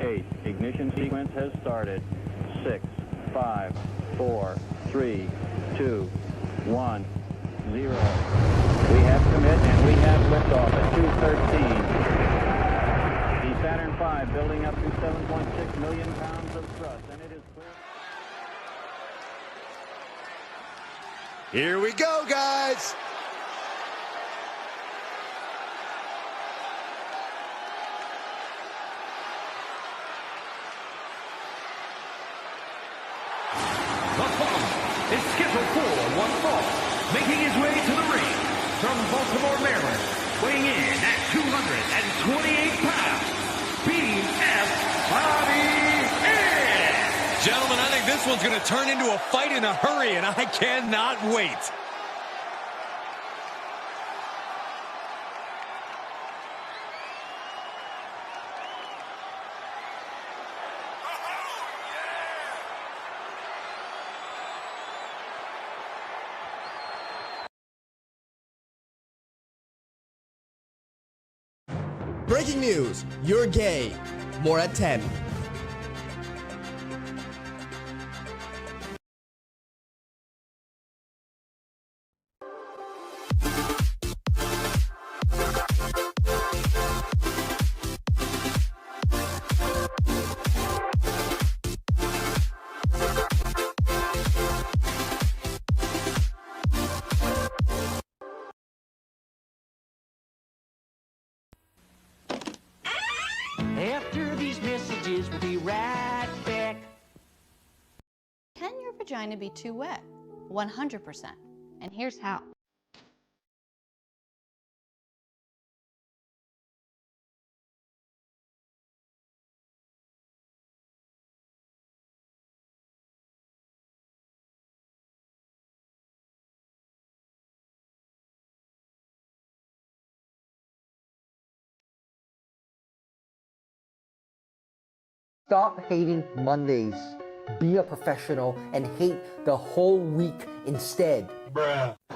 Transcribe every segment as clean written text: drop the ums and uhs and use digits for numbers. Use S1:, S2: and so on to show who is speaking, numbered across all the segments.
S1: 8. Ignition sequence has started. 6, 5, 4, 3, 2, 1, 0. We have commit and we have liftoff at 2:13. The Saturn V building up to 7.6 million pounds of thrust, and it is clear.
S2: Here we go, guys.
S3: The following is scheduled for one fall, making his way to the ring from Baltimore, Maryland, weighing in at 228 pounds, BF Bobby Ince.
S2: Gentlemen, I think this one's going to turn into a fight in a hurry, and I cannot wait.
S4: Breaking news, you're gay. More at 10.
S5: After these messages, we'll be right back.
S6: Can your vagina be too wet? 100%. And here's how.
S7: Stop hating Mondays. Be a professional and hate the whole week instead.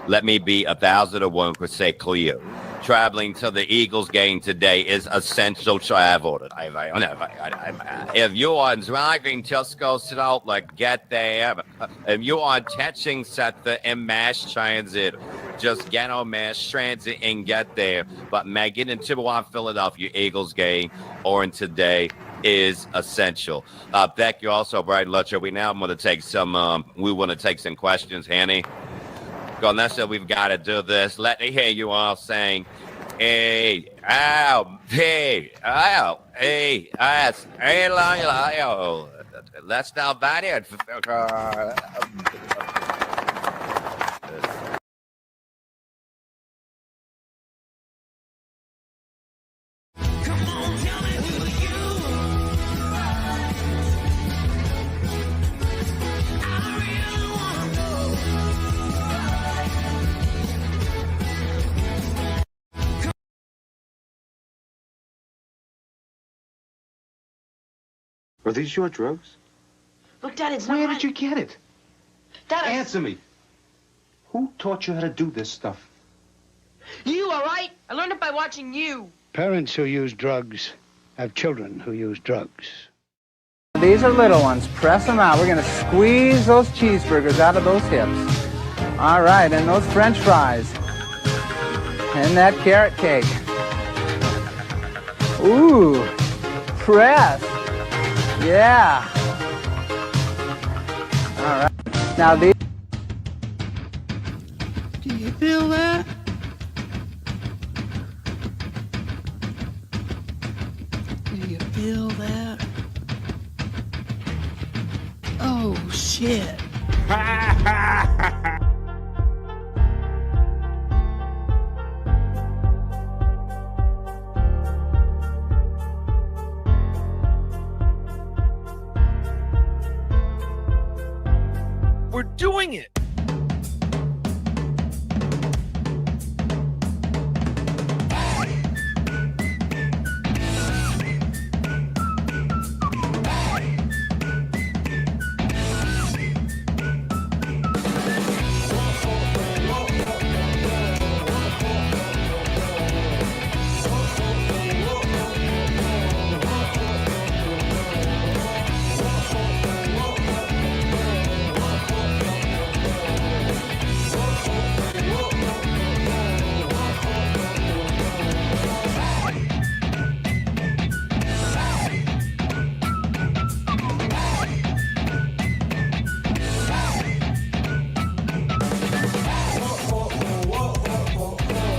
S8: Let me be 1,001% clear. Traveling to the Eagles game today is essential travel. If you are driving just go slow, like get there. If you are catching Seth in mass transit, just get on mass transit and get there. But make it into Philadelphia Eagles game or in today is essential. Thank you also, Bright Lutcher. We now want to take some questions, Hanny. Vanessa, we've got to do this. Let me hear you all saying, hey, ow, hey, ow, hey, ass, hey, oh. That's not bad.
S9: Are these your drugs?
S5: Look, Dad, it's
S9: Where
S5: not
S9: did you get it?
S5: Dad,
S9: Answer me. Who taught you how to do this stuff?
S5: You, all right? I learned it by watching you.
S10: Parents who use drugs have children who use drugs.
S11: These are little ones. Press them out. We're going to squeeze those cheeseburgers out of those hips. All right, and those French fries. And that carrot cake. Ooh, press. Yeah. All right. Now these.
S10: Do you feel that? Do you feel that? Oh, shit.
S2: We're doing it.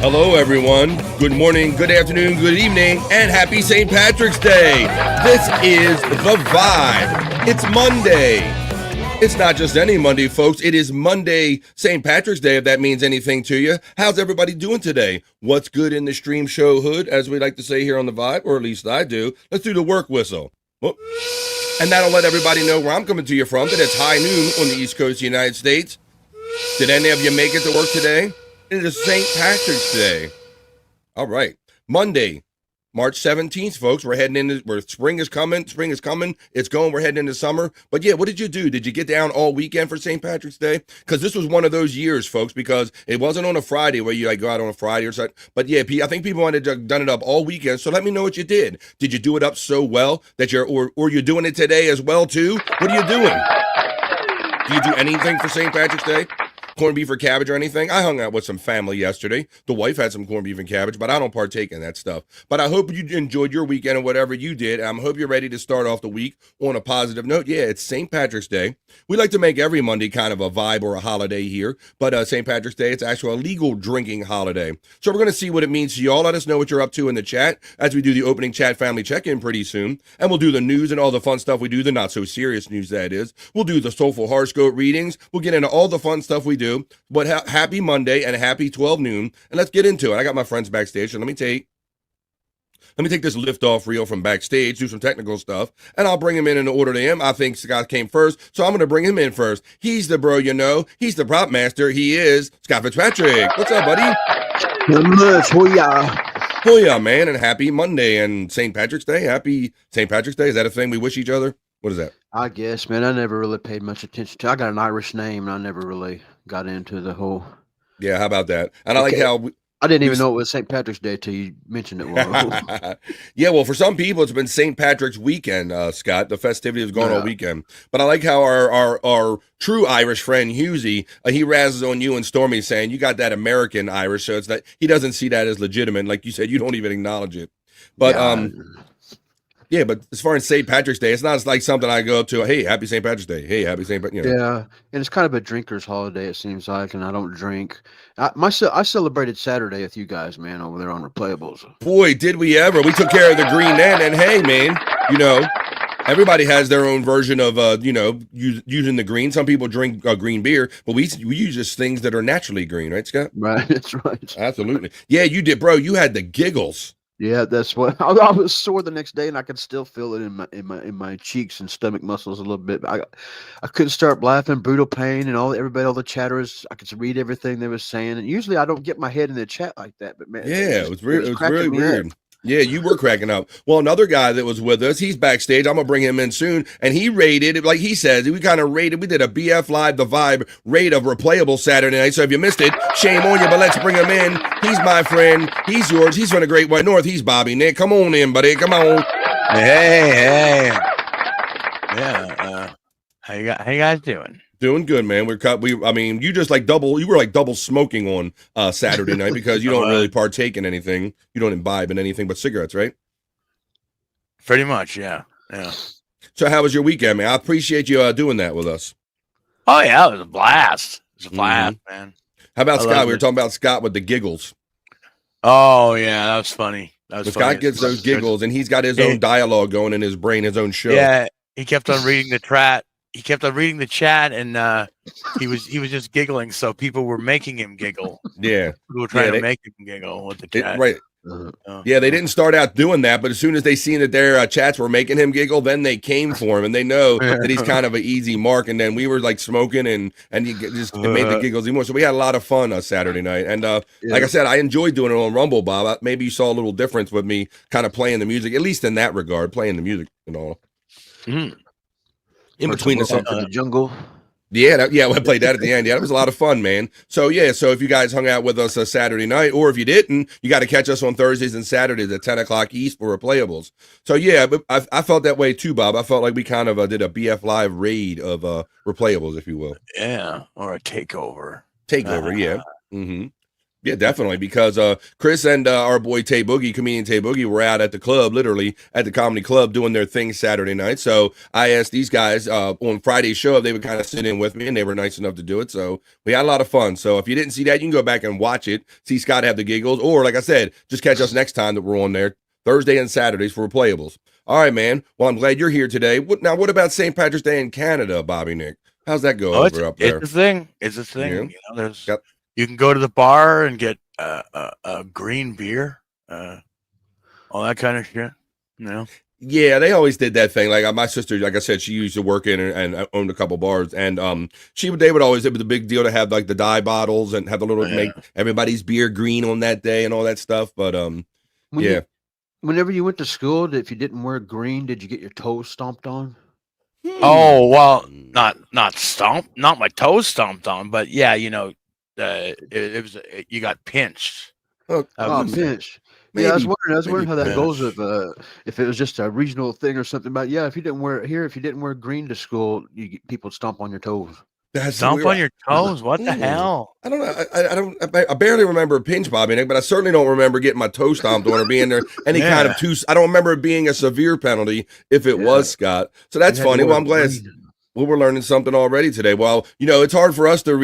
S12: Hello, everyone. Good morning, good afternoon, good evening, and happy St. Patrick's Day. This is The Vibe. It's Monday. It's not just any Monday, folks. It is Monday, St. Patrick's Day, if that means anything to you. How's everybody doing today? What's good in the stream show hood, as we like to say here on The Vibe, or at least I do. Let's do the work whistle. Whoop. And that'll let everybody know where I'm coming to you from, that it's high noon on the East Coast of the United States. Did any of you make it to work today? It is St. Patrick's Day. All right. Monday, March 17th, folks. We're heading into where spring is coming. Spring is coming. It's going. We're heading into summer. But yeah, what did you do? Did you get down all weekend for St. Patrick's Day? Because this was one of those years, folks, because it wasn't on a Friday where you like go out on a Friday or something. But yeah, I think people might have done it up all weekend. So let me know what you did. Did you do it up so well that or you're doing it today as well too? What are you doing? Do you do anything for St. Patrick's Day? Corned beef or cabbage or anything? I hung out with some family yesterday. The wife had some corned beef and cabbage, but I don't partake in that stuff. But I hope you enjoyed your weekend and whatever you did. I hope you're ready to start off the week on a positive note. Yeah, it's St. Patrick's Day. We like to make every Monday kind of a vibe or a holiday here, but St. Patrick's Day, it's actually a legal drinking holiday. So we're going to see what it means to y'all. Let us know what you're up to in the chat as we do the opening chat family check-in pretty soon. And we'll do the news and all the fun stuff we do, the not-so-serious news that is. We'll do the Soulful Horoscope Readings. We'll get into all the fun stuff we do. But happy Monday and happy 12 noon. And let's get into it. I got my friends backstage, so let me take this lift-off reel from backstage, do some technical stuff, and I'll bring him in the order to him. I think Scott came first, so I'm going to bring him in first. He's the bro, you know. He's the prop master. He is Scott Fitzpatrick. What's up, buddy?
S13: Not much.
S12: Hoya, man, and happy Monday and St. Patrick's Day. Happy St. Patrick's Day. Is that a thing we wish each other? What is that?
S13: I guess, man. I never really paid much attention to. I got an Irish name, and I never really got into the whole.
S12: Yeah, how about that? And I like how
S13: I didn't even know it was St. Patrick's Day till you mentioned it.
S12: Yeah, well, for some people, it's been St. Patrick's weekend, Scott. The festivity has gone all weekend. But I like how our true Irish friend, Husey, he razzes on you and Stormy saying, you got that American Irish, so it's that he doesn't see that as legitimate. Like you said, you don't even acknowledge it. But, yeah, but as far as St. Patrick's Day, it's not like something I go up to, hey, happy St. Patrick's Day. Hey, happy St. Patrick's Day.
S13: Yeah, and it's kind of a drinker's holiday, it seems like, and I don't drink. I celebrated Saturday with you guys, man, over there on Replayables.
S12: Boy, did we ever. We took care of the green then, and hey, man, you know, everybody has their own version of, using the green. Some people drink green beer, but we use just things that are naturally green, right, Scott?
S13: Right, that's right.
S12: Absolutely. Yeah, you did, bro. You had the giggles.
S13: Yeah, that's what I was sore the next day, and I could still feel it in my cheeks and stomach muscles a little bit. I couldn't start laughing, brutal pain, and all the chatterers. I could read everything they were saying, and usually I don't get my head in the chat like that. But man,
S12: yeah, it was really weird. Yeah, you were cracking up. Well, another guy that was with us, he's backstage. I'm going to bring him in soon. And he rated, like he says, we kind of rated, we did a BF Live The Vibe rate of Replayable Saturday night. So if you missed it, shame on you, but let's bring him in. He's my friend. He's yours. He's from the Great White North. He's Bobby Nick. Come on in, buddy. Come on.
S14: Hey. Yeah. How you guys doing?
S12: Doing good, man. You just you were like double smoking on Saturday night because you don't really partake in anything. You don't imbibe in anything but cigarettes, right?
S14: Pretty much, yeah.
S12: So how was your weekend, man? I appreciate you doing that with us.
S14: Oh, yeah, it was a blast. It was a blast, man.
S12: How about Scott? We were talking about Scott with the giggles.
S14: Oh, yeah, that was funny.
S12: Scott gets those giggles, and he's got his own dialogue going in his brain, his own show.
S14: Yeah, he kept on reading the chat. He kept on reading the chat, and he was just giggling. So people were making him giggle.
S12: Yeah,
S14: people were trying to make him giggle with the chat.
S12: Right. Yeah, they didn't start out doing that, but as soon as they seen that their chats were making him giggle, then they came for him, and they know that he's kind of an easy mark. And then we were like smoking, and he just made the giggles even more. So we had a lot of fun Saturday night, and like I said, I enjoyed doing it on Rumble, Bob. Maybe you saw a little difference with me kind of playing the music, at least in that regard, playing the music and all. In between
S13: the jungle.
S12: Yeah, I played that at the end. Yeah, that was a lot of fun, man. So if you guys hung out with us Saturday night, or if you didn't, you got to catch us on Thursdays and Saturdays at 10 o'clock East for Replayables. So yeah, but I felt that way too, Bob. I felt like we kind of did a BF Live raid of Replayables, if you will.
S14: Yeah, or a takeover.
S12: Yeah. Yeah, definitely, because Chris and our boy Tay Boogie, comedian Tay Boogie, were out at the club, literally at the comedy club, doing their thing Saturday night. So I asked these guys on Friday's show if they would kind of sit in with me, and they were nice enough to do it. So we had a lot of fun. So if you didn't see that, you can go back and watch it, see Scott have the giggles, or like I said, just catch us next time that we're on there, Thursday and Saturdays for Replayables. All right, man. Well, I'm glad you're here today. What about St. Patrick's Day in Canada, Bobby Nick? How's that go over up there?
S14: It's a thing. It's a thing.
S12: Yeah.
S14: You know, you can go to the bar and get a green beer, all that kind of shit. You know.
S12: Yeah, they always did that thing. Like my sister, like I said, she used to work in and owned a couple bars, and they would always, it was a big deal to have like the dye bottles and have the little make everybody's beer green on that day and all that stuff. But
S13: whenever you went to school, if you didn't wear green, did you get your toes stomped on?
S14: Oh well, not my toes stomped on, but yeah, you know, it was you got pinched.
S13: Pinched. Yeah, I was wondering how that goes if it was just a regional thing or something. But yeah, if you didn't wear green to school, people would stomp on your toes.
S14: Stomp on your toes? What the hell?
S12: I don't know. I barely remember a pinch, Bobby Nick, but I certainly don't remember getting my toe stomped on or being there any kind of I don't remember it being a severe penalty if it was, Scott. So that's funny. Well, I'm glad. Well, we're learning something already today. Well, you know, it's hard for us to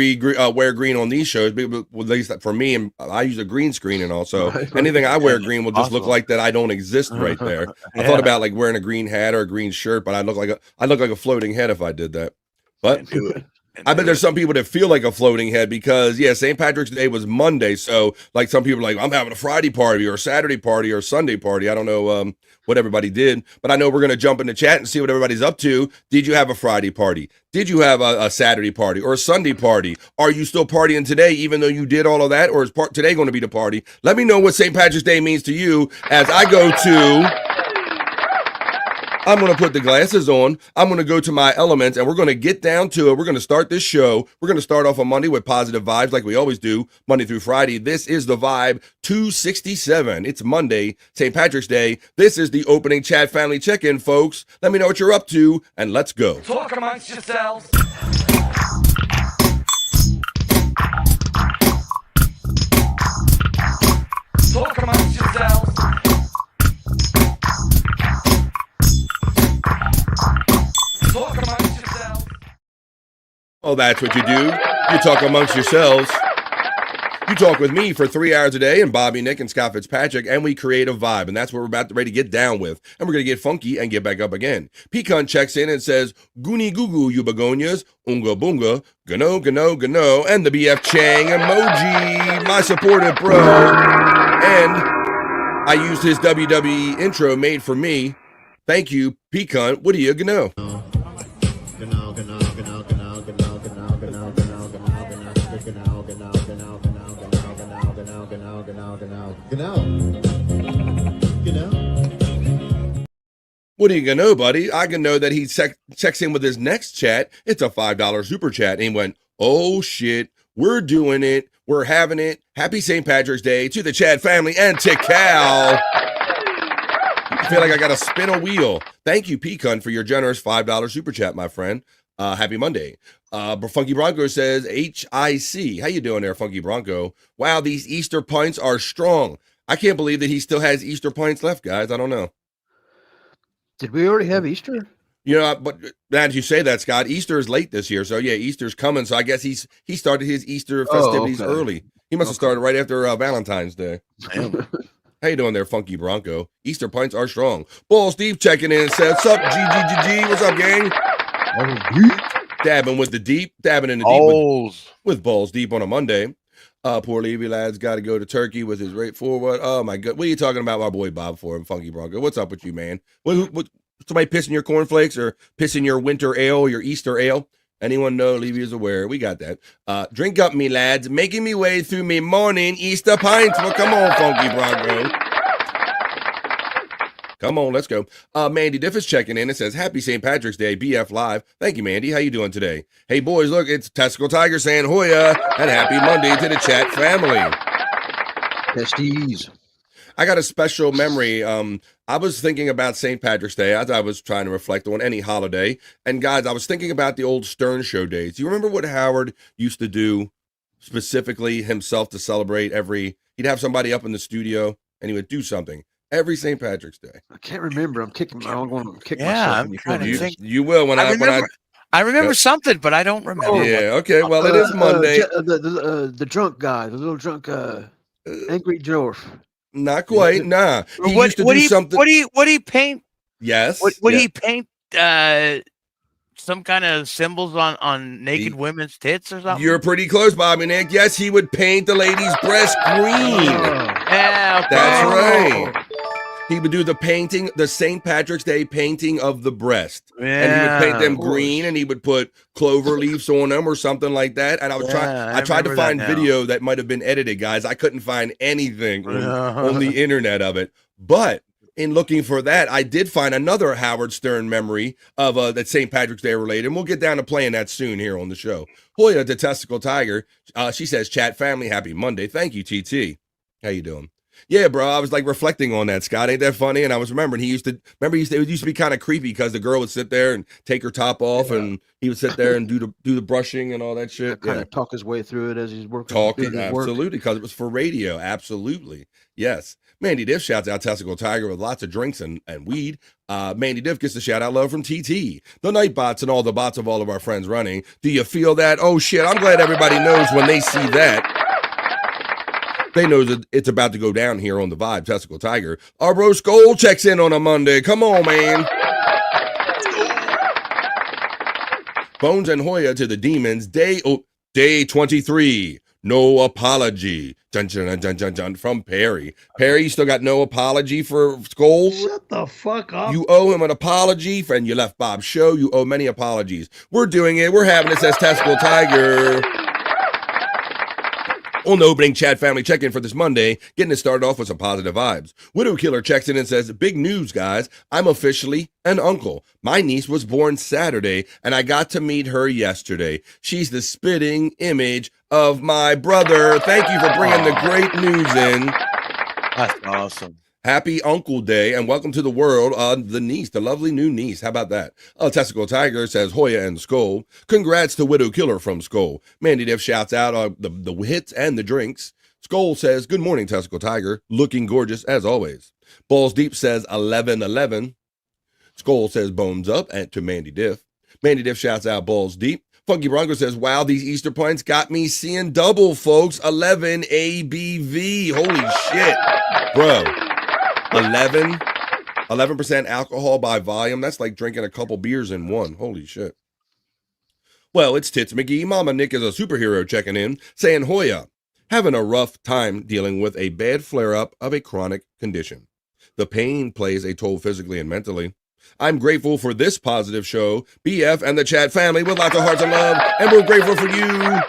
S12: wear green on these shows, but at least for me, and I use a green screen, and also anything I wear green will just look like that I don't exist right there. I thought about like wearing a green hat or a green shirt, but I'd look like a floating head if I did that. But I bet there's some people that feel like a floating head because, St. Patrick's Day was Monday. So, like, some people are like, I'm having a Friday party or a Saturday party or a Sunday party. I don't know what everybody did, but I know we're going to jump in the chat and see what everybody's up to. Did you have a Friday party? Did you have a Saturday party or a Sunday party? Are you still partying today, even though you did all of that? Or is today going to be the party? Let me know what St. Patrick's Day means to you as I go to... I'm going to put the glasses on. I'm going to go to my elements, and we're going to get down to it. We're going to start this show. We're going to start off on Monday with positive vibes like we always do, Monday through Friday. This is the Vibe 267. It's Monday, St. Patrick's Day. This is the opening chat family check-in, folks. Let me know what you're up to, and let's go.
S3: Talk amongst yourselves. Talk amongst yourselves. Talk amongst yourselves.
S12: Oh, that's what you do. You talk amongst yourselves. You talk with me for 3 hours a day and Bobby, Nick, and Scott Fitzpatrick, and we create a vibe, and that's what we're ready to get down with. And we're going to get funky and get back up again. Pecan checks in and says, Goonie goo goo, you begonias, unga boonga, gano, gano, gano, and the BF Chang emoji, my supportive bro. And I used his WWE intro made for me. Thank you, Pecan. What do you gano? What are you gonna know, buddy? I can know that he checks in with his next chat. It's a $5 super chat. And he went, oh shit, we're doing it. We're having it. Happy St. Patrick's Day to the Chad family and to Cal. I feel like I got to spin a wheel. Thank you, Pecan, for your generous $5 super chat, my friend. Happy Monday. Funky Bronco says, HIC. How you doing there, Funky Bronco? Wow, these Easter pints are strong. I can't believe that he still has Easter pints left, guys. I don't know.
S13: Did we already have Easter?
S12: You know, but as you say that, Scott, Easter is late this year. So, yeah, Easter's coming. So I guess he started his Easter festivities early. He must have started right after Valentine's Day. How you doing there, Funky Bronco? Easter pints are strong. Ball Steve checking in and says, what's up, GGGG? What's up, gang? Dabbing with the deep, dabbing in the deep with balls deep on a Monday. Poor Levy lad's got to go to Turkey with his rate forward. Oh my God, what are you talking about, my boy Bob for him, Funky Bronco? What's up with you, man? What somebody pissing your cornflakes or pissing your winter ale, your Easter ale? Anyone know? Levy is aware. We got that. Drink up, me lads, making me way through me morning Easter pints. Well, come on, Funky Bronco. Come on, let's go. Mandy Diff is checking in and says, Happy St. Patrick's Day, BF Live. Thank you, Mandy. How you doing today? Hey, boys, look, it's Testicle Tiger saying Hoya, and happy Monday to the chat family.
S13: Testies.
S12: I got a special memory. I was thinking about St. Patrick's Day as I was trying to reflect on any holiday. And, guys, I was thinking about the old Stern Show days. Do you remember what Howard used to do specifically himself to celebrate he'd have somebody up in the studio and he would do something every St. Patrick's Day.
S13: I can't remember. I'm kicking myself
S14: I'm
S13: when you
S14: trying to think.
S12: You will when
S14: I remember something, but I don't remember.
S12: Yeah, okay. Well, it is Monday.
S13: The drunk guy, the little drunk angry dwarf.
S12: Not quite. Nah. He used to do something.
S14: What do you paint?
S12: Yes.
S14: Would he paint some kind of symbols on naked women's tits or something?
S12: You're pretty close, Bobby Nick. Yes, he would paint the lady's breast green.
S14: Yeah, okay.
S12: That's right. He would do the St. Patrick's Day painting of the breast.
S14: Yeah,
S12: and he would paint them green and he would put clover leaves on them or something like that. And I tried to find video that might have been edited, guys. I couldn't find anything on the internet of it. But in looking for that, I did find another Howard Stern memory of that St. Patrick's Day related. And we'll get down to playing that soon here on the show. Hoya, the Testicle Tiger, she says, chat family, happy Monday. Thank you, TT. How you doing? Yeah, bro. I was like reflecting on that, Scott. Ain't that funny? And I was remembering it used to be kind of creepy because the girl would sit there and take her top off, and he would sit there and do the brushing and all that shit.
S13: Kind of talk his way through it as he's working.
S12: Absolutely, because it was for radio. Absolutely, yes. Mandy Diff shouts out Testicle Tiger with lots of drinks and weed. Mandy Diff gets the shout out love from TT, the night bots, and all the bots of all of our friends running. Do you feel that? Oh shit! I'm glad everybody knows when they see that. They know that it's about to go down here on the Vibe. Testicle Tiger. Our bro Skull checks in on a Monday. Come on, man. Bones and Hoya to the demons. Day 23. No apology. Dun, dun, dun, dun, dun, from Perry. Perry, you still got no apology for Skull?
S10: Shut the fuck up.
S12: You owe him an apology, friend. You left Bob's show. You owe many apologies. We're doing it. We're having it, says Testicle Tiger. On the opening chat family check-in for this Monday, getting it started off with some positive vibes. Widow Killer checks in and says, big news, guys. I'm officially an uncle. My niece was born Saturday, and I got to meet her yesterday. She's the spitting image of my brother. Thank you for bringing the great news in.
S14: That's awesome.
S12: Happy Uncle Day, and welcome to the world, the niece, the lovely new niece. How about that? Testicle Tiger says, Hoya and Skull. Congrats to Widow Killer from Skull. Mandy Diff shouts out the hits and the drinks. Skull says, good morning, Testicle Tiger. Looking gorgeous as always. Balls Deep says, 11-11. Skull says, bones up to Mandy Diff. Mandy Diff shouts out Balls Deep. Funky Bronco says, wow, these Easter points got me seeing double, folks. 11 ABV. Holy shit. Bro. 11% alcohol by volume. That's like drinking a couple beers in one. Holy shit. Well, it's Tits McGee. Mama Nick is a superhero checking in, saying, Hoya, having a rough time dealing with a bad flare-up of a chronic condition. The pain plays a toll physically and mentally. I'm grateful for this positive show, BF and the chat family with lots of hearts and love, and we're grateful for you.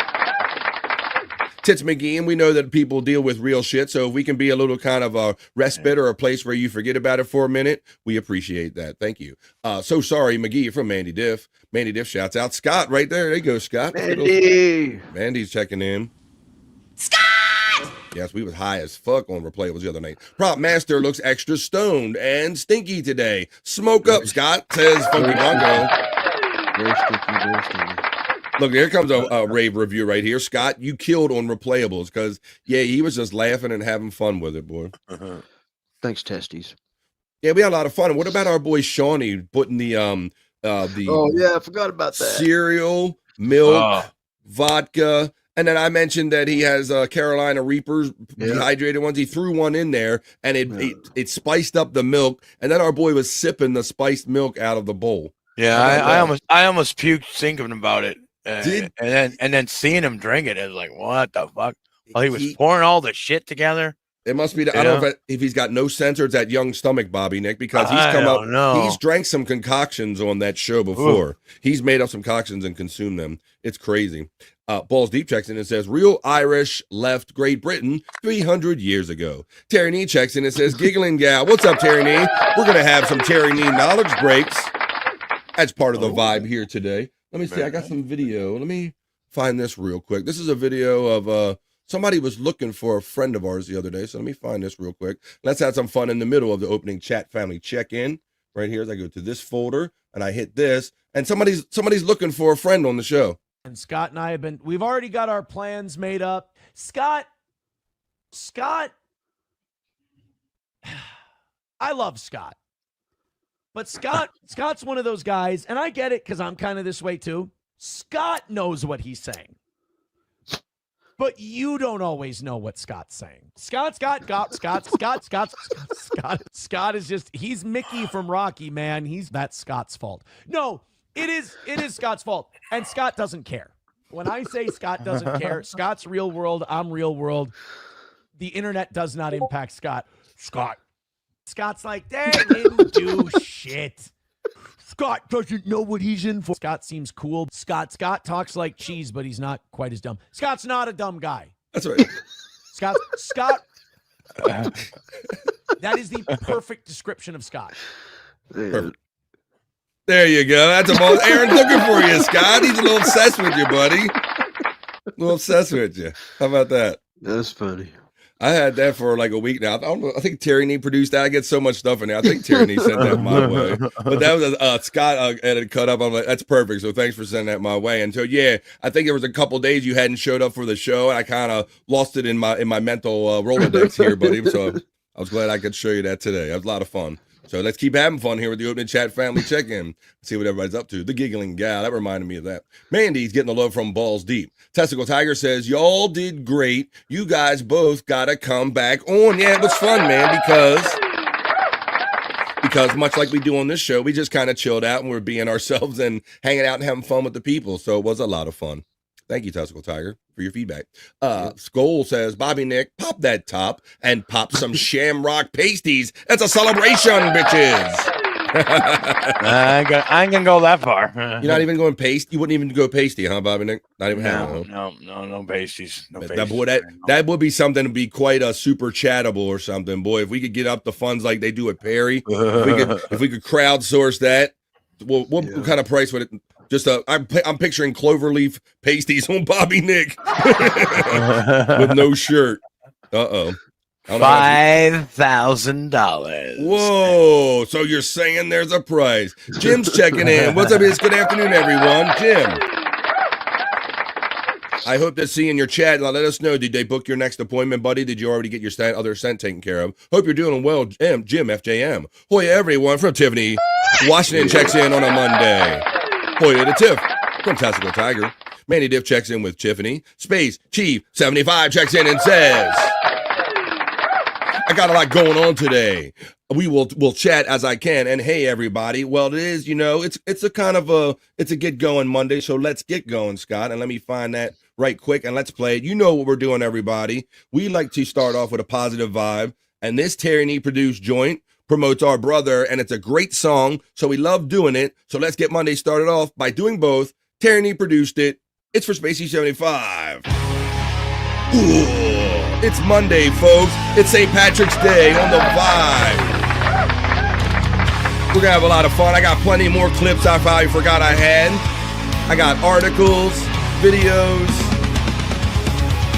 S12: Tits McGee, and we know that people deal with real shit, so if we can be a little kind of a respite or a place where you forget about it for a minute, we appreciate that. Thank you. So sorry, McGee from Mandy Diff. Mandy Diff shouts out Scott right there. There you go, Scott.
S13: Mandy.
S12: Mandy's checking in. Scott! Yes, we was high as fuck on Replayables the other night. Prop Master looks extra stoned and stinky today. Smoke up, Scott, says Funky Bronco.
S13: Very stinky, very stinky.
S12: Look, here comes a rave review right here. Scott, you killed on Replayables because, yeah, he was just laughing and having fun with it, boy.
S13: Thanks, Testies.
S12: Yeah, we had a lot of fun. What about our boy Shawnee putting the
S13: oh, yeah, I forgot about that.
S12: Cereal, milk, vodka, and then I mentioned that he has Carolina Reapers, dehydrated ones. He threw one in there, and it spiced up the milk, and then our boy was sipping the spiced milk out of the bowl.
S14: Yeah, I almost puked thinking about it. And then seeing him drink it, it was like, what the fuck? Well, he was pouring all the shit together.
S12: It must be. I don't know if he's got no sense or it's that young stomach, Bobby Nick, because he's come up. He's drank some concoctions on that show before. Ooh. He's made up some concoctions and consumed them. It's crazy. Balls Deep checks in and says, real Irish left Great Britain 300 years ago. Terry Nee checks in and says, giggling gal. What's up, Terry Nee? We're going to have some Terry Nee knowledge breaks. That's part of the vibe here today. Let me see. I got some video. Let me find this real quick. This is a video of somebody was looking for a friend of ours the other day. So let me find this real quick. Let's have some fun in the middle of the opening chat family check-in. Right here as I go to this folder and I hit this. And somebody's looking for a friend on the show.
S15: And Scott and I we've already got our plans made up. Scott, I love Scott. But Scott's one of those guys, and I get it because I'm kind of this way too. Scott knows what he's saying. But you don't always know what Scott's saying. Scott is just, he's Mickey from Rocky, man. That's Scott's fault. No, it is Scott's fault. And Scott doesn't care. When I say Scott doesn't care, Scott's real world, I'm real world. The internet does not impact Scott. Scott's like, they didn't do shit. Scott doesn't know what he's in for. Scott seems cool. Scott talks like cheese, but he's not quite as dumb. Scott's not a dumb guy.
S12: That's right.
S15: Scott. That is the perfect description of Scott.
S12: Perfect. There you go. That's a ball. Aaron's looking for you, Scott. He's a little obsessed with you, buddy. A little obsessed with you. How about that?
S13: That's funny.
S12: I had that for like a week now. I don't know. I think Tyranny produced that. I get so much stuff in there. I think Tyranny sent that my way. But that was Scott edited cut up. I'm like, that's perfect. So thanks for sending that my way. And so yeah, I think there was a couple days you hadn't showed up for the show, and I kind of lost it in my mental Rolodex here, buddy. So I was glad I could show you that today. It was a lot of fun. So let's keep having fun here with the Opening Chat Family Check-In. See what everybody's up to. The giggling gal, that reminded me of that. Mandy's getting the love from Balls Deep. Testicle Tiger says, y'all did great. You guys both got to come back on. Yeah, it was fun, man, because much like we do on this show, we just kind of chilled out and we're being ourselves and hanging out and having fun with the people. So it was a lot of fun. Thank you, Testicle Tiger, for your feedback. Skull says, Bobby Nick, pop that top and pop some shamrock pasties. That's a celebration, bitches.
S14: I ain't gonna go that far.
S12: You're not even going paste? You wouldn't even go pasty, huh, Bobby Nick? Not even
S14: no pasties. No pasties.
S12: That would be something to be quite a super chattable or something. Boy, if we could get up the funds like they do at Perry, if we could crowdsource that, what kind of price would it? Just I'm picturing cloverleaf pasties on Bobby Nick with no shirt.
S14: $5,000.
S12: Whoa! So you're saying there's a prize? Jim's checking in. What's up? It's good afternoon, everyone. Jim. I hope to see in your chat. Now let us know. Did they book your next appointment, buddy? Did you already get your other scent taken care of? Hope you're doing well, Jim. FJM. Hoya, everyone from Tiffany, Washington checks in on a Monday. Hoya to Tiff from Testicle Tiger. Manny Diff checks in with Tiffany. Space Chief 75 checks in and says, I got a lot going on today. We'll chat as I can. And hey, everybody. Well, it is, it's a kind of it's a get going Monday. So let's get going, Scott. And let me find that right quick and let's play it. You know what we're doing, everybody. We like to start off with a positive vibe. And this Tyranny produced joint promotes our brother, and it's a great song, so we love doing it. So let's get Monday started off by doing both. Tyranny produced it. It's for Spacey 75. Ooh, it's Monday, folks. It's St. Patrick's Day on the Vibe. We're gonna have a lot of fun. I got plenty more clips I probably forgot I had. I got articles, videos.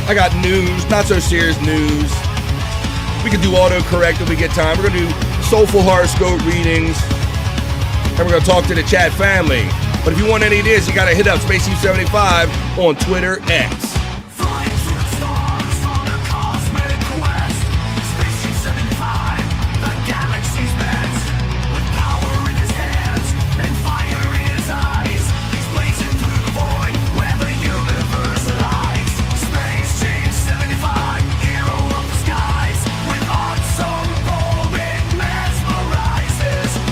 S12: I got news, not so serious news. We can do autocorrect if we get time. We're going to do Soulful Horoscope Readings. And we're going to talk to the chat family. But if you want any of this, you got to hit up Spacey75 on Twitter X.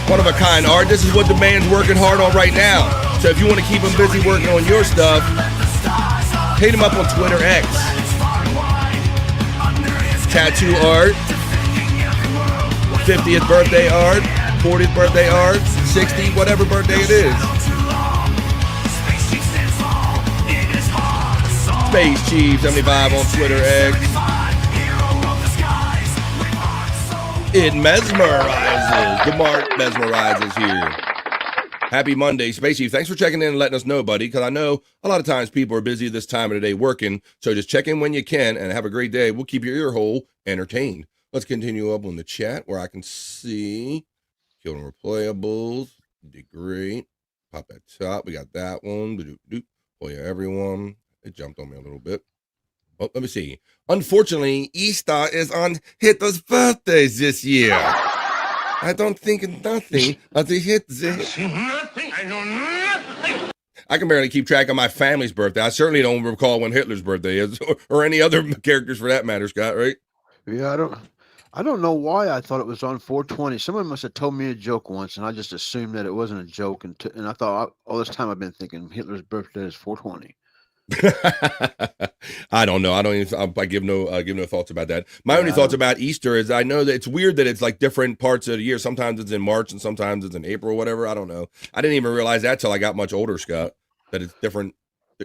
S12: One-of-a-kind art. This is what the man's working hard on right now. So if you want to keep him busy working on your stuff, hit him up on Twitter X. Tattoo art, 50th birthday art, 40th birthday art, 60, whatever birthday it is. Space Chief 75 on Twitter X. It mesmerizes. The Mark mesmerizes here. Happy Monday, Spacey. Thanks for checking in and letting us know, buddy, because I know a lot of times people are busy this time of the day working, so just check in when you can and have a great day. We'll keep your ear hole entertained. Let's continue up on the chat where I can see Children Replayables. Did great. Pop that top. We got that one. Oh, yeah, everyone. It jumped on me a little bit. Oh, let me see. Unfortunately, Easter is on Hitler's birthday this year. I don't think nothing of the Hitler. I can barely keep track of my family's birthday. I certainly don't recall when Hitler's birthday is, or any other characters for that matter, Scott, right?
S13: Yeah, I don't know why I thought it was on 420. Someone must have told me a joke once, and I just assumed that it wasn't a joke. And I thought all this time I've been thinking Hitler's birthday is 420.
S12: I don't know. I don't even. I give no thoughts about that. My only thoughts about Easter is I know that it's weird that it's like different parts of the year. Sometimes it's in March and sometimes it's in April or whatever. I don't know. I didn't even realize that till I got much older, Scott. That it's different.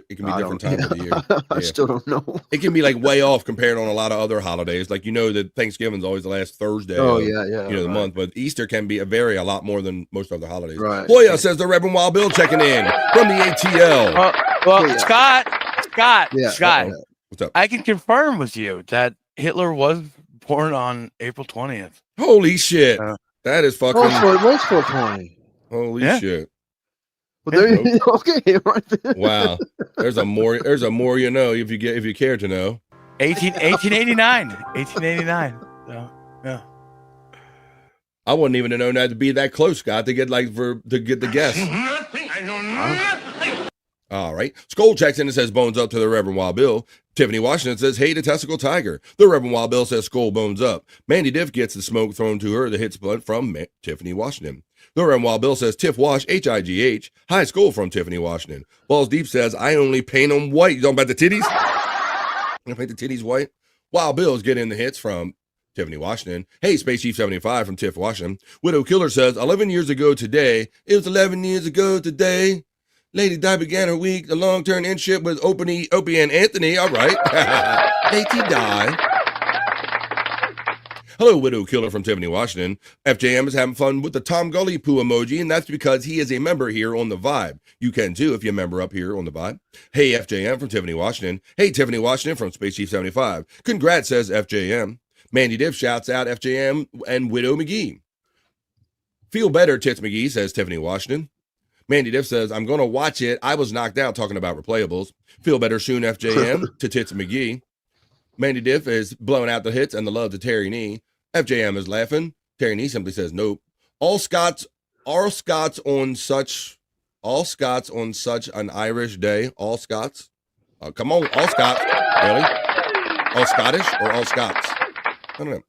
S12: It can be different times of the year.
S13: I still don't know.
S12: It can be like way off compared on a lot of other holidays. Like that Thanksgiving's always the last Thursday.
S13: Oh,
S12: the month. But Easter can be a lot more than most other holidays.
S13: Right.
S12: Boya says the Reverend Wild Bill checking in from the ATL.
S14: Well, Scott.
S12: What's up?
S14: I can confirm with you that Hitler was born on April 20th.
S12: Holy shit. That is fucking.
S13: Oh, it was 420.
S12: Holy shit.
S13: Well, there you go. Okay, right there.
S12: Wow. There's a more you know if you care to know.
S14: 1889. 1889. So, yeah.
S12: I wouldn't even have known that to be that close, Scott, to get the guess. All right. Skull checks in and says bones up to the Reverend Wild Bill. Tiffany Washington says, hey to Testicle Tiger. The Reverend Wild Bill says skull bones up. Mandy Diff gets the smoke thrown to her that hits blood from Tiffany Washington. The Reverend Wild Bill says Tiff Wash, H-I-G-H. High skull from Tiffany Washington. Balls Deep says, I only paint them white. You talking about the titties? You paint the titties white? Wild Bill's getting the hits from Tiffany Washington. Hey, Space Chief 75 from Tiff Washington. Widow Killer says, 11 years ago today. It was 11 years ago today. Lady Di began her week, the long-term inship with Opie and Anthony. All right. Lady Di. Hello, Widow Killer from Tiffany Washington. FJM is having fun with the Tom Gully poo emoji, and that's because he is a member here on the Vibe. You can too if you're a member up here on the Vibe. Hey, FJM from Tiffany Washington. Hey, Tiffany Washington from Space Chief 75. Congrats, says FJM. Mandy Diff shouts out FJM and Widow McGee. Feel better, Tits McGee, says Tiffany Washington. Mandy Diff says, I'm going to watch it. I was knocked out talking about replayables. Feel better soon, FJM, to Tits McGee. Mandy Diff is blowing out the hits and the love to Terry Nee. FJM is laughing. Terry Nee simply says, nope. All Scots on such an Irish day. All Scots? Come on, all Scots. Really? All Scottish or all Scots? I don't know.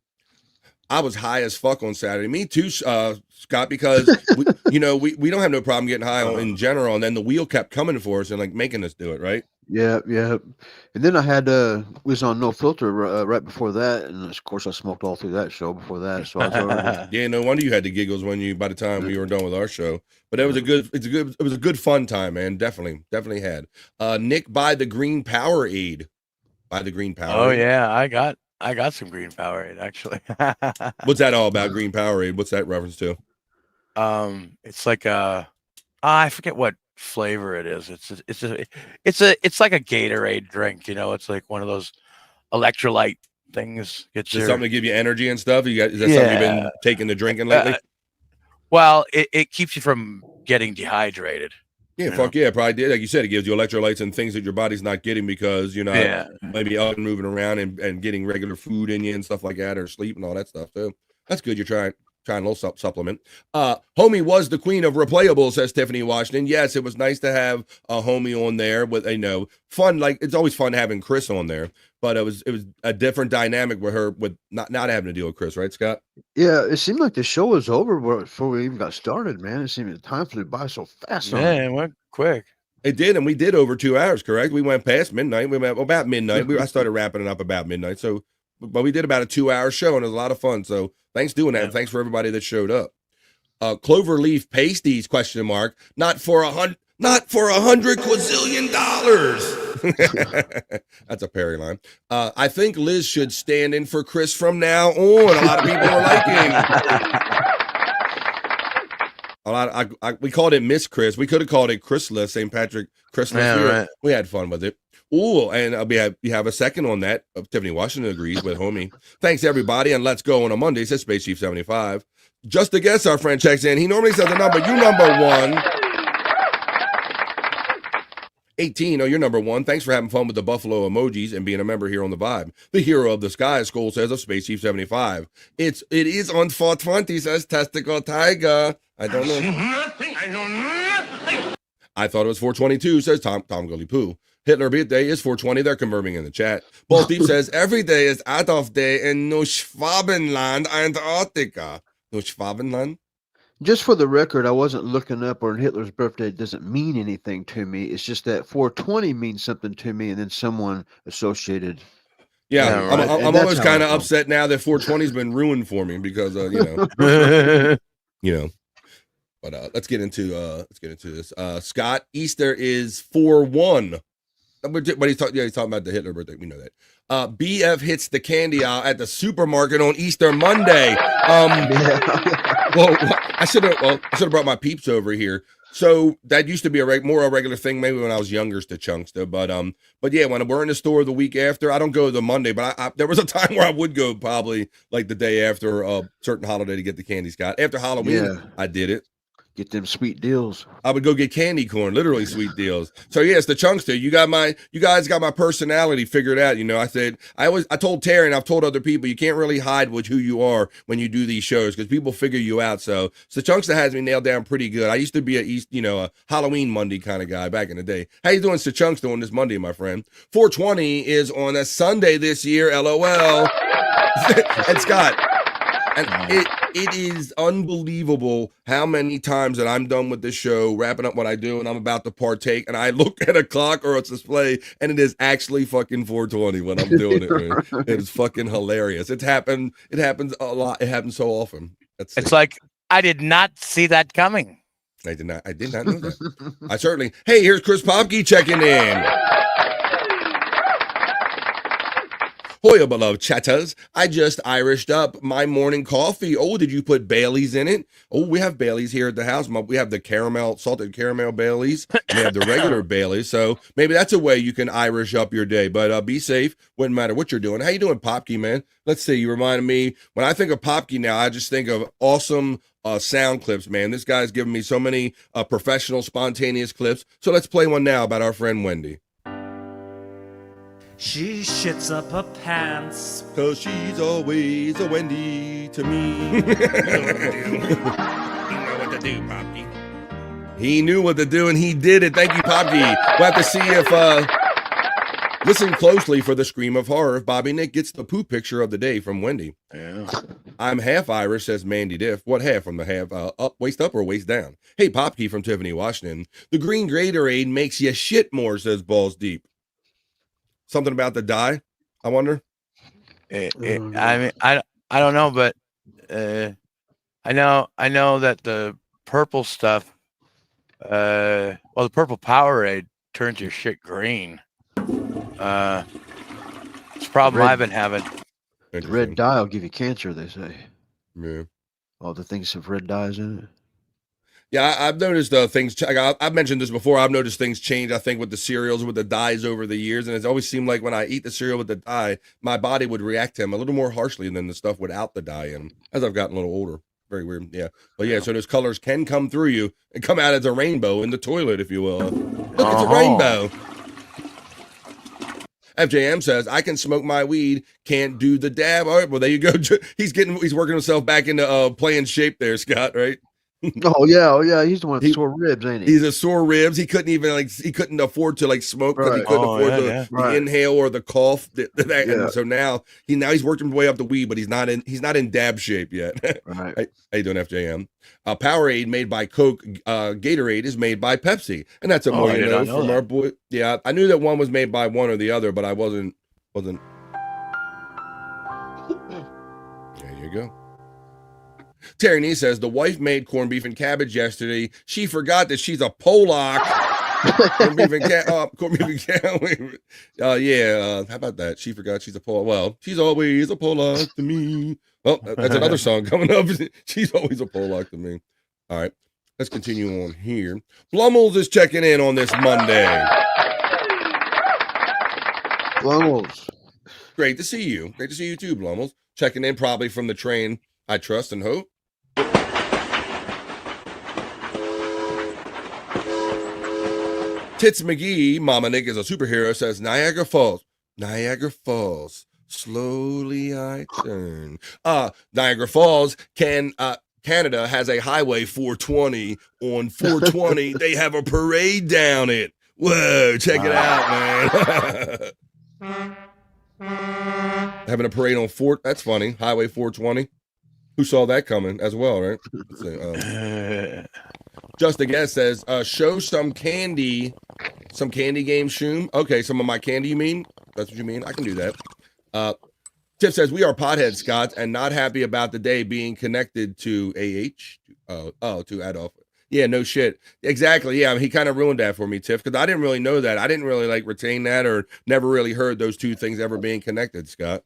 S12: I was high as fuck on Saturday. Me too, Scott, because we don't have no problem getting high in general. And then the wheel kept coming for us and like making us do it, right?
S13: Yeah. And then I had was on No Filter right before that, and of course I smoked all through that show before that. So I was already...
S12: Yeah, no wonder you had the giggles by the time we were done with our show. But it was a good fun time, man. Definitely had. Nick, buy the Green Powerade. Buy the Green Powerade.
S14: Oh yeah, I got some Green Powerade actually.
S12: What's that all about? Green Powerade. What's that reference to?
S14: It's like I forget what flavor it is. It's like a Gatorade drink. It's like one of those electrolyte things.
S12: Just something to give you energy and stuff. Is that something you've been taking to drinking lately?
S14: Well, it keeps you from getting dehydrated.
S12: Yeah, fuck yeah, probably did. Like you said, it gives you electrolytes and things that your body's not getting because you're not maybe out and moving around and getting regular food in you and stuff like that, or sleep and all that stuff. So that's good. You're trying a little supplement. Homie was the queen of replayables, says Tiffany Washington. Yes, it was nice to have a homie on there with fun. Like it's always fun having Chris on there, but it was a different dynamic with her with not having to deal with Chris, right, Scott?
S13: Yeah, it seemed like the show was over before we even got started, man. It seemed the time flew by so fast.
S14: Yeah, it went quick.
S12: It did, and we did over 2 hours, correct? We went past midnight. We went about midnight. I started wrapping it up about midnight. So, but we did about a 2-hour show, and it was a lot of fun. So thanks doing that. Yeah. Thanks for everybody that showed up. Cloverleaf pasties ? Not for $100 quazillion. That's a Perry line. I think Liz should stand in for Chris from now on. A lot of people are liking. We called it Miss Chris. We could have called it Chrisless, St. Patrick Chrisless.
S14: Yeah, right.
S12: We had fun with it. Ooh, and we have a second on that. Tiffany Washington agrees with homie. Thanks, everybody, and let's go on a Monday, says Space Chief 75. Just a guess, our friend checks in. He normally says the number. You number one. 18, oh, you're number one. Thanks for having fun with the buffalo emojis and being a member here on The Vibe. The hero of the sky, Skull says, of Space Chief 75. It is on 420, says Testicle Tiger. I don't know.
S3: I know nothing.
S12: I thought it was 422, says Tom Gully Poo. Hitler birthday is 420. They're confirming in the chat. Balls Deep says, every day is Adolf Day in Neuschwabenland, Antarctica. Neuschwabenland?
S13: Just for the record, I wasn't looking up on Hitler's birthday. It doesn't mean anything to me. It's just that 420 means something to me, and then someone associated.
S12: Yeah,
S13: right.
S12: I'm almost kind of upset now that 420's been ruined for me because But let's get into this. Scott, Easter is 4-1. But he's talking about the Hitler birthday. We know that. BF hits the candy aisle at the supermarket on Easter Monday. Well, I should have brought my peeps over here. So that used to be a regular thing, maybe when I was younger, to chunks though. But yeah, when we're in the store the week after, I don't go the Monday, but there was a time where I would go probably like the day after a certain holiday to get the candy, Scott. After Halloween, I did it.
S13: Get them sweet deals.
S12: I would go get candy corn, literally sweet deals. So yes, the Chunkster, you guys got my personality figured out. I told Terry and I've told other people, you can't really hide who you are when you do these shows because people figure you out. So Chunkster has me nailed down pretty good. I used to be a Halloween Monday kind of guy back in the day. How you doing, Chunkster, on this Monday, my friend? 420 is on a Sunday this year, LOL. And Scott, and it is unbelievable how many times that I'm done with this show, wrapping up what I do, and I'm about to partake, and I look at a clock or a display, and it is actually fucking 420 when I'm doing it, man. It is fucking hilarious. It happens a lot. It happens so often.
S14: It's like, I did not see that coming.
S12: I did not know that. Hey, here's Chris Popke checking in. Hoya, beloved chatters. I just Irished up my morning coffee. Oh, did you put Bailey's in it? Oh, we have Bailey's here at the house. We have the salted caramel Bailey's. We have the regular Bailey's. So maybe that's a way you can Irish up your day. But be safe. Wouldn't matter what you're doing. How you doing, Popke, man? Let's see. You reminded me. When I think of Popke now, I just think of awesome sound clips, man. This guy's giving me so many professional, spontaneous clips. So let's play one now about our friend Wendy.
S16: She shits up her pants
S12: 'cause she's always a Wendy to me. You know what to do, Popke. He knew what to do and he did it. Thank you, Popke. We'll have to see if listen closely for the scream of horror if Bobby Nick gets the poo picture of the day from Wendy. Yeah. I'm half Irish, says Mandy Diff. What half? From the half waist up or waist down? Hey, Popke from Tiffany, Washington. The green Gatorade makes you shit more, says Balls Deep. Something about the dye, I wonder.
S14: I mean, I don't know, but I know that the purple stuff, the purple Powerade turns your shit green. It's a problem I've been having.
S13: Red dye will give you cancer, they say.
S12: Yeah.
S13: All the things have red dyes in it.
S12: Yeah, I've noticed things. I've mentioned this before. I've noticed things change, I think, with the cereals, with the dyes over the years. And it's always seemed like when I eat the cereal with the dye, my body would react to them a little more harshly than the stuff without the dye in them as I've gotten a little older. Very weird. Yeah. But yeah, so those colors can come through you and come out as a rainbow in the toilet, if you will. Look, it's a rainbow. FJM says, I can smoke my weed, can't do the dab. All right, well, there you go. He's working himself back into playing shape there, Scott, right?
S13: Oh yeah. He's the one with sore ribs, ain't he?
S12: He's a sore ribs. He couldn't afford to smoke because he couldn't afford the inhale or the cough. And so now he's working his way up the weed, but he's not in dab shape yet.
S13: Right.
S12: How you doing, FJM? Powerade made by Coke. Gatorade is made by Pepsi, and that's a more from our boy. Yeah, I knew that one was made by one or the other, but I wasn't. There you go. Terry Nee says, the wife made corned beef and cabbage yesterday. She forgot that she's a Polak. Corned beef and cabbage. How about that? She forgot she's a Polak. Well, she's always a Polak to me. Well, that's another song coming up. She's always a Polak to me. All right, let's continue on here. Blummels is checking in on this Monday.
S13: Blummels.
S12: Great to see you. Great to see you too, Blummels. Checking in probably from the train, I trust and hope. Tits McGee, Mama Nick is a superhero, says Niagara Falls. Niagara Falls. Slowly I turn. Niagara Falls Canada has a highway 420. On 420, they have a parade down it. Whoa, check it out, man. Having a parade on that's funny. Highway 420. Who saw that coming as well, right? Just a guess says, show some candy game, Shoom. Okay, some of my candy, you mean? That's what you mean? I can do that. Tiff says, we are potheads, Scott, and not happy about the day being connected to to Adolf. Yeah, no shit. Exactly. Yeah, he kind of ruined that for me, Tiff, because I didn't really know that. I didn't really retain that or never really heard those two things ever being connected, Scott.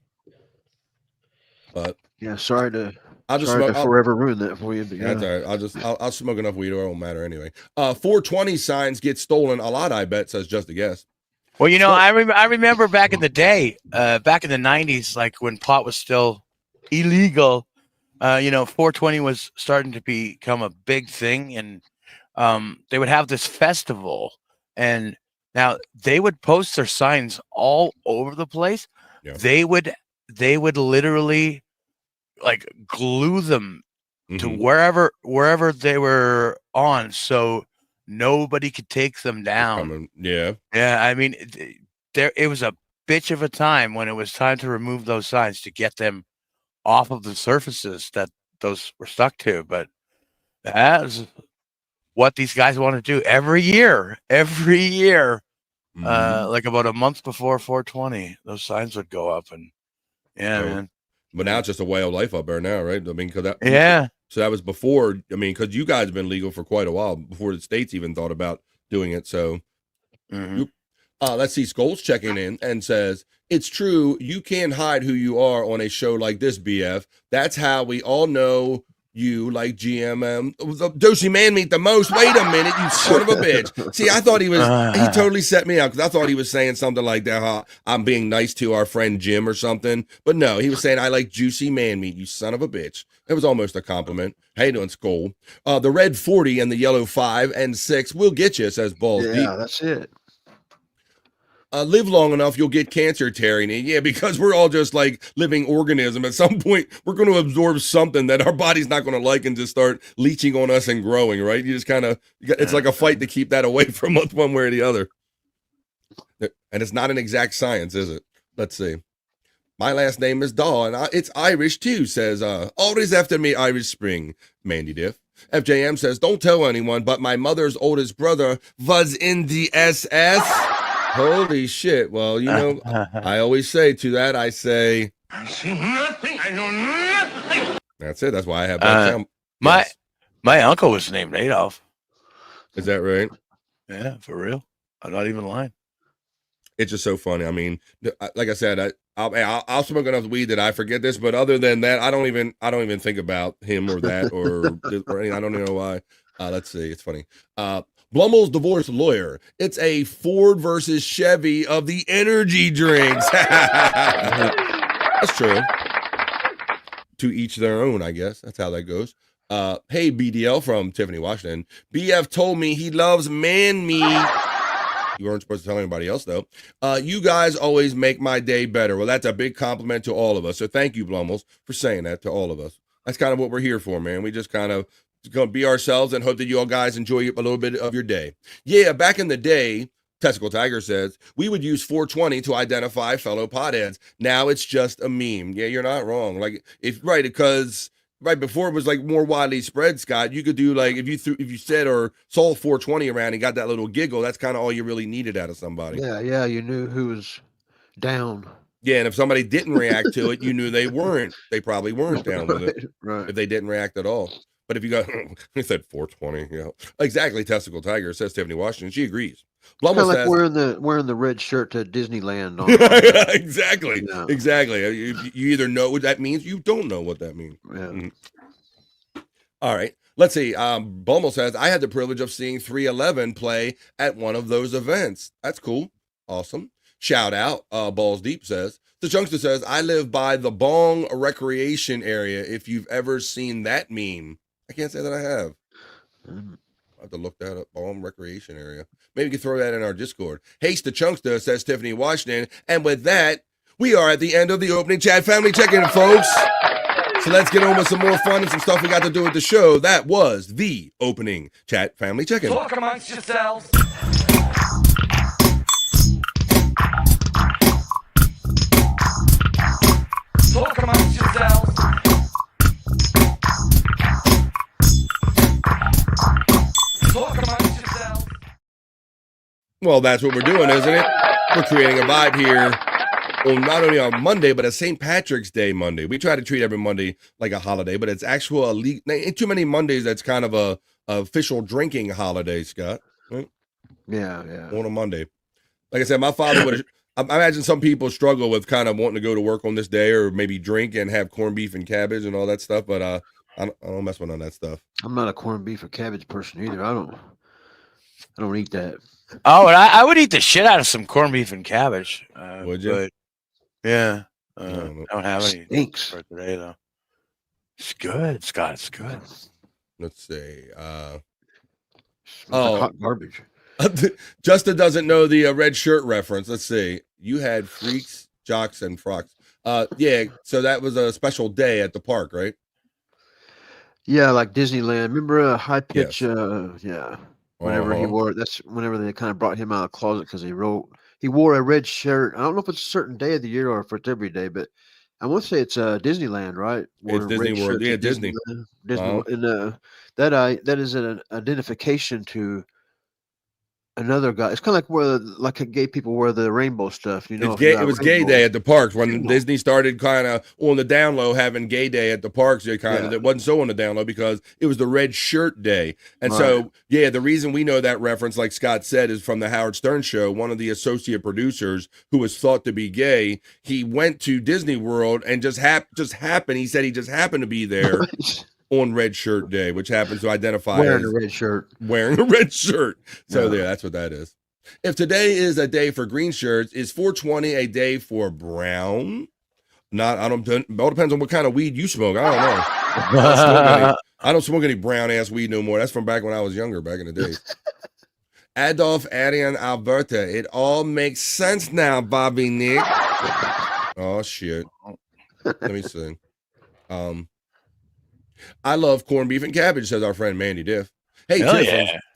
S12: But
S13: yeah, sorry to
S12: I'll
S13: forever ruin that for you. But yeah.
S12: That's all right. I'll smoke enough weed or it won't matter anyway. 420 signs get stolen a lot, I bet, says Just a Guess.
S14: Well, I remember back in the day, back in the 90s, like when pot was still illegal, 420 was starting to become a big thing, and they would have this festival, and now they would post their signs all over the place.
S12: Yeah.
S14: They would literally like glue them to wherever they were on, so nobody could take them down.
S12: Yeah.
S14: I mean, it was a bitch of a time when it was time to remove those signs to get them off of the surfaces that those were stuck to. But that's what these guys want to do every year. Like about a month before 420, those signs would go up, and man.
S12: But now it's just a way of life up there now, right? I mean, because that So that was before. I mean, because you guys have been legal for quite a while before the states even thought about doing it. So, let's see. Skol's checking in and says, "It's true. You can't hide who you are on a show like this, BF. That's how we all know you, like GMM. Dosey Man Meat the most. Wait a minute, you son of a bitch. See, I thought he totally set me up because I thought he was saying something like that. How I'm being nice to our friend Jim or something. But no, he was saying I like juicy man meat. You son of a bitch. It was almost a compliment. How you doing, Skol? The red 40 and the yellow 5 and 6 will get you, says Balls Deep.
S13: Yeah, that's it.
S12: Live long enough, you'll get cancer, Terry. Yeah, because we're all just like living organisms. At some point, we're going to absorb something that our body's not going to like and just start leaching on us and growing, right? You just kind of, it's like a fight to keep that away from us one way or the other. And it's not an exact science, is it? Let's see. My last name is Daw, and it's Irish too, says, always after me, Irish Spring, Mandy Diff. FJM says, don't tell anyone, but my mother's oldest brother was in the SS. Holy shit. Well, you know, I always say to that, I say, I see nothing. I know nothing. That's it. That's why I have that sound.
S14: My uncle was named Adolf.
S12: Is that right?
S14: Yeah, for real. I'm not even lying.
S12: It's just so funny. I mean, like I said, I'll smoke enough weed that I forget this, but other than that, I don't even think about him or that or anything. I don't even know why. Let's see. It's funny. Blummel's divorce lawyer. It's a Ford versus Chevy of the energy drinks. That's true. To each their own, I guess. That's how that goes. Hey, BDL from Tiffany, Washington. BF told me he loves man meat. You weren't supposed to tell anybody else, though. You guys always make my day better. Well, that's a big compliment to all of us. So thank you, Blummels, for saying that to all of us. That's kind of what we're here for, man. We just kind of going to be ourselves and hope that you all guys enjoy a little bit of your day. Yeah, back in the day, Testicle Tiger says, we would use 420 to identify fellow potheads. Now it's just a meme. Yeah, you're not wrong. Like, because right before it was like more widely spread, Scott, you could do like, if you said or saw 420 around and got that little giggle, that's kind of all you really needed out of somebody.
S13: Yeah, you knew who was down.
S12: Yeah, and if somebody didn't react to it, you knew they probably weren't down with it.
S13: Right.
S12: If they didn't react at all. But if you got, he said 420, you know, exactly. Testicle Tiger says Tiffany Washington. She agrees.
S13: Kind of like wearing the red shirt to Disneyland.
S12: Exactly, yeah. Exactly. You either know what that means, you don't know what that means.
S13: Yeah.
S12: All right. Let's see. Bummel says I had the privilege of seeing 311 play at one of those events. That's cool. Awesome. Shout out. Balls Deep says. The Chunkster says I live by the Bong Recreation Area. If you've ever seen that meme. I can't say that I have. I have to look that up. Balm recreation area. Maybe we can throw that in our Discord. Haste the Chunkster, says Tiffany Washington. And with that, we are at the end of the opening chat family check-in, folks. So let's get on with some more fun and some stuff we got to do with the show. That was the opening chat family check-in.
S2: Talk amongst yourselves. Talk amongst yourselves. Talk amongst yourselves.
S12: Well, that's what we're doing, isn't it? We're creating a vibe here on not only on Monday, but a St. Patrick's Day Monday. We try to treat every Monday like a holiday, but it's actual ain't too many Mondays that's kind of a official drinking holiday, Scott. Right?
S13: Yeah.
S12: On a Monday. Like I said, my father would. I imagine some people struggle with kind of wanting to go to work on this day, or maybe drink and have corned beef and cabbage and all that stuff. But I don't mess with none of that stuff.
S13: I'm not a corned beef or cabbage person either. I don't eat that.
S14: Oh, and I would eat the shit out of some corned beef and cabbage.
S12: Would you?
S14: But, yeah. I don't have any
S13: Stinks.
S14: for today, though. It's good, Scott. It's good.
S12: Let's see.
S13: Like hot garbage.
S12: Justin doesn't know the red shirt reference. Let's see. You had freaks, jocks, and frocks. Yeah. So that was a special day at the park, right?
S13: Yeah, like Disneyland. Remember High Pitch?
S12: Yes.
S13: Yeah. Whenever he wore it, that's whenever they kind of brought him out of the closet because he wore a red shirt. I don't know if it's a certain day of the year or if it's every day, but I want to say it's Disneyland, right?
S12: It's Disney World. Yeah, Disney.
S13: Disney. And that is an identification to another guy. It's kind of like gay people wear the rainbow stuff. You know,
S12: it was gay day at the parks when Disney started kind of on the down low having gay day at the parks. It wasn't so on the down low because it was the red shirt day. And so, the reason we know that reference, like Scott said, is from the Howard Stern show. One of the associate producers who was thought to be gay, he went to Disney World and just happened. He said he just happened to be there. On Red Shirt Day, which happens to identify
S13: wearing
S12: as
S13: a red shirt.
S12: Wearing a red shirt. So that's what that is. If today is a day for green shirts, is 420 a day for brown? It all depends on what kind of weed you smoke. I don't know. I don't smoke any brown ass weed no more. That's from back when I was younger, back in the day. Adolf, Arian, Alberta. It all makes sense now, Bobby Nick. Oh shit. Let me see. I love corned beef and cabbage, says our friend Mandy Diff. Hey,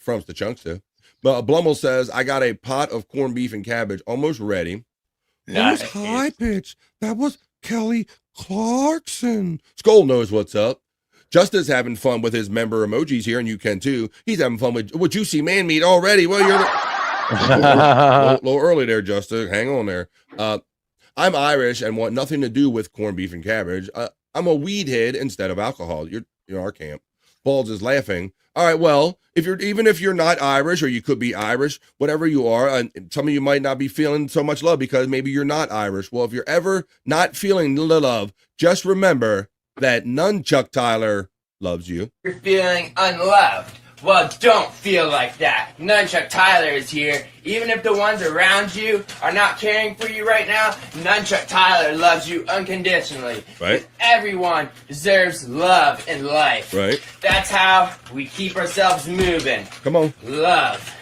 S12: from the Chunkster. But Blummel says, I got a pot of corned beef and cabbage almost ready.
S14: Nice.
S12: That was high pitch. That was Kelly Clarkson. Skull knows what's up. Justice having fun with his member emojis here, and you can too. He's having fun with juicy man meat already. Well, you're a little early there, Justice. Hang on there. I'm Irish and want nothing to do with corned beef and cabbage. I'm a weed head instead of alcohol. You're our camp. Balls is laughing. All right, well, even if you're not Irish, or you could be Irish, whatever you are, and some of you might not be feeling so much love because maybe you're not Irish. Well, if you're ever not feeling the love, just remember that Nunchuck Tyler loves you.
S17: You're feeling unloved. Well, don't feel like that. Nunchuck Tyler is here. Even if the ones around you are not caring for you right now, Nunchuck Tyler loves you unconditionally.
S12: Right.
S17: Everyone deserves love in life.
S12: Right.
S17: That's how we keep ourselves moving.
S12: Come on.
S17: Love.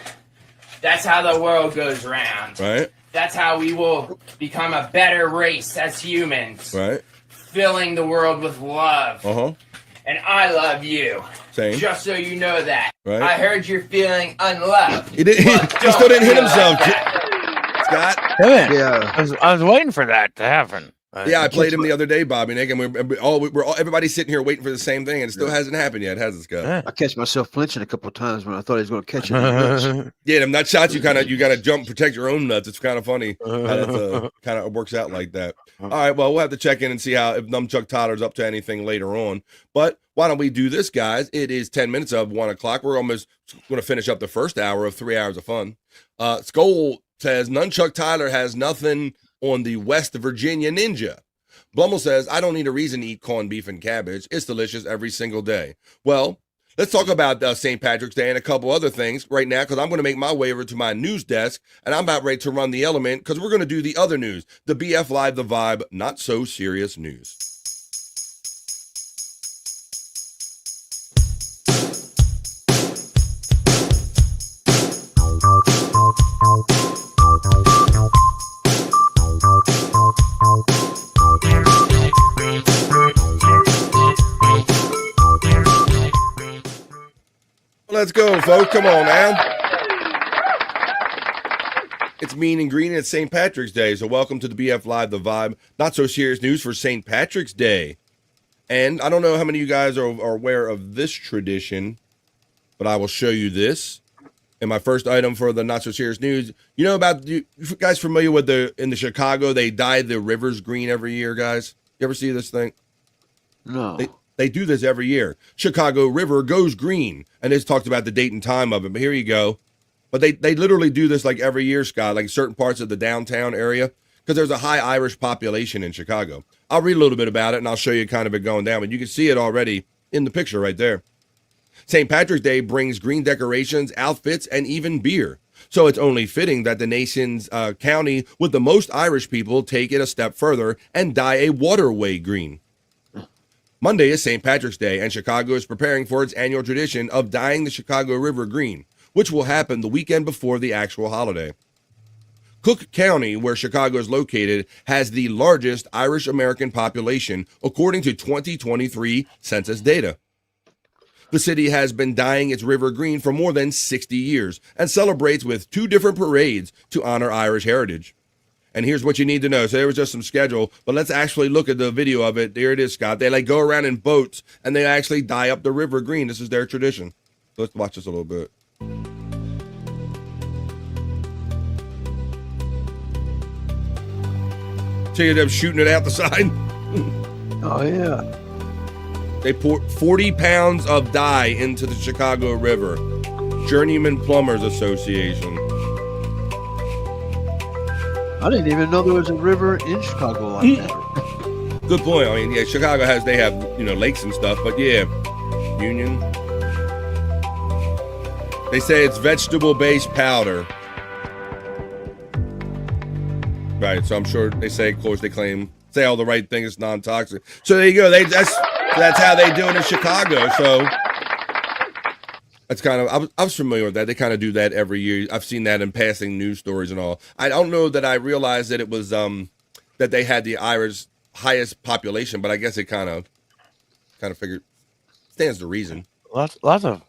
S17: That's how the world goes round.
S12: Right.
S17: That's how we will become a better race as humans.
S12: Right.
S17: Filling the world with love.
S12: Uh-huh.
S17: And I love you.
S12: Same.
S17: Just so you know that.
S12: Right.
S17: I heard you're feeling unloved.
S12: He still didn't hit himself. Scott?
S13: Yeah.
S14: I was waiting for that to happen.
S12: Yeah, I played him the other day, Bobby Nick, and everybody's sitting here waiting for the same thing, and it still hasn't happened yet, has it, Scott?
S13: I catch myself flinching a couple of times when I thought he was going to catch it.
S12: Yeah, them nut shots, you got to jump, protect your own nuts. It's kind of funny how that kind of works out like that. All right, well, we'll have to check in and see if Nunchuck Tyler's up to anything later on. But why don't we do this, guys? It is 10 minutes of 1 o'clock. We're almost going to finish up the first hour of 3 hours of fun. Skull says, Nunchuck Tyler has nothing on the West Virginia Ninja. Blummel says, I don't need a reason to eat corned beef and cabbage. It's delicious every single day. Well, let's talk about St. Patrick's Day and a couple other things right now, because I'm going to make my way over to my news desk, and I'm about ready to run the element, because we're going to do the other news, the BF Live, the Vibe, not so serious news. Let's go, folks. Come on now. It's Mean and Green. It's St. Patrick's Day, so welcome to the BF Live, The Vibe. Not so serious news for St. Patrick's Day. And I don't know how many of you guys are aware of this tradition, but I will show you this. And my first item for the not so serious news, you know about, you guys familiar with in the Chicago, they dye the rivers green every year, guys? You ever see this thing?
S13: No.
S12: They do this every year. Chicago River goes green. And it's talked about the date and time of it, but here you go. But they literally do this like every year, Scott, like certain parts of the downtown area, because there's a high Irish population in Chicago. I'll read a little bit about it, and I'll show you kind of it going down, but you can see it already in the picture right there. St. Patrick's Day brings green decorations, outfits, and even beer. So it's only fitting that the nation's county with the most Irish people take it a step further and dye a waterway green. Monday is St. Patrick's Day, and Chicago is preparing for its annual tradition of dyeing the Chicago River green, which will happen the weekend before the actual holiday. Cook County, where Chicago is located, has the largest Irish American population, according to 2023 census data. The city has been dyeing its river green for more than 60 years and celebrates with 2 different parades to honor Irish heritage. And here's what you need to know. So there was just some schedule, but let's actually look at the video of it. There it is, Scott. They like go around in boats and they actually dye up the river green. This is their tradition. So let's watch this a little bit. See them shooting it out the side.
S13: Oh, yeah.
S12: They poured 40 pounds of dye into the Chicago River. Journeyman Plumbers Association.
S13: I didn't even know there was a river in Chicago like that.
S12: Good point. I mean, yeah, Chicago they have, lakes and stuff, but yeah, Union. They say it's vegetable-based powder. Right, so I'm sure they say, of course, they say all the right things, it's non-toxic. So there you go. That's how they do it in Chicago. So that's kind of, I was familiar with that. They kind of do that every year. I've seen that in passing news stories and all. I don't know that I realized that it was that they had the Irish highest population, but I guess it kind of figured stands to reason.
S14: Lots of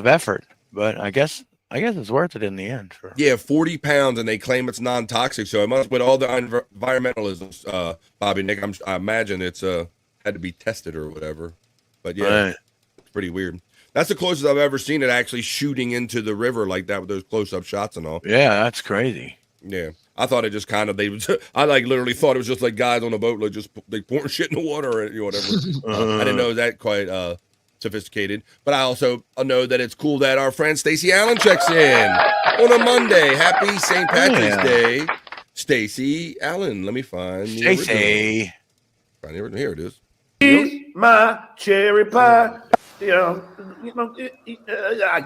S14: effort, but I guess it's worth it in the end. Sure.
S12: Yeah, 40 pounds, and they claim it's non-toxic. So it must, with all the environmentalism, Bobby, Nick, I imagine it's had to be tested or whatever. But yeah,
S14: right.
S12: It's pretty weird. That's the closest I've ever seen it actually shooting into the river like that with those close-up shots and all.
S14: Yeah, that's crazy.
S12: Yeah, I thought it just kind of I literally thought it was just like guys on a boat like just pouring shit in the water or whatever. I didn't know that quite sophisticated, but I also know that it's cool that our friend Stacey Allen checks in on a Monday. Happy St. Patrick's Day, Stacey Allen. Let me find the original. Find the original. Here it is.
S18: Eat my cherry pie. I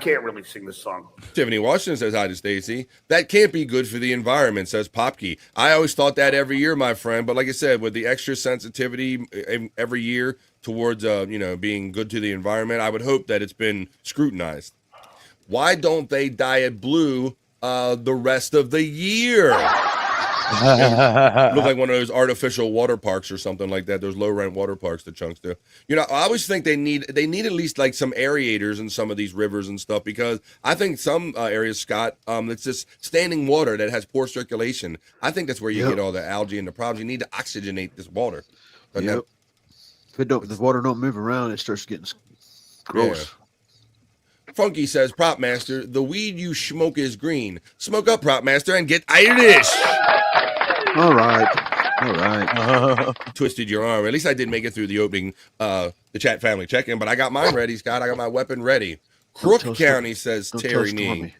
S18: can't really sing this song.
S12: Tiffany Washington says hi to Stacy. That can't be good for the environment, says Popkey. I always thought that every year, my friend. But like I said, with the extra sensitivity every year towards, being good to the environment, I would hope that it's been scrutinized. Why don't they dye it blue the rest of the year? Look like one of those artificial water parks or something like that. Those low rent water parks the chunks do. I always think they need at least like some aerators in some of these rivers and stuff, because I think some areas, Scott, it's just standing water that has poor circulation. I think that's where you get all the algae and the problems. You need to oxygenate this water. But
S13: if the water don't move around, it starts getting gross.
S12: Yeah. Funky says, Prop Master, the weed you smoke is green. Smoke up, Prop Master, and get Irish.
S13: All right.
S12: Twisted your arm. At least I did make it through the opening, the chat family check-in, but I got mine ready, Scott. I got my weapon ready. Crook County says Terry Nee.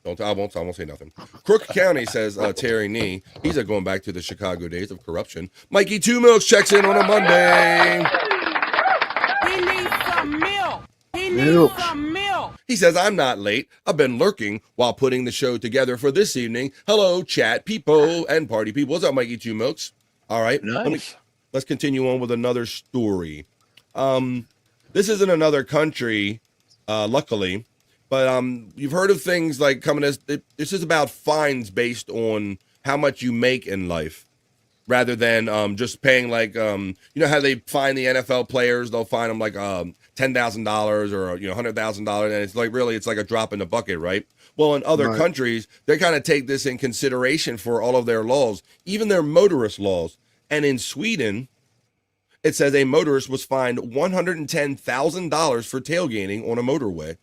S12: I won't say nothing. Crook County says Terry Nee. He's going back to the Chicago days of corruption. Mikey Two Milks checks in on a Monday.
S5: He needs some milk.
S12: He says, I'm not late. I've been lurking while putting the show together for this evening. Hello, chat people and party people. What's up, Mikey Two Milks? All right.
S14: Nice.
S12: Let's continue on with another story. This isn't another country, luckily, but you've heard of things like this is about fines based on how much you make in life. rather than just paying like you know how they fine the NFL players? They'll fine them like $10,000 or $100,000, and it's like really it's like a drop in the bucket, right? Well, in other countries, they kind of take this in consideration for all of their laws, even their motorist laws. And in Sweden, it says a motorist was fined $110,000 for tailgating on a motorway.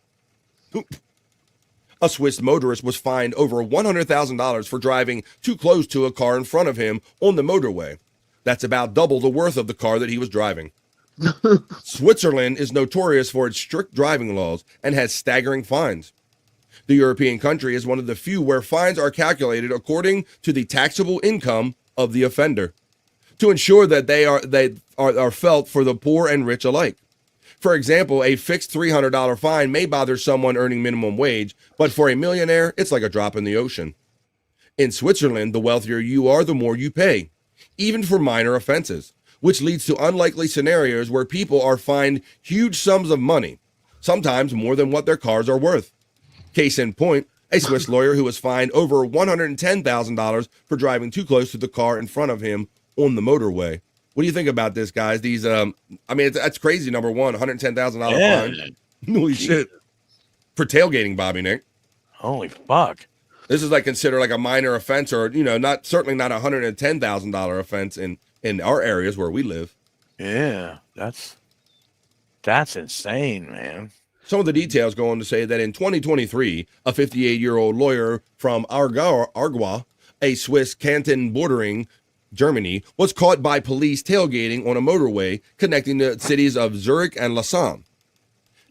S12: A Swiss motorist was fined over $100,000 for driving too close to a car in front of him on the motorway. That's about double the worth of the car that he was driving. Switzerland is notorious for its strict driving laws and has staggering fines. The European country is one of the few where fines are calculated according to the taxable income of the offender, to ensure that they are felt for the poor and rich alike. For example, a fixed $300 fine may bother someone earning minimum wage, but for a millionaire, it's like a drop in the ocean. In Switzerland, the wealthier you are, the more you pay, even for minor offenses, which leads to unlikely scenarios where people are fined huge sums of money, sometimes more than what their cars are worth. Case in point, a Swiss lawyer who was fined over $110,000 for driving too close to the car in front of him on the motorway. What do you think about this, guys? These, I mean, that's crazy. Number one, $110,000 fine. Holy shit. For tailgating, Bobby Nick.
S14: Holy fuck.
S12: This is like considered like a minor offense, or, certainly not a $110,000 offense in our areas where we live.
S14: Yeah, that's insane, man.
S12: Some of the details go on to say that in 2023, a 58-year-old lawyer from Argua, a Swiss canton bordering Germany, was caught by police tailgating on a motorway connecting the cities of Zurich and Lausanne.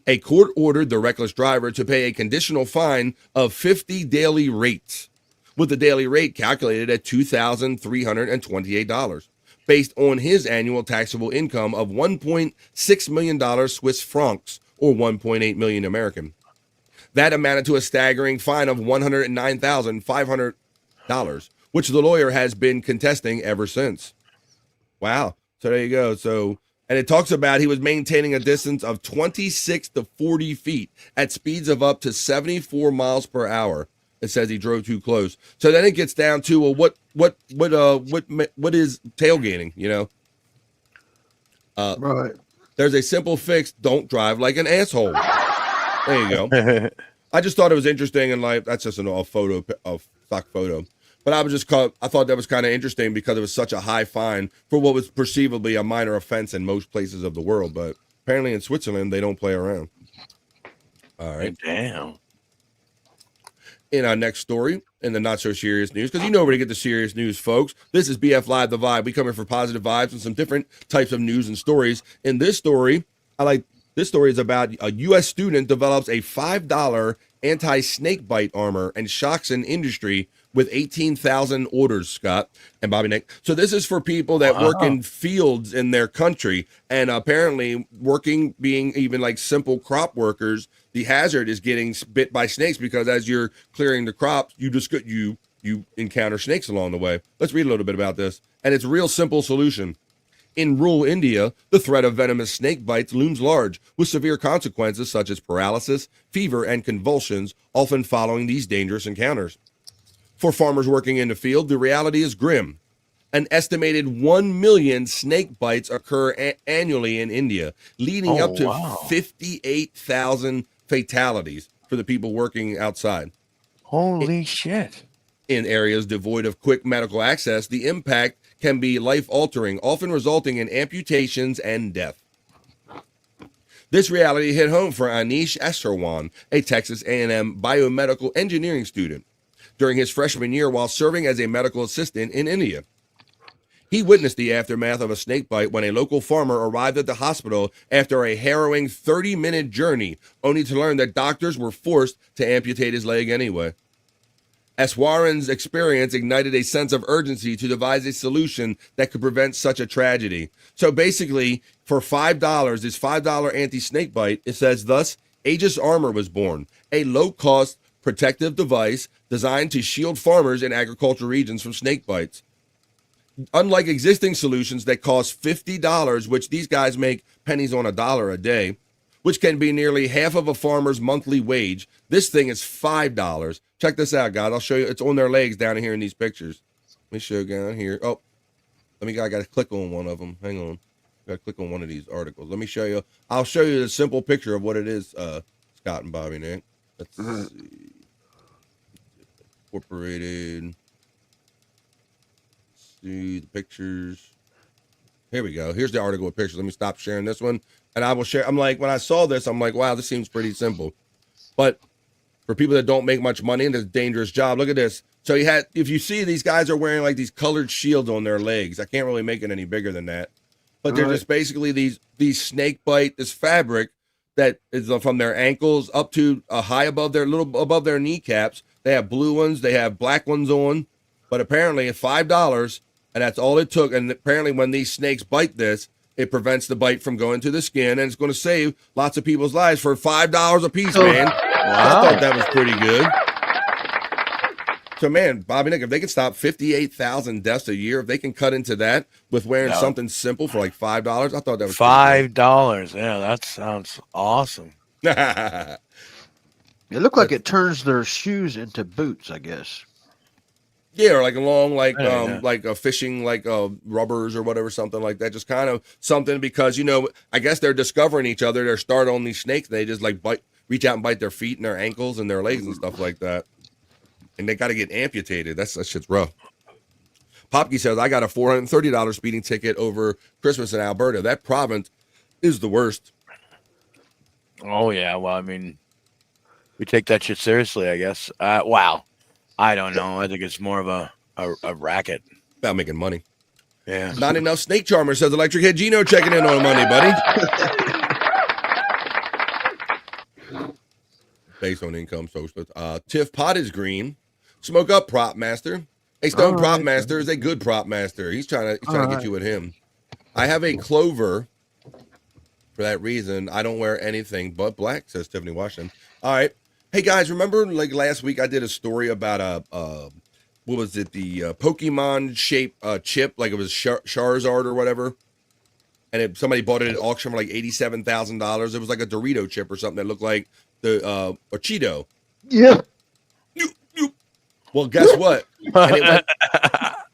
S12: A court ordered the reckless driver to pay a conditional fine of 50 daily rates, with the daily rate calculated at $2,328, based on his annual taxable income of $1.6 million Swiss francs, or 1.8 million American. That amounted to a staggering fine of $109,500, which the lawyer has been contesting ever since. Wow. So there you go. So, and it talks about he was maintaining a distance of 26 to 40 feet at speeds of up to 74 miles per hour. It says he drove too close. So then it gets down to, well, what is tailgating,
S13: Right.
S12: There's a simple fix. Don't drive like an asshole. There you go. I just thought it was interesting, and like that's just a stock photo. But I thought that was kind of interesting because it was such a high fine for what was perceivably a minor offense in most places of the world. But apparently in Switzerland, they don't play around. All right.
S14: Damn.
S12: In our next story, in the not so serious news, because where to get the serious news, folks. This is BF Live, The Vibe. We come here for positive vibes and some different types of news and stories. In this story, this story is about a U.S. student develops a $5 anti-snake bite armor and shocks an industry with 18,000 orders, Scott and Bobby Nick. So this is for people that work in fields in their country, and apparently being even like simple crop workers, the hazard is getting bit by snakes because as you're clearing the crops, you encounter snakes along the way. Let's read a little bit about this. And it's a real simple solution. In rural India, the threat of venomous snake bites looms large, with severe consequences such as paralysis, fever, and convulsions, often following these dangerous encounters. For farmers working in the field, the reality is grim. An estimated 1 million snake bites occur annually in India, leading up to 58,000 fatalities for the people working outside.
S14: Holy shit.
S12: In areas devoid of quick medical access, the impact can be life-altering, often resulting in amputations and death. This reality hit home for Anish Esarwan, a Texas A&M biomedical engineering student, during his freshman year while serving as a medical assistant in India. He witnessed the aftermath of a snake bite when a local farmer arrived at the hospital after a harrowing 30-minute journey, only to learn that doctors were forced to amputate his leg anyway. Eswaran's experience ignited a sense of urgency to devise a solution that could prevent such a tragedy. So basically, for $5, this $5 anti-snake bite, it says, thus, Aegis Armor was born, a low-cost protective device designed to shield farmers in agricultural regions from snake bites. Unlike existing solutions that cost $50, which these guys make pennies on a dollar a day, which can be nearly half of a farmer's monthly wage, this thing is $5. Check this out, guys. I'll show you. It's on their legs down here in these pictures. Let me show you down here. Oh, I got to click on one of them. Hang on. Got to click on one of these articles. Let me show you. I'll show you the simple picture of what it is, Scott and Bobby Nick. Let's see. Incorporated. See the pictures. Here we go. Here's the article with pictures. Let me stop sharing this one. And I will share. I'm like, when I saw this, I'm like, wow, this seems pretty simple. But for people that don't make much money and it's a dangerous job, look at this. So if you see, these guys are wearing like these colored shields on their legs. I can't really make it any bigger than that. But they're just basically these snake bite, this fabric that is from their ankles up to high above above their kneecaps. They have blue ones, they have black ones on, but apparently it's $5, and that's all it took. And apparently when these snakes bite this, it prevents the bite from going to the skin, and it's going to save lots of people's lives for $5 a piece, man. Wow. I thought that was pretty good. So, man, Bobby Nick, if they can stop 58,000 deaths a year, if they can cut into that with wearing something simple for like $5, I thought that was
S14: $5. Yeah, that sounds awesome.
S13: It looked like it turns their shoes into boots, I guess.
S12: Yeah, or like along like a fishing rubbers or whatever, something like that. Just kind of something because I guess they're discovering each other. They're starting on these snakes. They just reach out and bite their feet and their ankles and their legs and stuff like that. And they got to get amputated. That shit's rough. Popke says, I got a $430 speeding ticket over Christmas in Alberta. That province is the worst.
S14: Oh, yeah. Well, I mean, we take that shit seriously, I guess. Wow. I don't know. I think it's more of a racket.
S12: About making money.
S14: Yeah.
S12: Not enough snake charmer, says Electric Head Gino checking in on money, buddy. Based on income, social. Tiff Pot is green. Smoke up, Prop Master. Hey, Stone Prop Master is a good prop master. He's trying to get you with him. I have a Clover. For that reason, I don't wear anything but black, says Tiffany Washington. All right. Hey, guys, remember like last week I did a story about what was it? The Pokemon-shaped chip, like it was Charizard or whatever. And somebody bought it at auction for like $87,000. It was like a Dorito chip or something that looked like a Cheeto.
S13: Yeah.
S12: Well, guess what? And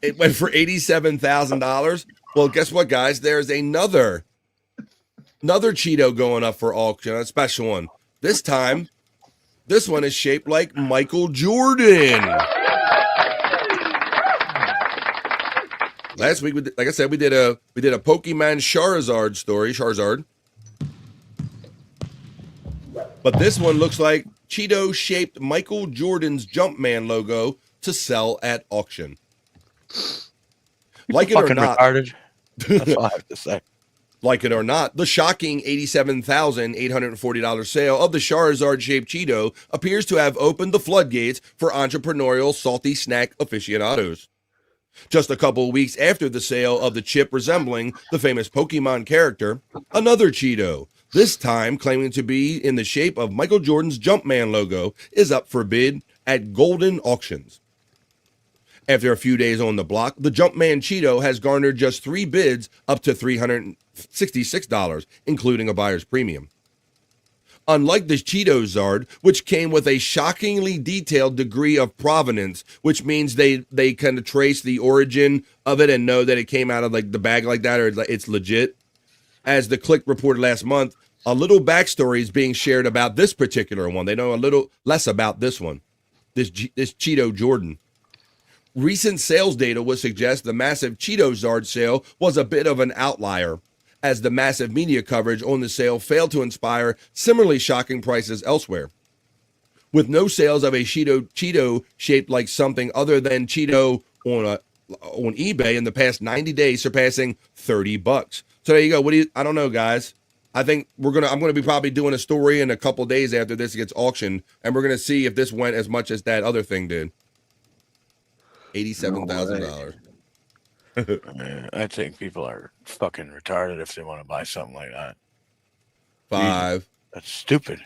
S12: it went for $87,000. Well, guess what, guys? There's another Cheeto going up for auction, a special one. This time, this one is shaped like Michael Jordan. Last week, like I said, we did a Pokemon Charizard story, Charizard. But this one looks like Cheeto-shaped Michael Jordan's Jumpman logo to sell at auction. Like it or not,
S14: retarded. That's all I have to say.
S12: Like it or not, the shocking $87,840 sale of the Charizard-shaped Cheeto appears to have opened the floodgates for entrepreneurial salty snack aficionados. Just a couple of weeks after the sale of the chip resembling the famous Pokemon character, another Cheeto, this time claiming to be in the shape of Michael Jordan's Jumpman logo, is up for bid at Golden Auctions. After a few days on the block, the Jumpman Cheeto has garnered just 3 bids up to $366, including a buyer's premium. Unlike the Cheeto Zard, which came with a shockingly detailed degree of provenance, which means they kind of trace the origin of it and know that it came out of like the bag like that or it's legit. As the Click reported last month, a little backstory is being shared about this particular one. They know a little less about this one, this Cheeto Jordan. Recent sales data would suggest the massive Cheeto Zard sale was a bit of an outlier, as the massive media coverage on the sale failed to inspire similarly shocking prices elsewhere. With no sales of a Cheeto shaped like something other than Cheeto on eBay in the past 90 days, surpassing $30. So there you go. I don't know, guys. I think I'm gonna be probably doing a story in a couple days after this gets auctioned, and we're gonna see if this went as much as that other thing did. $87,000.
S14: I think people are fucking retarded if they want to buy something like that.
S12: That's
S14: stupid.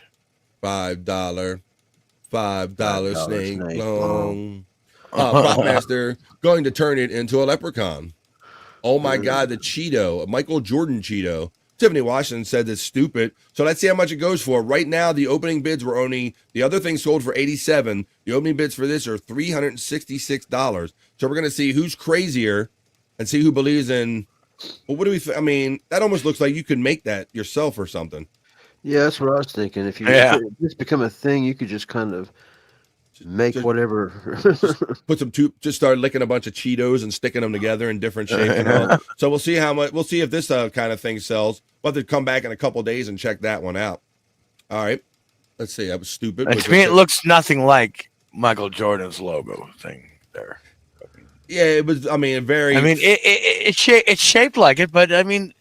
S12: $5 snake long. Prop Master going to turn it into a leprechaun. Oh my God, the Cheeto, a Michael Jordan Cheeto. Tiffany Washington said that's stupid. So let's see how much it goes for. Right now, the opening bids were the other thing sold for $87. The opening bids for this are $366. So we're going to see who's crazier and see who believes in. Well, what do we? I mean, that almost looks like you could make that yourself or something.
S13: Yeah, that's what I was thinking. If if this become a thing, you could just kind of make whatever.
S12: Just start licking a bunch of Cheetos and sticking them together in different shapes. And all. So we'll see how much. We'll see if this kind of thing sells. We'll have to come back in a couple days and check that one out. All right. Let's see. That was stupid.
S14: To me, it looks nothing like Michael Jordan's logo thing there.
S12: Yeah, it was. I mean,
S14: it's shaped like it, but I mean,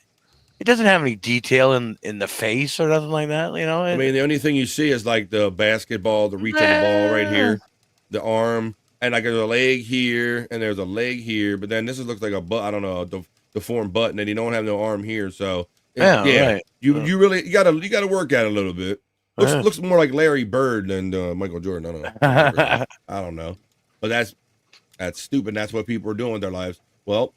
S14: it doesn't have any detail in the face or nothing like that. You know.
S12: I mean, the only thing you see is like the basketball, the reach of the ball right here, the arm, and like there's a leg here, and there's a leg here. But then this looks like a butt. I don't know, the deformed button, and you don't have no arm here. So
S14: right.
S12: You really you gotta work at it a little bit. Looks more like Larry Bird than Michael Jordan. I don't know. I don't know, but that's stupid. That's what people are doing with their lives. Well,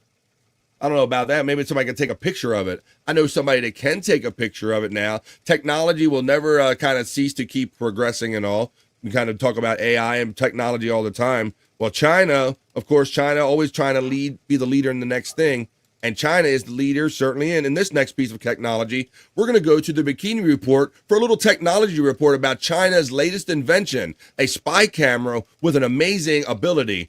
S12: I don't know about that. Maybe somebody can take a picture of it. I know somebody that can take a picture of it now. Technology will never kind of cease to keep progressing and all. We kind of talk about AI and technology all the time. Well, China, of course, China always trying to be the leader in the next thing. And China is the leader, certainly. And in this next piece of technology, we're going to go to the Bikini Report for a little technology report about China's latest invention, a spy camera with an amazing ability.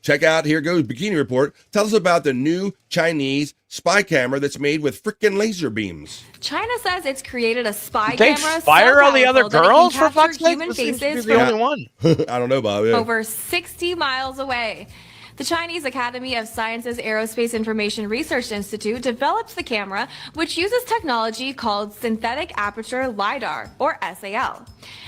S12: Check out, here goes Bikini Report. Tell us about the new Chinese spy camera that's made with frickin' laser beams.
S19: China says it's created a spy
S14: They
S19: camera
S14: fire all the other girls for fuck's sake.
S19: human faces
S14: The only one.
S12: I don't know, Bob. Yeah.
S19: over 60 miles away. The Chinese Academy of Sciences Aerospace Information Research Institute developed the camera, which uses technology called synthetic aperture LiDAR, or SAL.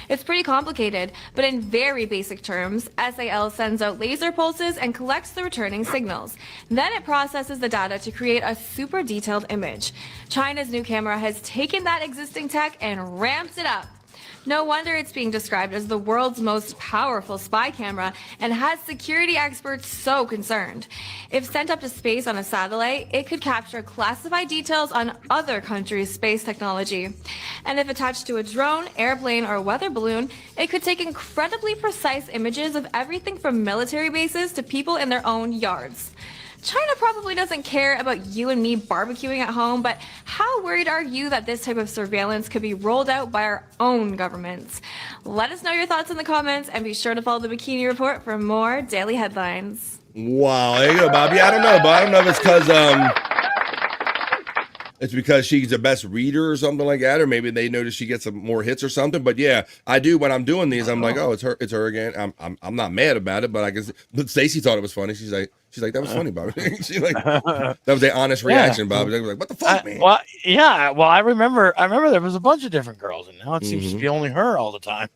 S19: It's pretty complicated, but in very basic terms, SAL sends out laser pulses and collects the returning signals. Then it processes the data to create a super detailed image. China's new camera has taken that existing tech and ramped it up. No wonder it's being described as the world's most powerful spy camera and has security experts so concerned. If sent up to space on a satellite, it could capture classified details on other countries' space technology. And if attached to a drone, airplane, or weather balloon, it could take incredibly precise images of everything from military bases to people in their own yards. China probably doesn't care about you and me barbecuing at home, but how worried are you that this type of surveillance could be rolled out by our own governments? Let us know your thoughts in the comments, and be sure to follow the Bikini Report for more daily headlines.
S12: Wow, there you go, Bobby. I don't know, but I don't know if it's because she's the best reader or something like that, or maybe they notice she gets some more hits or something. But yeah, I do when I'm doing these. I'm like, oh, it's her again. I'm not mad about it, but I guess. But Stacy thought it was funny. She's like, that was funny, Bobby. She's like, that was the honest reaction, Bobby. They were like, what the fuck, man?
S14: Well, yeah. Well, I remember there was a bunch of different girls, and now it seems to be only her all the time.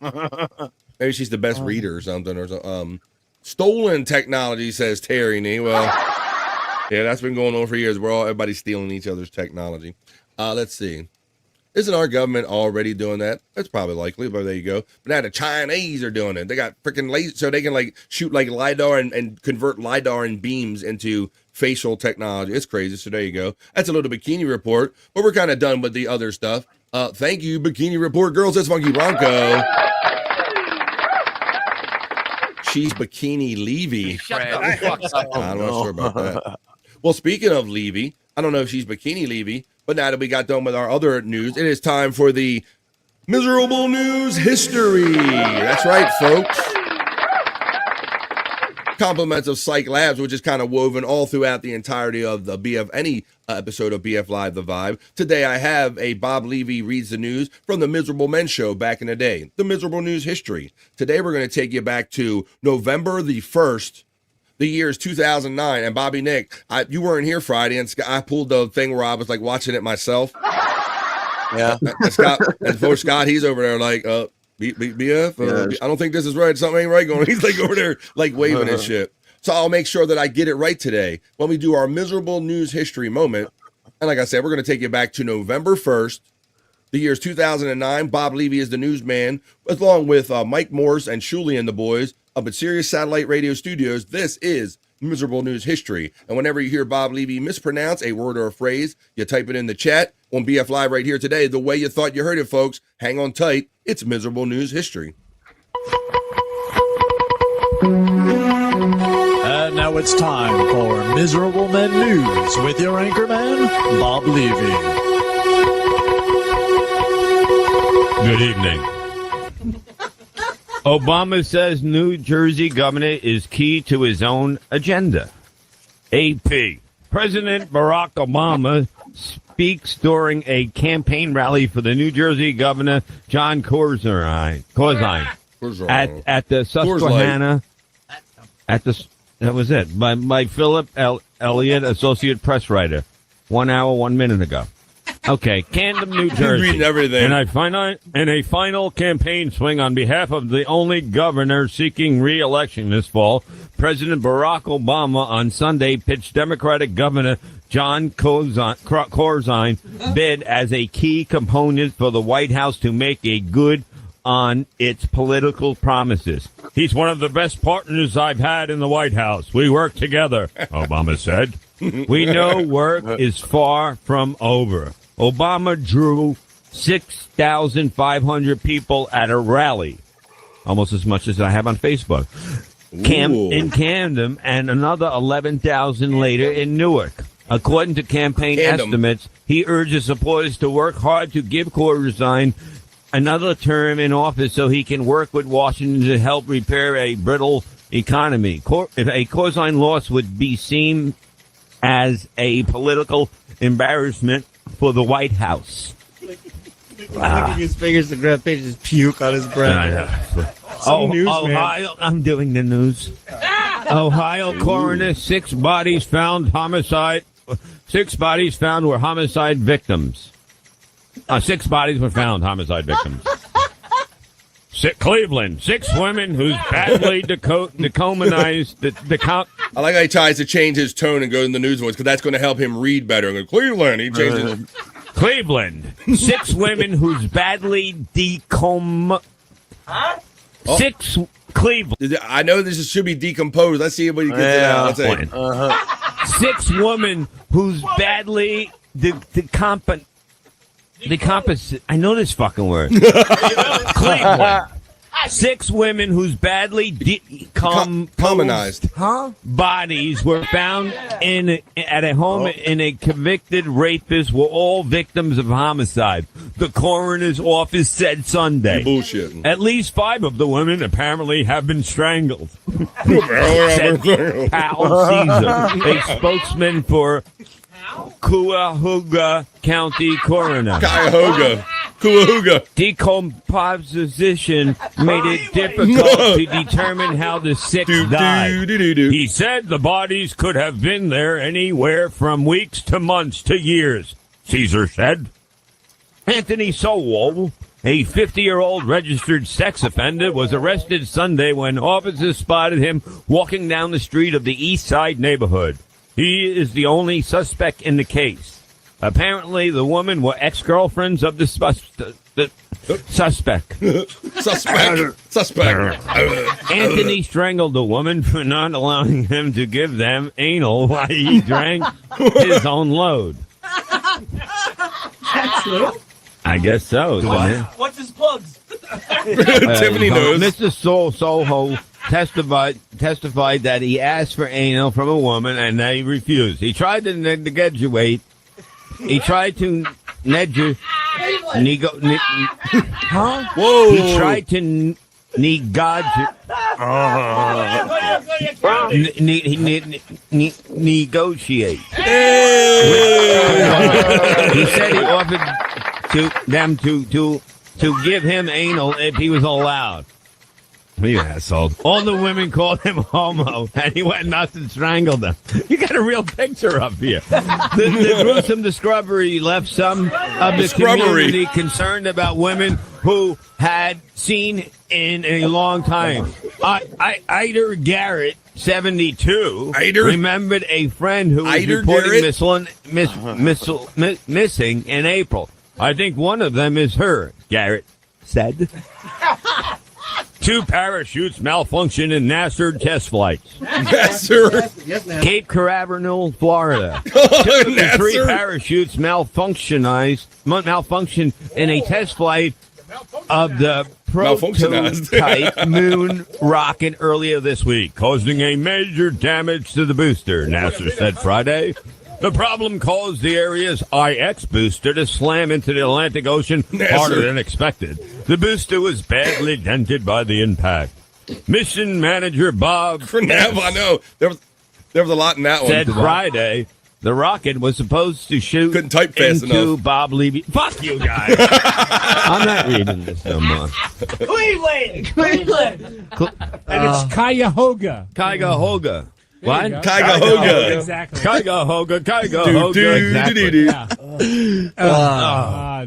S12: Maybe she's the best reader or something, or stolen technology, says Terry Nee. Well, yeah, that's been going on for years. Everybody's stealing each other's technology. Let's see. Isn't our government already doing that? That's probably likely, but there you go. But now the Chinese are doing it. They got freaking laser, so they can like shoot like LiDAR and convert LiDAR and beams into facial technology. It's crazy. So there you go. That's a little Bikini Report, but we're kind of done with the other stuff. Thank you, Bikini Report girls. That's Funky Bronco. She's Bikini Levy. I'm not sure about that. Well, speaking of Levy, I don't know if she's Bikini Levy, but now that we got done with our other news, it is time for the miserable news history. That's right, folks. Compliments of Psych Labs, which is kind of woven all throughout the entirety of the any episode of BF Live The Vibe. Today I have a Bob Levy Reads the News from the Miserable Men Show back in the day. The miserable news history. Today we're going to take you back to November the 1st. The year is 2009, and Bobby Nick, you weren't here Friday, and I pulled the thing where I was like watching it myself.
S14: Yeah.
S12: And for Scott, he's over there like, BF, I don't think this is right. Something ain't right going on. He's like over there like waving his shit. So I'll make sure that I get it right today when we do our miserable news history moment. And like I said, we're going to take you back to November 1st. The year is 2009. Bob Levy is the newsman, along with Mike Morse and Shuley and the boys up at Sirius Satellite Radio Studios. This is Miserable News History. And whenever you hear Bob Levy mispronounce a word or a phrase, you type it in the chat on BF Live right here today. The way you thought you heard it, folks. Hang on tight. It's Miserable News History.
S20: And now it's time for Miserable Men News with your anchorman, Bob Levy.
S21: Good evening. Obama says New Jersey governor is key to his own agenda. AP. President Barack Obama speaks during a campaign rally for the New Jersey governor, John Corzine, at the Susquehanna. That was it. By Philip Elliott, associate press writer. 1 hour, 1 minute ago. Okay, Camden, New Jersey.
S12: Reading everything.
S21: In a final campaign swing on behalf of the only governor seeking re-election this fall, President Barack Obama on Sunday pitched Democratic Governor John Corzine bid as a key component for the White House to make a good on its political promises. He's one of the best partners I've had in the White House. We work together, Obama said. We know work is far from over. Obama drew 6,500 people at a rally, almost as much as I have on Facebook, in Camden, and another 11,000 later in Newark. According to campaign estimates, he urges supporters to work hard to give Corzine another term in office so he can work with Washington to help repair a brittle economy. If a Corzine loss would be seen as a political embarrassment for the White House.
S22: Licking his fingers to grab pages, puke on his breath.
S21: Ohio, I'm doing the news. Ohio coroner, 6 bodies found were homicide victims. 6 bodies were found homicide victims. Cleveland, 6 women who's badly decomunized.
S12: I like how he tries to change his tone and go in the news voice because that's going to help him read better. And go, Cleveland, he changes.
S21: Cleveland, 6 women who's badly Cleveland.
S12: I know this should be decomposed. Let's see what he gets out. Let's see.
S21: 6 women who's badly I know this fucking word. Cleveland. 6 women whose badly
S12: decommunized
S21: bodies were found at a home in a convicted rapist were all victims of homicide. The coroner's office said Sunday.
S12: Bullshit.
S21: At least 5 of the women apparently have been strangled. Said Powell Caesar, a spokesman for Cuyahoga County Coroner.
S12: Cuyahoga.
S21: Decomposition made it difficult to determine how the 6 died. He said the bodies could have been there anywhere from weeks to months to years, Caesar said. Anthony Sowell, a 50-year-old registered sex offender, was arrested Sunday when officers spotted him walking down the street of the East Side neighborhood. He is the only suspect in the case. Apparently, the women were ex-girlfriends of the suspect.
S12: Suspect.
S21: Anthony strangled the woman for not allowing him to give them anal while he drank his own load.
S22: That's true.
S21: I guess so.
S22: What's his plugs?
S12: Tiffany knows.
S21: Mr. Soho testified that he asked for anal from a woman and they refused. He tried to negotiate. He tried to negotiate.
S12: Whoa!
S21: He tried to negotiate. Negotiate. He said he offered them to give him anal if he was allowed. You asshole. All the women called him homo, and he went nuts and strangled them. You got a real picture up here. The gruesome discovery left some of the community concerned about women who had seen in a long time. Ida Garrett, 72, remembered a friend who was reporting missing in April. I think one of them is her, Garrett said. 2 parachutes malfunctioned in NASA test flights. Cape Canaveral, Florida. 2 of the 3 parachutes malfunctioned in a test flight of the prototype moon rocket earlier this week, causing a major damage to the booster, NASA said Friday. The problem caused the area's IX booster to slam into the Atlantic Ocean harder than expected. The booster was badly dented by the impact. Mission manager Bob
S12: Crenell, I know. There was a lot in that one.
S21: Said Friday the rocket was supposed to shoot
S12: Couldn't type fast
S21: into
S12: enough.
S21: Bob Levy. Fuck you guys. I'm not reading this no more.
S1: Cleveland.
S4: And it's Cuyahoga.
S21: Cuyahoga. What?
S12: Cuyahoga.
S4: Exactly.
S21: Cuyahoga. Exactly.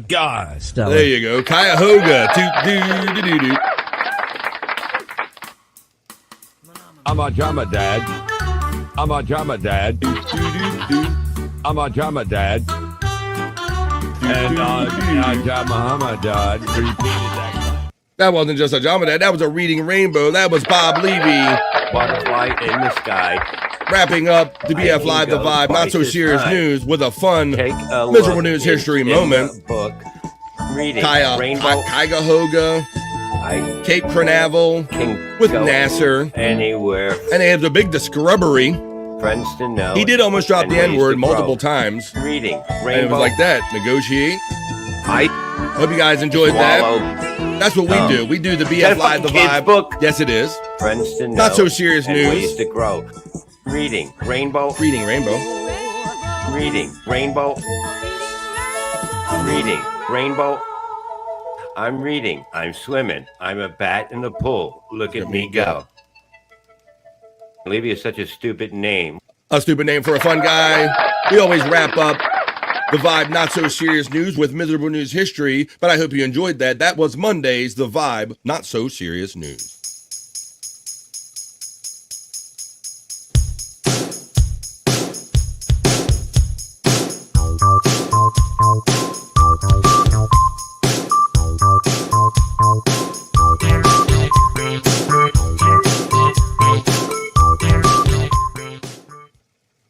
S21: God.
S12: There you go. Cuyahoga.
S21: I'm a drama dad. I'm a drama dad. I'm a drama dad. And Muhammad dad repeated that.
S12: That wasn't just a drama dad. That was a reading rainbow. That was Bob Levy.
S8: Butterfly in the sky.
S12: Wrapping up the BF Live The Vibe, not so serious news with a fun, miserable news history moment.
S8: Book. Reading.
S12: Cuyahoga, Cape Canaveral, with Nasser.
S8: Anywhere.
S12: And they have the big discovery.
S8: Friends to know.
S12: He did almost drop the N-word multiple times.
S8: Reading.
S12: And it was like that. Negotiate. Hope you guys enjoyed that. That's what we do. We do the BF Live The Vibe.
S8: Book.
S12: Yes, it is.
S8: Friends to know.
S12: Not so serious
S8: and
S12: news.
S8: Ways to grow. Reading. Rainbow.
S12: Reading rainbow.
S8: Reading. Rainbow. Reading. Rainbow. I'm reading. I'm swimming. I'm a bat in the pool. Look at me go. Levy is such a stupid name.
S12: A stupid name for a fun guy. We always wrap up the Vibe Not So Serious News with miserable news history, but I hope you enjoyed that. That was Monday's The Vibe Not So Serious News.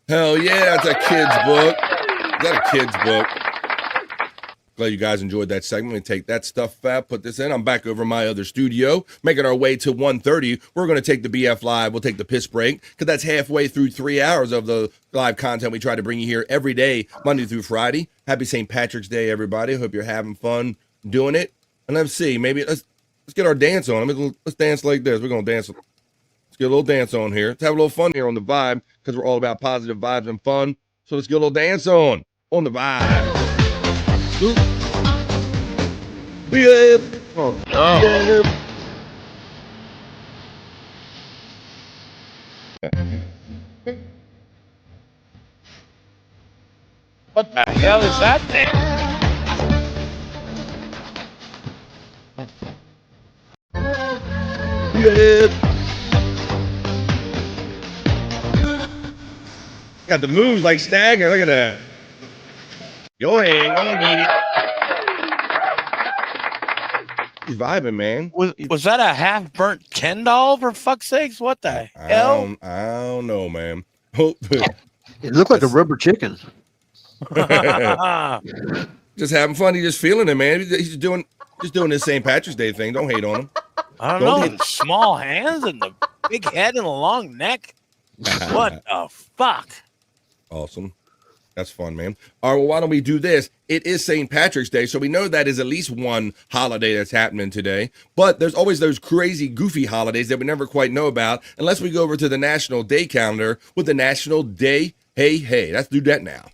S12: Hell yeah, that's a kid's book. Is that a kid's book? Glad you guys enjoyed that segment. We take that stuff out, put this in. I'm back over my other studio, making our way to 1:30. We're going to take the BF Live. We'll take the piss break because that's halfway through 3 hours of the live content we try to bring you here every day, Monday through Friday. Happy St. Patrick's Day, everybody. Hope you're having fun doing it. And let's see, maybe let's get our dance on. Let's dance like this. We're going to dance. Let's get a little dance on here. Let's have a little fun here on the Vibe because we're all about positive vibes and fun. So let's get a little dance on the Vibe.
S14: What the hell is that thing?
S12: Got the moves like Stagger. Look at that. Go ahead. Go get it. He's vibing, man.
S14: Was that a half-burnt Ken doll, for fuck's sakes? What the hell?
S12: I don't know, man.
S13: It looked like a rubber chicken.
S12: Just having fun. He's just feeling it, man. He's doing this St. Patrick's Day thing. Don't hate on him.
S14: I don't know. The small hands and the big head and the long neck. What the fuck?
S12: Awesome. That's fun, man. All right, well, why don't we do this? It is St. Patrick's Day, so we know that is at least one holiday that's happening today. But there's always those crazy, goofy holidays that we never quite know about unless we go over to the National Day calendar with the National Day Hey Hey. Let's do that now.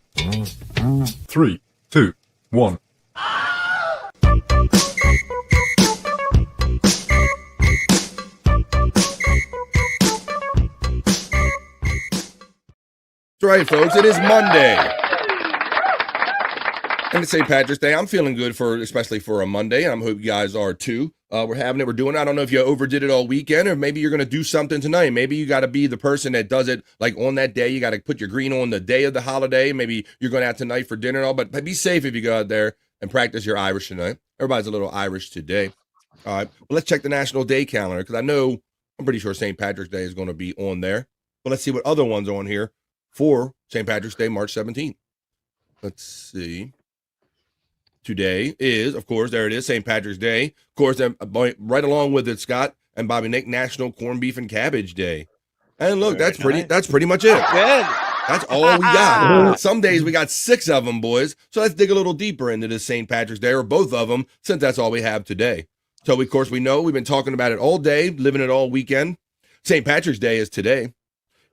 S23: 3, 2, 1.
S12: That's right, folks. It is Monday. And it's St. Patrick's Day. I'm feeling good especially for a Monday, and I hope you guys are too. We're having it. We're doing it. I don't know if you overdid it all weekend, or maybe you're going to do something tonight. Maybe you got to be the person that does it like on that day. You got to put your green on the day of the holiday. Maybe you're going out tonight for dinner and all, but be safe if you go out there and practice your Irish tonight. Everybody's a little Irish today. All right. Well, let's check the National Day calendar because I'm pretty sure St. Patrick's Day is going to be on there. But let's see what other ones are on here for St. Patrick's Day, March 17th. Let's see. today is, of course, there it is, St. Patrick's Day. Of course, right along with it, Scott and Bobby Nick, National Corned Beef and Cabbage Day. And look, that's pretty much it.
S14: Good.
S12: That's all we got. Some days we got 6 of them, boys. So let's dig a little deeper into this St. Patrick's Day, or both of them, since that's all we have today. So, of course, we know we've been talking about it all day, living it all weekend. St. Patrick's Day is today.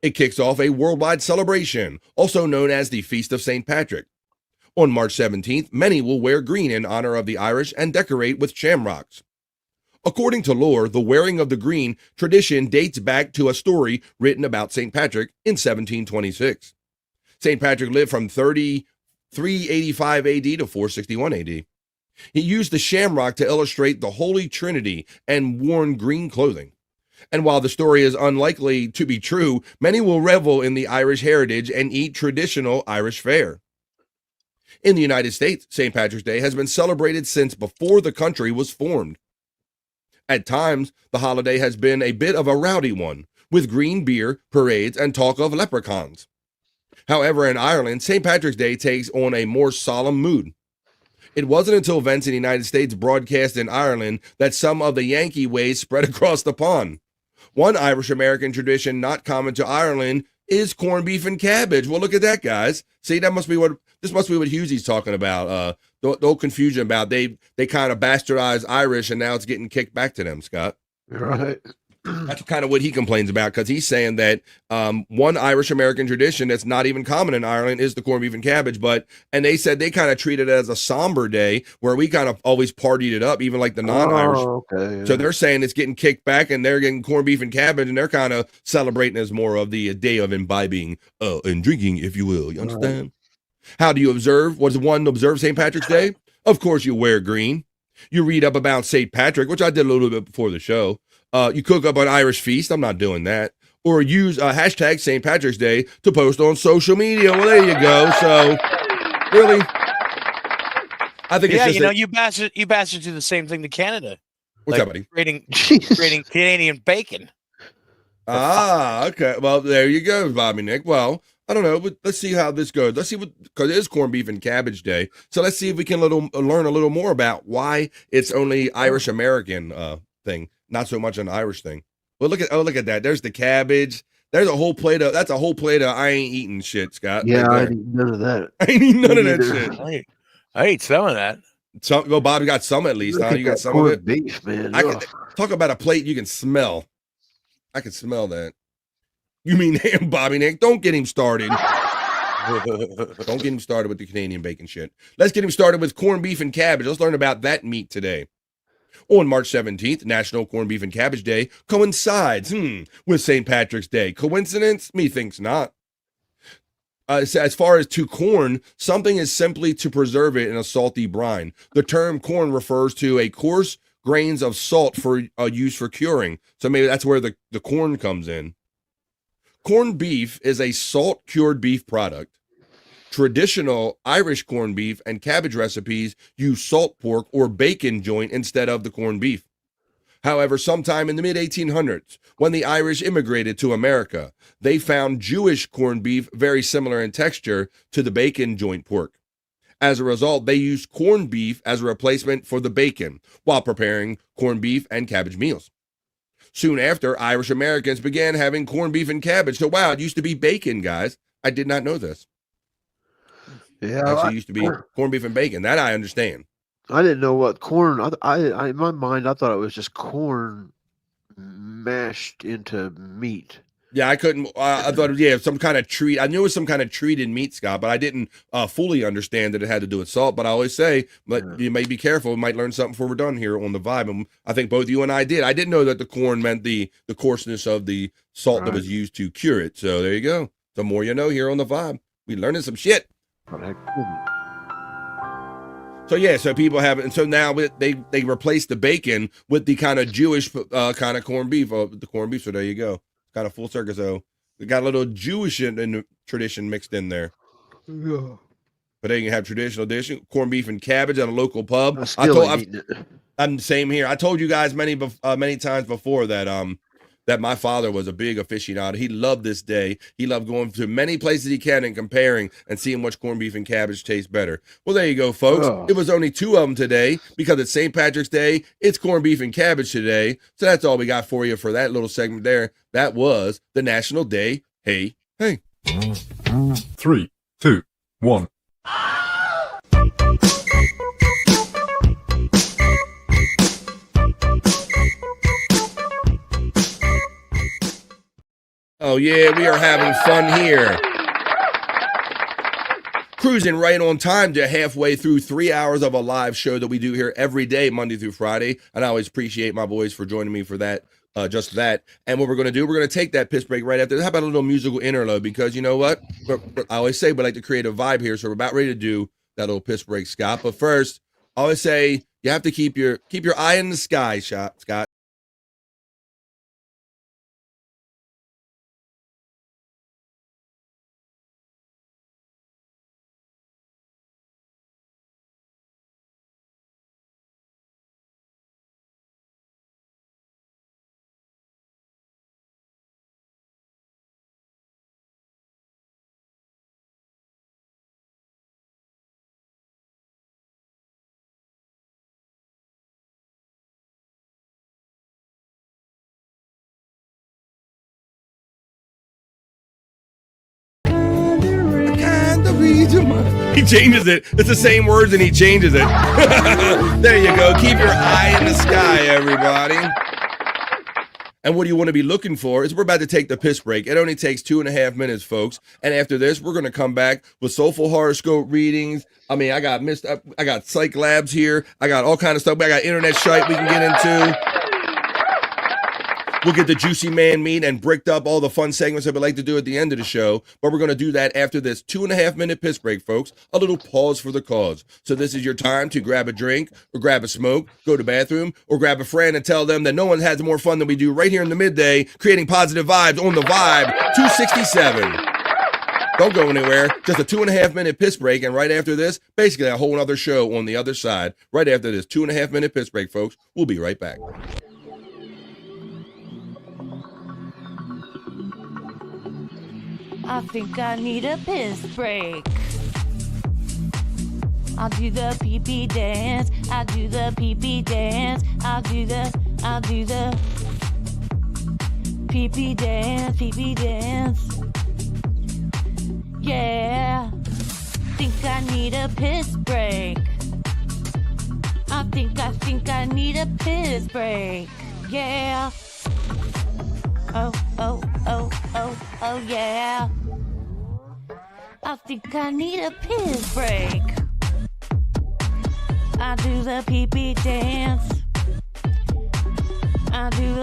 S12: It kicks off a worldwide celebration, also known as the Feast of St. Patrick. On March 17th, many will wear green in honor of the Irish and decorate with shamrocks. According to lore, the wearing of the green tradition dates back to a story written about St. Patrick in 1726. St. Patrick lived from 385 AD to 461 AD. He used the shamrock to illustrate the Holy Trinity and worn green clothing. And while the story is unlikely to be true, many will revel in the Irish heritage and eat traditional Irish fare. In the United States, St. Patrick's Day has been celebrated since before the country was formed. At times, the holiday has been a bit of a rowdy one, with green beer, parades, and talk of leprechauns. However, in Ireland, St. Patrick's Day takes on a more solemn mood. It wasn't until events in the United States broadcast in Ireland that some of the Yankee ways spread across the pond. One Irish-American tradition not common to Ireland is corned beef and cabbage. Well, look at that, guys. See, this must be what Hughesy's talking about. The whole confusion about they kind of bastardized Irish and now it's getting kicked back to them, Scott.
S13: Right.
S12: That's kind of what he complains about, because he's saying that one Irish-American tradition that's not even common in Ireland is the corned beef and cabbage. And they said they kind of treat it as a somber day where we kind of always partied it up, even like the non-Irish.
S13: Oh, okay, yeah.
S12: So they're saying it's getting kicked back and they're getting corned beef and cabbage and they're kind of celebrating as more of the day of imbibing and drinking, if you will. You understand? Right. How do you observe? What does one observe St. Patrick's Day? Of course, you wear green. You read up about St. Patrick, which I did a little bit before the show. You cook up an Irish feast. I'm not doing that. Or use hashtag St. Patrick's Day to post on social media. Well, there you go. So, really, I think it's just
S14: you bastards do the same thing to Canada.
S12: What's that, buddy?
S14: Creating Canadian bacon.
S12: Okay. Well, there you go, Bobby Nick. Well, I don't know, but let's see how this goes. Let's see because it is corned beef and cabbage day. So let's see if we can learn a little more about why it's only Irish American thing, not so much an Irish thing. Well, look at that. There's the cabbage. There's a whole plate of I ain't eating shit, Scott.
S13: Yeah,
S12: right
S13: I ain't eating none of that.
S12: I ain't eating none of that shit.
S14: I ate some of that.
S12: Well, Bobby got some at least. You got some of it.
S13: Beef, man.
S12: I can talk about a plate you can smell. I can smell that. You mean him, Bobby Nick? Don't get him started. Don't get him started with the Canadian bacon shit. Let's get him started with corned beef and cabbage. Let's learn about that meat today. On March 17th, National Corned Beef and Cabbage Day coincides with St. Patrick's Day. Coincidence? Methinks not. As far as to corn, something is simply to preserve it in a salty brine. The term corn refers to a coarse grains of salt for use for curing. So maybe that's where the corn comes in. Corned beef is a salt-cured beef product. Traditional Irish corned beef and cabbage recipes use salt pork or bacon joint instead of the corned beef. However, sometime in the mid-1800s, when the Irish immigrated to America, they found Jewish corned beef very similar in texture to the bacon joint pork. As a result, they used corned beef as a replacement for the bacon while preparing corned beef and cabbage meals. Soon after, Irish Americans began having corned beef and cabbage. So, wow, it used to be bacon, guys. I did not know this.
S13: Yeah,
S12: actually used to be corned beef and bacon. That I understand.
S13: I didn't know what corn. I in my mind, I thought it was just corn mashed into meat.
S12: Yeah, I couldn't. I thought, some kind of treat. I knew it was some kind of treated meat, Scott, but I didn't fully understand that it had to do with salt. But I always say, you may be careful. We might learn something before we're done here on the vibe. And I think both you and I did. I didn't know that the corn meant the coarseness of the salt that was used to cure it. So there you go. The more you know here on the vibe. We learning some shit. So people have it, and so now they replace the bacon with the kind of Jewish kind of corned beef. The corned beef. So there you go. Kind of full circle. So we got a little Jewish in tradition mixed in there.
S13: Yeah.
S12: But then you have traditional dish, corned beef and cabbage at a local pub.
S13: I'm the same here.
S12: I told you guys many times before that that my father was a big aficionado. He loved this day. He loved going to many places he can and comparing and seeing which corned beef and cabbage tastes better. Well, there you go, folks.
S13: Oh.
S12: It was only 2 of them today because it's St. Patrick's Day. It's corned beef and cabbage today. So that's all we got for you for that little segment there. That was the National Day. Hey, hey.
S23: 3, 2, 1.
S12: Oh, yeah, we are having fun here. Cruising right on time to halfway through 3 hours of a live show that we do here every day, Monday through Friday. And I always appreciate my boys for joining me for that, just that. And what we're going to do, we're going to take that piss break right after. How about a little musical interlude? Because you know what? I always say we like to create a vibe here. So we're about ready to do that little piss break, Scott. But first, I always say you have to keep your eye in the sky, Scott. He changes it. It's the same words and he changes it. There you go. Keep your eye in the sky, everybody. And what do you want to be looking for is we're about to take the piss break. It only takes 2.5 minutes, folks. And after this, we're going to come back with Soulful Horoscope Readings. I mean, I got Psych Labs here. I got all kind of stuff. I got Internet Shyt we can get into. We'll get the Juicy Man meat and bricked up all the fun segments that we like to do at the end of the show. But we're going to do that after this 2.5 minute piss break, folks. A little pause for the cause. So this is your time to grab a drink or grab a smoke, go to the bathroom, or grab a friend and tell them that no one has more fun than we do right here in the midday, creating positive vibes on the Vibe 267. Don't go anywhere. Just a 2.5 minute piss break. And right after this, basically a whole other show on the other side. Right after this 2.5 minute piss break, folks. We'll be right back.
S1: I think I need a piss break. I'll do the pee-pee dance. I'll do the pee-pee dance. I'll do the pee-pee dance, pee-pee dance. Yeah. Think I need a piss break. I think I need a piss break. Yeah. Oh, yeah. I think I need a piss break. I do the pee-pee dance. I do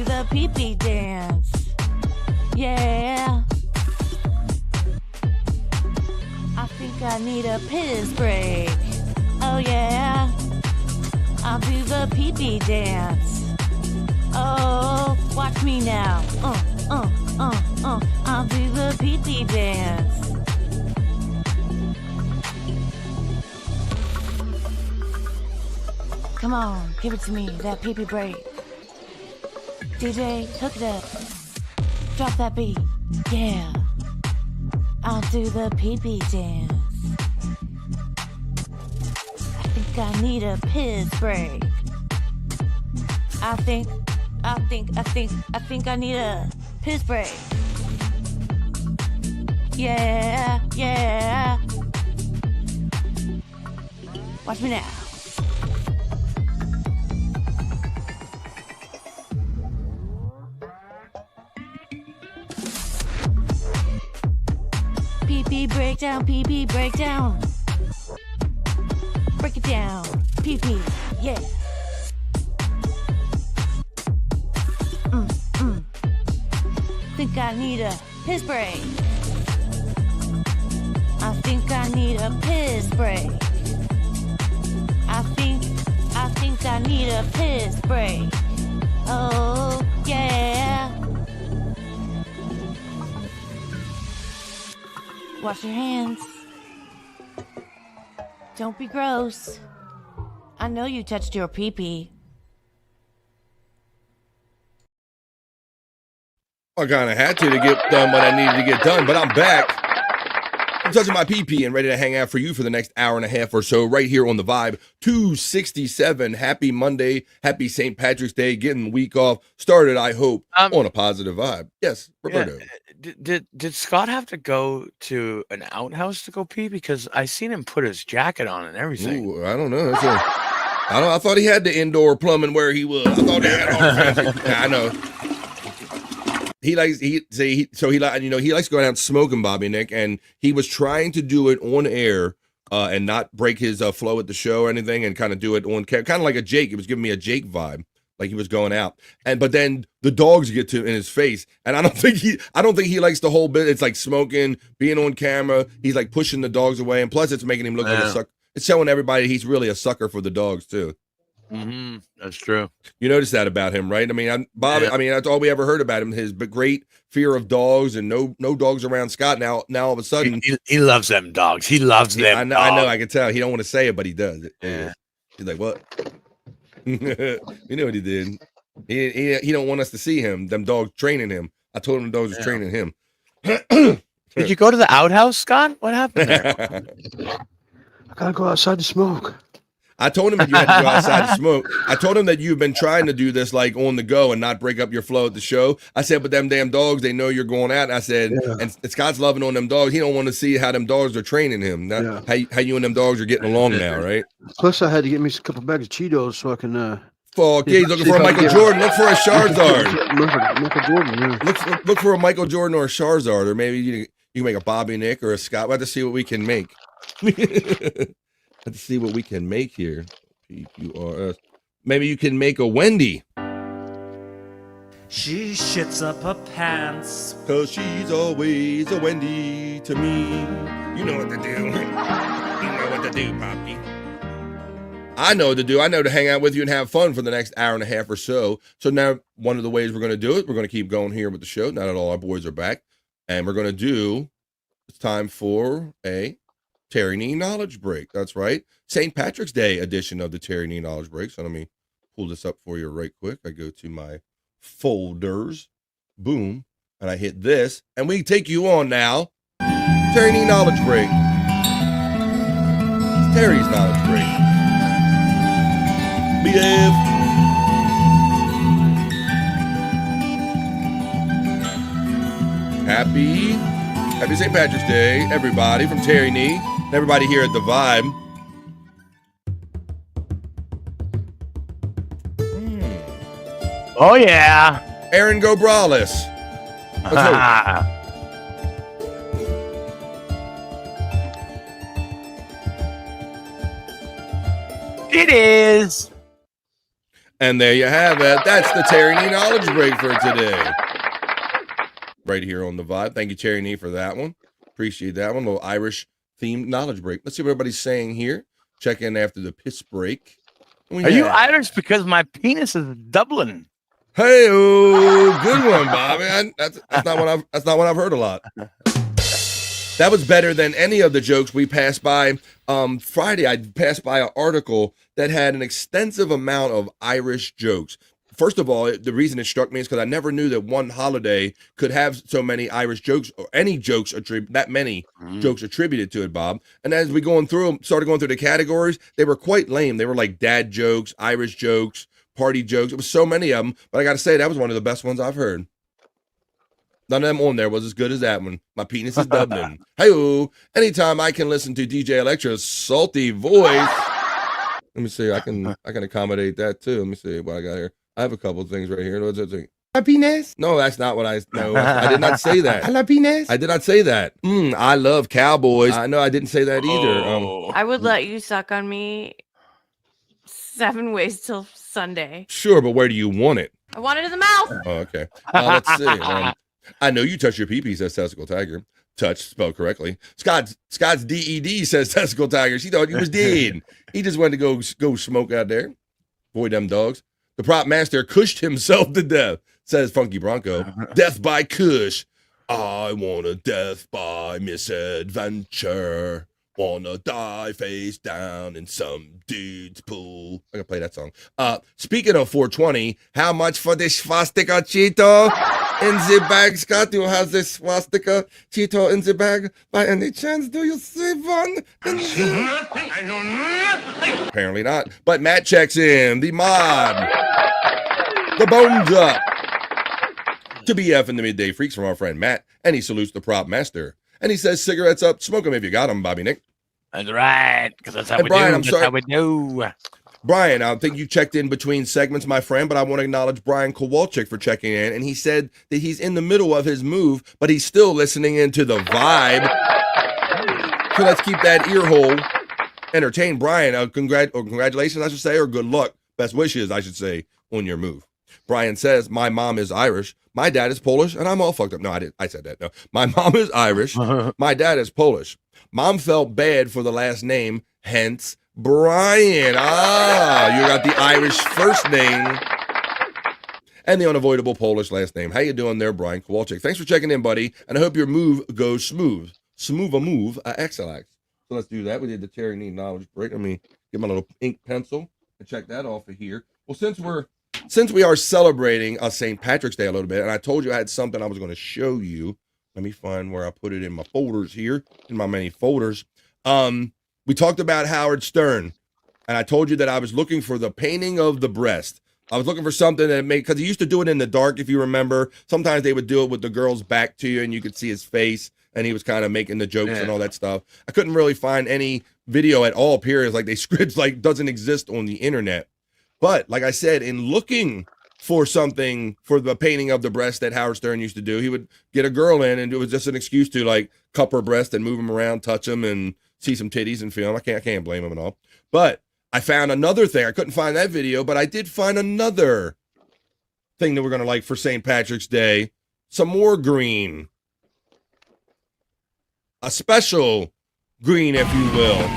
S1: the pee-pee dance. Yeah. I think I need a piss break. Oh yeah. I'll do the pee-pee dance. Oh, watch me now. I'll do the pee-pee dance. Come on, give it to me, that pee-pee break. DJ, hook it up. Drop that beat. Yeah. I'll do the pee-pee dance. I think I need a piss break. I think I need a piss break. Yeah. Watch me now. Pee-pee breakdown, pee-pee breakdown. Break it down, pee-pee, yeah. Think I need a piss break. I think I need a piss break. I think I need a piss break. Oh, yeah. Wash your hands. Don't be gross. I know you touched your pee-pee.
S12: I kind of had to get done what I needed to get done, but I'm back. I'm touching my pee and ready to hang out for you for the next hour and a half or so right here on The Vibe. 267. Happy Monday. Happy St. Patrick's Day. Getting the week off. Started, I hope, on a positive vibe. Yes, Roberto.
S14: Yeah. Did Scott have to go to an outhouse to go pee? Because I seen him put his jacket on and everything.
S12: Ooh, I don't know. I thought he had the indoor plumbing where he was. I thought he had all fancy. I know. He likes to go out smoking, Bobby Nick, and he was trying to do it on air and not break his flow at the show or anything, and kind of do it on kind of like a Jake. It was giving me a Jake vibe, like he was going out. But then the dogs get in his face, and I don't think he likes the whole bit. It's like smoking, being on camera. He's like pushing the dogs away, and plus it's making him look like a sucker. It's showing everybody he's really a sucker for the dogs too.
S14: Mm-hmm. That's true.
S12: You noticed that about him, right? I mean, Bob. Yeah. I mean, that's all we ever heard about him. His great fear of dogs and no dogs around Scott. Now all of a sudden,
S14: he loves them dogs. He loves them.
S12: I know. I can tell. He don't want to say it, but he does. Yeah. He's like, what? You know what he did? He don't want us to see him. Them dogs training him. I told him the dogs was training him.
S14: Did you go to the outhouse, Scott? What happened there?
S13: I gotta go outside to smoke.
S12: I told him that you had to go outside to smoke. I told him that you've been trying to do this like on the go and not break up your flow at the show. I said, but them damn dogs, they know you're going out. I said, and Scott's loving on them dogs. He don't want to see how them dogs are training him. How you and them dogs are getting along now, right?
S13: Plus, I had to get me a couple bags of Cheetos so I can.
S12: Fuck, he's looking for a Michael Jordan. Look for a Charizard.
S13: Michael Jordan. Yeah.
S12: Look for a Michael Jordan or a Charizard, or maybe you can make a Bobby Nick or a Scott. We'll have to see what we can make. Let's see what we can make here. P-U-R-S. Maybe you can make a Wendy.
S16: She shits up her pants.
S12: 'Cause she's always a Wendy to me. You know what to do. You know what to do, Poppy. I know what to do. I know to hang out with you and have fun for the next hour and a half or so. So now one of the ways we're going to do it, we're going to keep going here with the show now that all our boys are back. And we're going to it's time for a Terry Nee Knowledge Break. That's right. St. Patrick's Day edition of the Terry Nee Knowledge Break. So let me pull this up for you right quick. I go to my folders. Boom. And I hit this. And we take you on now. Terry Nee Knowledge Break. It's Terry's Knowledge Break. BF. Happy St. Patrick's Day, everybody, from Terry Nee. Everybody here at The Vibe.
S14: Oh, yeah.
S12: Aaron Gobrales.
S14: It is.
S12: And there you have it. That's the Terry Nee Knowledge Break for today. Right here on The Vibe. Thank you, Terry Nee, for that one. Appreciate that one. A little Irish themed knowledge break. Let's see what everybody's saying here. Check in after the piss break.
S14: Are you Irish because my penis is Dublin?
S12: Hey, good one, Bobby. That's not what I've heard a lot. That was better than any of the jokes we passed by. Friday, I passed by an article that had an extensive amount of Irish jokes. First of all, the reason it struck me is because I never knew that one holiday could have so many Irish jokes or any jokes jokes attributed to it, Bob. And as we started going through the categories, they were quite lame. They were like dad jokes, Irish jokes, party jokes. It was so many of them, but I got to say that was one of the best ones I've heard. None of them on there was as good as that one. My penis is Dublin. Hey-o. Anytime I can listen to DJ Electra's salty voice. Let me see. I can accommodate that too. Let me see what I got here. I have a couple of things right here. What's that thing? Happiness? No, that's not what I did not say that. Happiness? I did not say that. I love cowboys. I know I didn't say that either.
S1: I would let you suck on me 7 ways till Sunday.
S12: Sure, but where do you want it?
S1: I want it in the mouth.
S12: Oh, okay. Let's see. I know you touch your pee-pee, says Testicle Tiger. Touch, spelled correctly. Scott's DED, says Testicle Tiger. She thought he was dead. He just wanted to go smoke out there. Boy, them dogs. The prop master cushed himself to death, says Funky Bronco. Death by Kush. I want a death by misadventure. Wanna die face down in some dude's pool. I'm gonna play that song. Speaking of 420, how much for this swastika Cheeto? in the bag, Scott? Do you have this swastika Cheeto in the bag? By any chance, do you see one? Apparently not. But Matt checks in. The mod. The bones up. To BF in the Midday Freaks from our friend Matt. And he salutes the prop master. And he says, cigarettes up. Smoke them if you got them, Bobby Nick.
S14: That's right. Because that's how we
S12: Brian,
S14: do. That's how we do.
S12: Brian, I think you checked in between segments, my friend, but I want to acknowledge Brian Kowalczyk for checking in. And he said that he's in the middle of his move, but he's still listening into the vibe. So let's keep that ear hole entertained. Brian, congratulations, I should say, or good luck. Best wishes, I should say, on your move. Brian says, my mom is Irish. My dad is Polish, and I'm all fucked up. No, I said that. No, my mom is Irish. My dad is Polish. Mom felt bad for the last name, hence Brian. You got the Irish first name and the unavoidable Polish last name. How you doing there, Brian Kowalczyk? Thanks for checking in, buddy, and I hope your move goes smooth. Smooth a move, XLX. So let's do that. We did the Terry Need knowledge break. Let me get my little ink pencil and check that off of here. Well, since we are celebrating St. Patrick's Day a little bit, and I told you I had something I was going to show you. Let me find where I put it in my folders here, in my many folders. We talked about Howard Stern, and I told you that I was looking for the painting of the breast. I was looking for something that made, because he used to do it in the dark, if you remember. Sometimes they would do it with the girl's back to you, and you could see his face, and he was kind of making the jokes and all that stuff. I couldn't really find any video at all, period. Like, they scripts like doesn't exist on the internet. But like I said, in looking for something for the painting of the breast that Howard Stern used to do, he would get a girl in, and it was just an excuse to like cup her breast and move them around, touch them, and see some titties and film. I can't blame him at all. But I found another thing. I couldn't find that video, but I did find another thing that we're going to like for St. Patrick's Day. Some more green. A special green, if you will.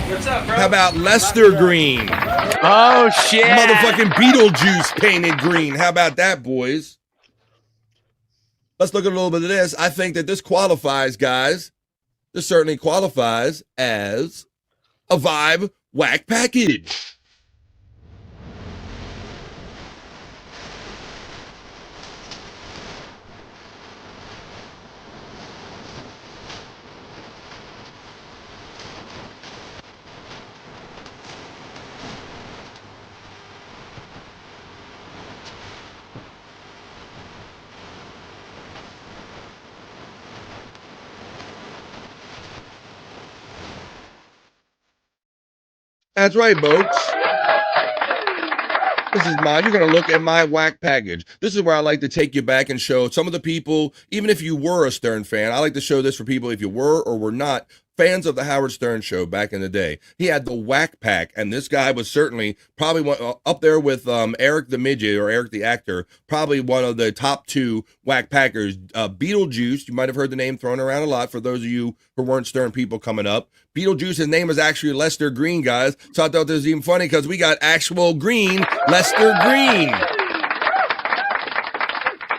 S17: What's up, bro?
S12: How about Lester green?
S14: Oh, shit.
S12: Motherfucking Beetlejuice painted green. How about that, boys? Let's look at a little bit of this. I think that this qualifies, guys. This certainly qualifies as a Vibe Whack package. That's right, folks. This is mine. You're going to look at my whack package. This is where I like to take you back and show some of the people, even if you were a Stern fan, I like to show this for people if you were or were not fans of the Howard Stern show back in the day. He had the whack pack, and this guy was certainly probably one, up there with Eric the Midget or Eric the Actor, probably one of the top two whack packers. Beetlejuice, you might have heard the name thrown around a lot for those of you who weren't Stern people coming up. Beetlejuice, his name is actually Lester Green, guys. So I thought this was even funny because we got actual green, Lester Green.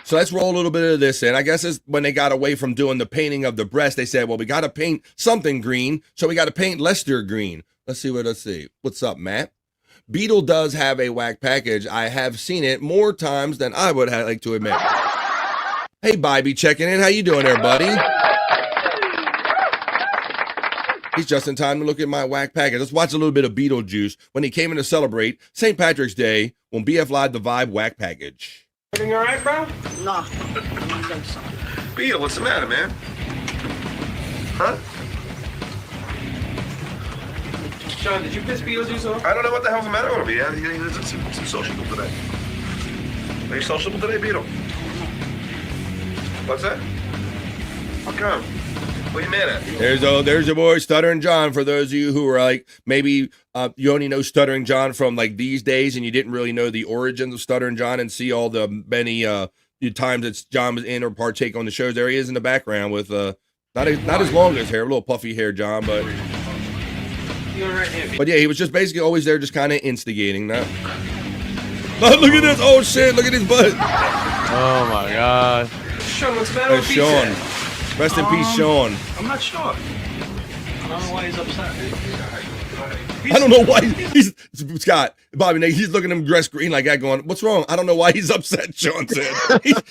S12: So let's roll a little bit of this in. I guess it's when they got away from doing the painting of the breast, they said, well, we got to paint something green, so we got to paint Lester green. Let's see. What's up, Matt? Beetle does have a whack package. I have seen it more times than I would like to admit. Hey, Bobby, checking in. How you doing there, buddy? He's just in time to look at my whack package. Let's watch a little bit of Beetlejuice when he came in to celebrate St. Patrick's Day on BF Live the Vibe whack package.
S17: Everything all right, bro?
S18: No. Beetle, what's the matter, man? Huh?
S17: Sean, did you piss Beetlejuice off?
S18: I don't know what the hell's the matter with him. He's sociable today. Are you sociable today, Beetle? What's that? How come? What are you mad at?
S12: There's your boy Stuttering John. For those of you who are like, maybe you only know Stuttering John from like these days and you didn't really know the origins of Stuttering John and see all the many times that John was in or partake on the shows. There he is in the background with not as long as hair, a little puffy hair, John, but yeah, he was just basically always there, just kind of instigating that. Oh, look at this! Oh shit! Look at his butt!
S14: Oh my God!
S17: Sean, what's the matter with
S12: Sean. Rest in peace, Sean.
S18: I'm not sure. I don't know why he's upset.
S12: I don't know why he's Scott, Bobby Nate, he's looking at him dressed green like that going, what's wrong? I don't know why he's upset, Sean said.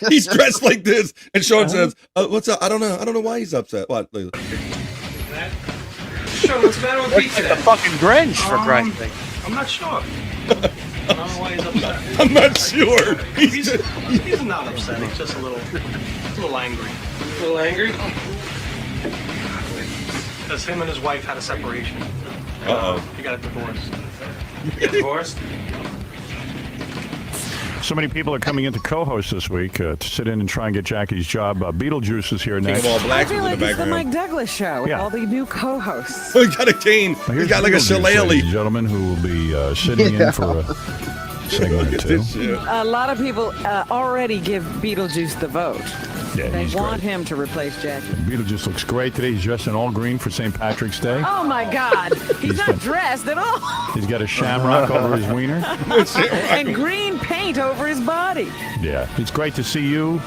S12: He's dressed like this. And Sean says, what's up? I don't know. I don't know why he's upset. What?
S6: Sean, what's the matter with pizza?
S14: The fucking Grinch, for Christ's sake.
S6: I'm not sure. I don't know why he's upset.
S12: I'm not sure.
S6: He's not upset. He's just a little angry. A little angry? Because him and his wife had a separation. He got a divorce. You got divorced?
S23: So many people are coming in to co-host this week to sit in and try and get Jackie's job. Beetlejuice is here next.
S7: I feel like it's the Mike Douglas show with all the new co-hosts.
S12: He got a cane. He got like a shillelagh.
S23: Ladies and gentlemen, who will be sitting in for a segment or two.
S7: A lot of people already give Beetlejuice the vote.
S23: Yeah,
S7: they
S23: he's
S7: want him to replace Jackie.
S23: Beetlejuice looks great today. He's dressed in all green for St. Patrick's Day.
S7: Oh my God, he's not dressed at all.
S23: He's got a shamrock over his wiener.
S7: And green paint over his body.
S23: Yeah, it's great to see you.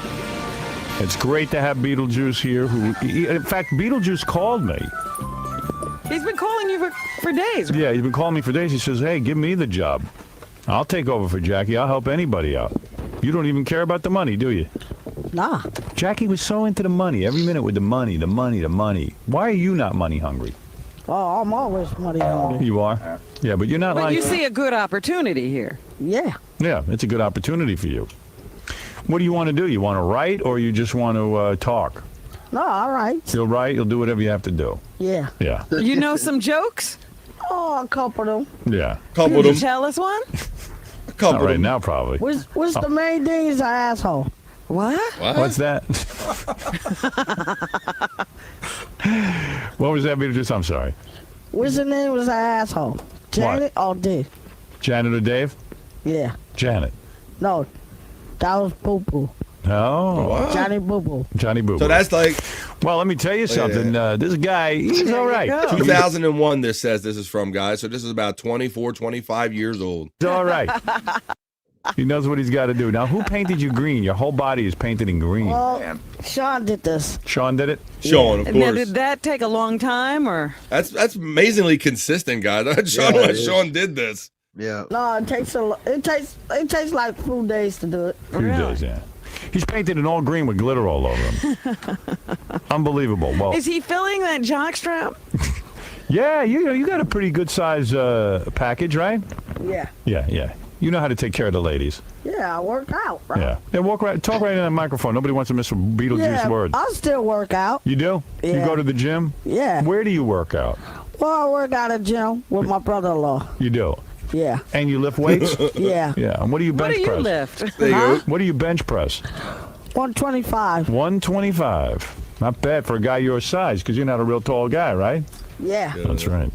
S23: It's great to have Beetlejuice here. In fact, Beetlejuice called me.
S7: He's been calling you for days.
S23: Yeah, he's been calling me for days. He says, hey, give me the job. I'll take over for Jackie. I'll help anybody out. You don't even care about the money, do you?
S7: Nah.
S23: Jackie was so into the money. Every minute with the money, the money, the money. Why are you not money hungry?
S7: Oh, I'm always money hungry.
S23: You are? Yeah, but you're not
S7: But
S23: like...
S7: you see a good opportunity here. Yeah.
S23: Yeah, it's a good opportunity for you. What do you want to do? You want to write or you just want to talk?
S7: No, all right.
S23: You'll write, you'll do whatever you have to do.
S7: Yeah.
S23: Yeah.
S7: You know some jokes? Oh, a couple of them.
S23: Yeah.
S7: Can you tell us one?
S23: Not right now, probably.
S7: What's the main thing is an asshole? What?
S23: What's that? What was that, Beetlejuice? I'm sorry.
S7: What's the name was an asshole? Janet or Dave?
S23: Janet or Dave?
S7: Yeah.
S23: Janet.
S7: No, that was Boo Boo.
S23: Oh.
S7: Johnny Boo Boo.
S23: Johnny Boo Boo.
S12: So that's like...
S23: Well, let me tell you something. This guy, he's all right.
S12: 2001, this says this is from, guys. So this is about 24, 25 years old.
S23: He's all right. He knows what he's got to do. Now, who painted you green? Your whole body is painted in green.
S7: Well, Sean did this.
S23: Sean did it?
S12: Sean, of course.
S7: Now, did that take a long time, or?
S12: That's amazingly consistent, guys. Sean did this.
S13: Yeah.
S7: No, it takes like 2 days to do it.
S23: Few days, yeah. He's painted in all green with glitter all over him. Unbelievable. Well,
S7: is he filling that jockstrap?
S23: Yeah, you got a pretty good size package, right?
S7: Yeah.
S23: Yeah. You know how to take care of the ladies.
S7: Yeah, I work out, right?
S23: Yeah. Talk right in that microphone. Nobody wants to miss a Beetlejuice word.
S7: I still work out.
S23: You do?
S7: Yeah.
S23: You go to the gym?
S7: Yeah.
S23: Where do you work out?
S7: Well, I work out at gym with my brother-in-law.
S23: You do?
S7: Yeah.
S23: And you lift weights?
S7: Yeah.
S23: Yeah. And what do you bench press?
S7: What do you lift?
S23: There you go. What do you bench press?
S7: 125.
S23: 125. Not bad for a guy your size, because you're not a real tall guy, right?
S7: Yeah.
S23: That's right.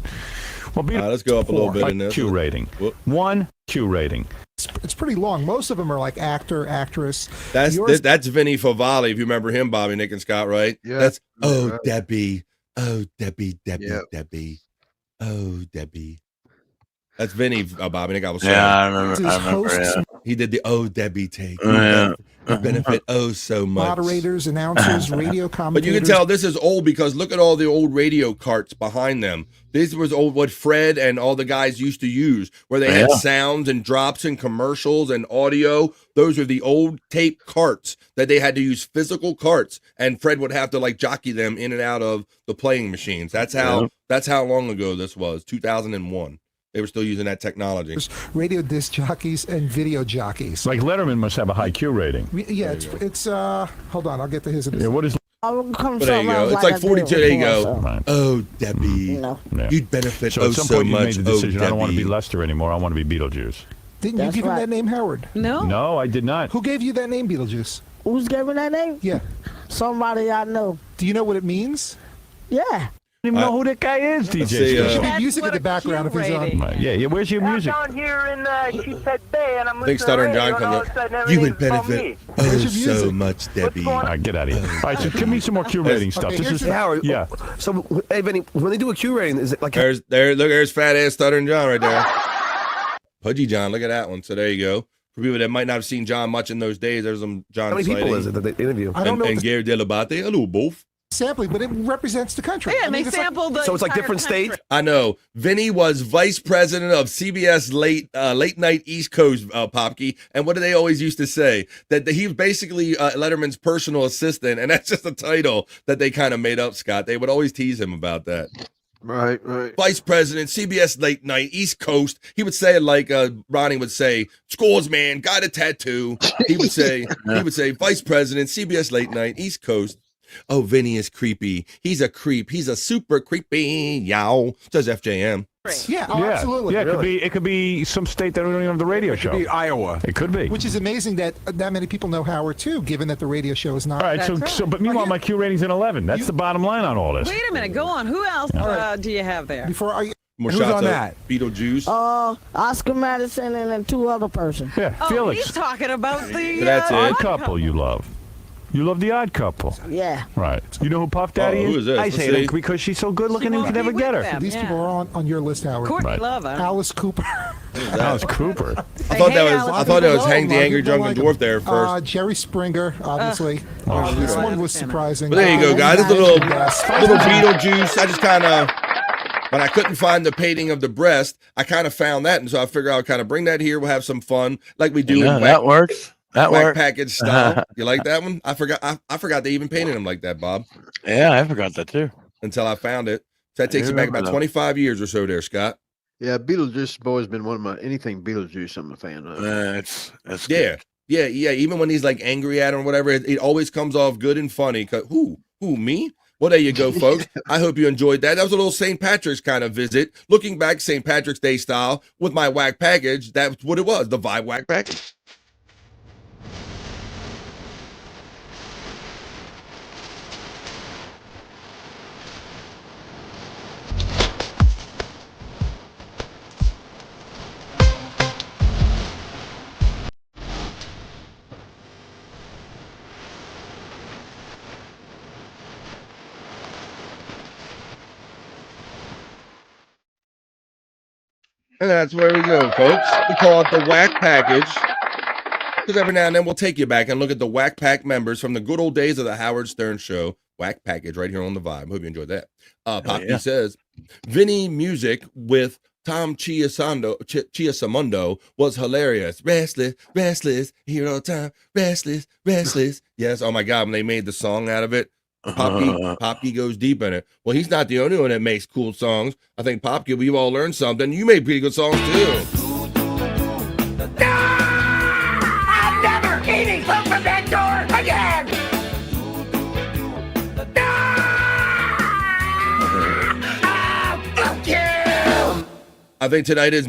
S23: Well,
S12: let's go up a little bit in this.
S23: Q rating. 1 Q rating.
S9: It's pretty long. Most of them are like actor, actress.
S12: That's Vinny Favale, if you remember him, Bobby, Nick, and Scott, right?
S13: Yeah.
S12: That's Debbie. Oh, Debbie. Debbie. Oh, Debbie. That's Vinny, Bobby, Nick. I was saying.
S14: Yeah, I remember. Yeah.
S12: He did the Debbie take.
S23: Yeah.
S12: You benefit so much.
S9: Moderators, announcers, radio
S12: But
S9: commentators.
S12: you can tell this is old because look at all the old radio carts behind them. This was old what Fred and all the guys used to use, where they had sounds and drops and commercials and audio. Those are the old tape carts that they had to use, physical carts, and Fred would have to like jockey them in and out of the playing machines. That's how long ago this was. 2001. They were still using that technology.
S9: Radio disc jockeys and video jockeys.
S23: Like Letterman must have a high Q rating.
S9: Yeah, it's hold on, I'll get to his.
S23: Yeah, what is?
S12: There you go. It's like 42. There you go. Right. Oh, Debbie, you'd benefit
S23: so at some point
S12: much.
S23: You made the decision. I don't want to be Lester anymore. I want to be Beetlejuice.
S9: Didn't you give him that name, Howard?
S7: No.
S23: No, I did not.
S9: Who gave you that name, Beetlejuice?
S7: Who's gave me that name?
S9: Yeah.
S7: Somebody I know.
S9: Do you know what it means?
S7: Yeah.
S23: I don't even know who that guy is, DJ.
S9: There should be music in the background if he's on.
S23: Right. Yeah, where's your music?
S24: I'm down here in Sheephead Bay, and I'm
S12: Think Stutter and John comes up. You would benefit so much, Debbie.
S23: All right, get out of here. All right, so give me some more Q rating stuff. This is
S25: Howard.
S23: Yeah.
S25: So, hey, Vinny, when they do a Q rating, is it like
S12: there's fat ass Stutter and John right there. Pudgy John, look at that one. So there you go. For people that might not have seen John much in those days, there's some John.
S25: How many people is it that they interview?
S9: I don't know.
S12: And Gary Delabate. Hello, both.
S9: sampling, but it represents the country.
S7: Yeah, and they sampled the.
S25: So it's like
S7: entire
S25: different
S7: country.
S25: states.
S12: I know. Vinny was vice president of CBS late night East Coast, Popke. And what do they always used to say? That he was basically Letterman's personal assistant, and that's just a title that they kind of made up, Scott. They would always tease him about that.
S13: Right.
S12: Vice president, CBS late night East Coast. He would say it like Ronnie would say, "Scores man, got a tattoo." He would say, vice president, CBS late night East Coast. Oh, Vinny is creepy. He's a creep. He's a super creepy. Yow, says FJM.
S9: Yeah, absolutely.
S23: Yeah,
S9: Really.
S23: it could be some state that we don't even have the radio show.
S25: It could be Iowa.
S23: It could be.
S9: Which is amazing that that many people know Howard too, given that the radio show is not.
S23: All right, but meanwhile, my Q rating's in 11. That's the bottom line on all this.
S7: Wait a minute. Go on. Who else do you have there?
S9: Before I.
S12: More
S25: Who's
S12: shots
S25: on
S12: of
S25: that?
S12: Beetlejuice.
S2: Oscar Madison and then 2 other person.
S23: Yeah,
S7: Oh,
S23: Felix.
S7: he's talking about the
S12: That's it.
S23: Odd Couple you love. You love the Odd Couple.
S2: Yeah.
S23: Right. You know who Puff Daddy
S12: who is this?
S23: I
S12: Let's
S23: say
S12: see.
S23: it because she's so good looking and you can never get her.
S9: These people are on your list, Howard.
S7: Courtney
S23: Right.
S7: Love.
S9: Alice Cooper.
S23: Alice Cooper.
S12: I thought that was Hank the Angry Drunken Dwarf there first.
S9: Jerry Springer, obviously. This one was surprising.
S12: But there you go, guys. This little Beetlejuice. I just kind of, when I couldn't find the painting of the breast, I kind of found that, and so I figured I'll kind of bring that here. We'll have some fun, like we do.
S14: Yeah,
S12: in
S14: that works. That
S12: Whack
S14: works.
S12: Package style. You like that one? I forgot they even painted him like that, Bob.
S14: Yeah, I forgot that too.
S12: Until I found it. So that takes you back about 25 years or so there, Scott.
S13: Yeah, Beetlejuice has always been one of my anything Beetlejuice I'm a fan of.
S14: That's
S12: good. Yeah. Even when he's like angry at him or whatever, it always comes off good and funny. Who, me? Well, there you go, folks. I hope you enjoyed that. That was a little St. Patrick's kind of visit. Looking back, St. Patrick's Day style with my whack package. That's what it was, the Vibe Whack Package. And that's where we go, folks. We call it the Whack Package. Because every now and then we'll take you back and look at the Whack Pack members from the good old days of the Howard Stern Show. Whack Package right here on the Vibe. Hope you enjoyed that. Poppy says, Vinny music with Tom Chiasamundo was hilarious. Restless, hero time, restless. Yes, oh my God, when they made the song out of it, Popke goes deep in it. Well, he's not the only one that makes cool songs. I think Popke, we've all learned something. You made pretty good songs too.
S5: I'm never eating food from that door again! Fuck you!
S12: I think tonight is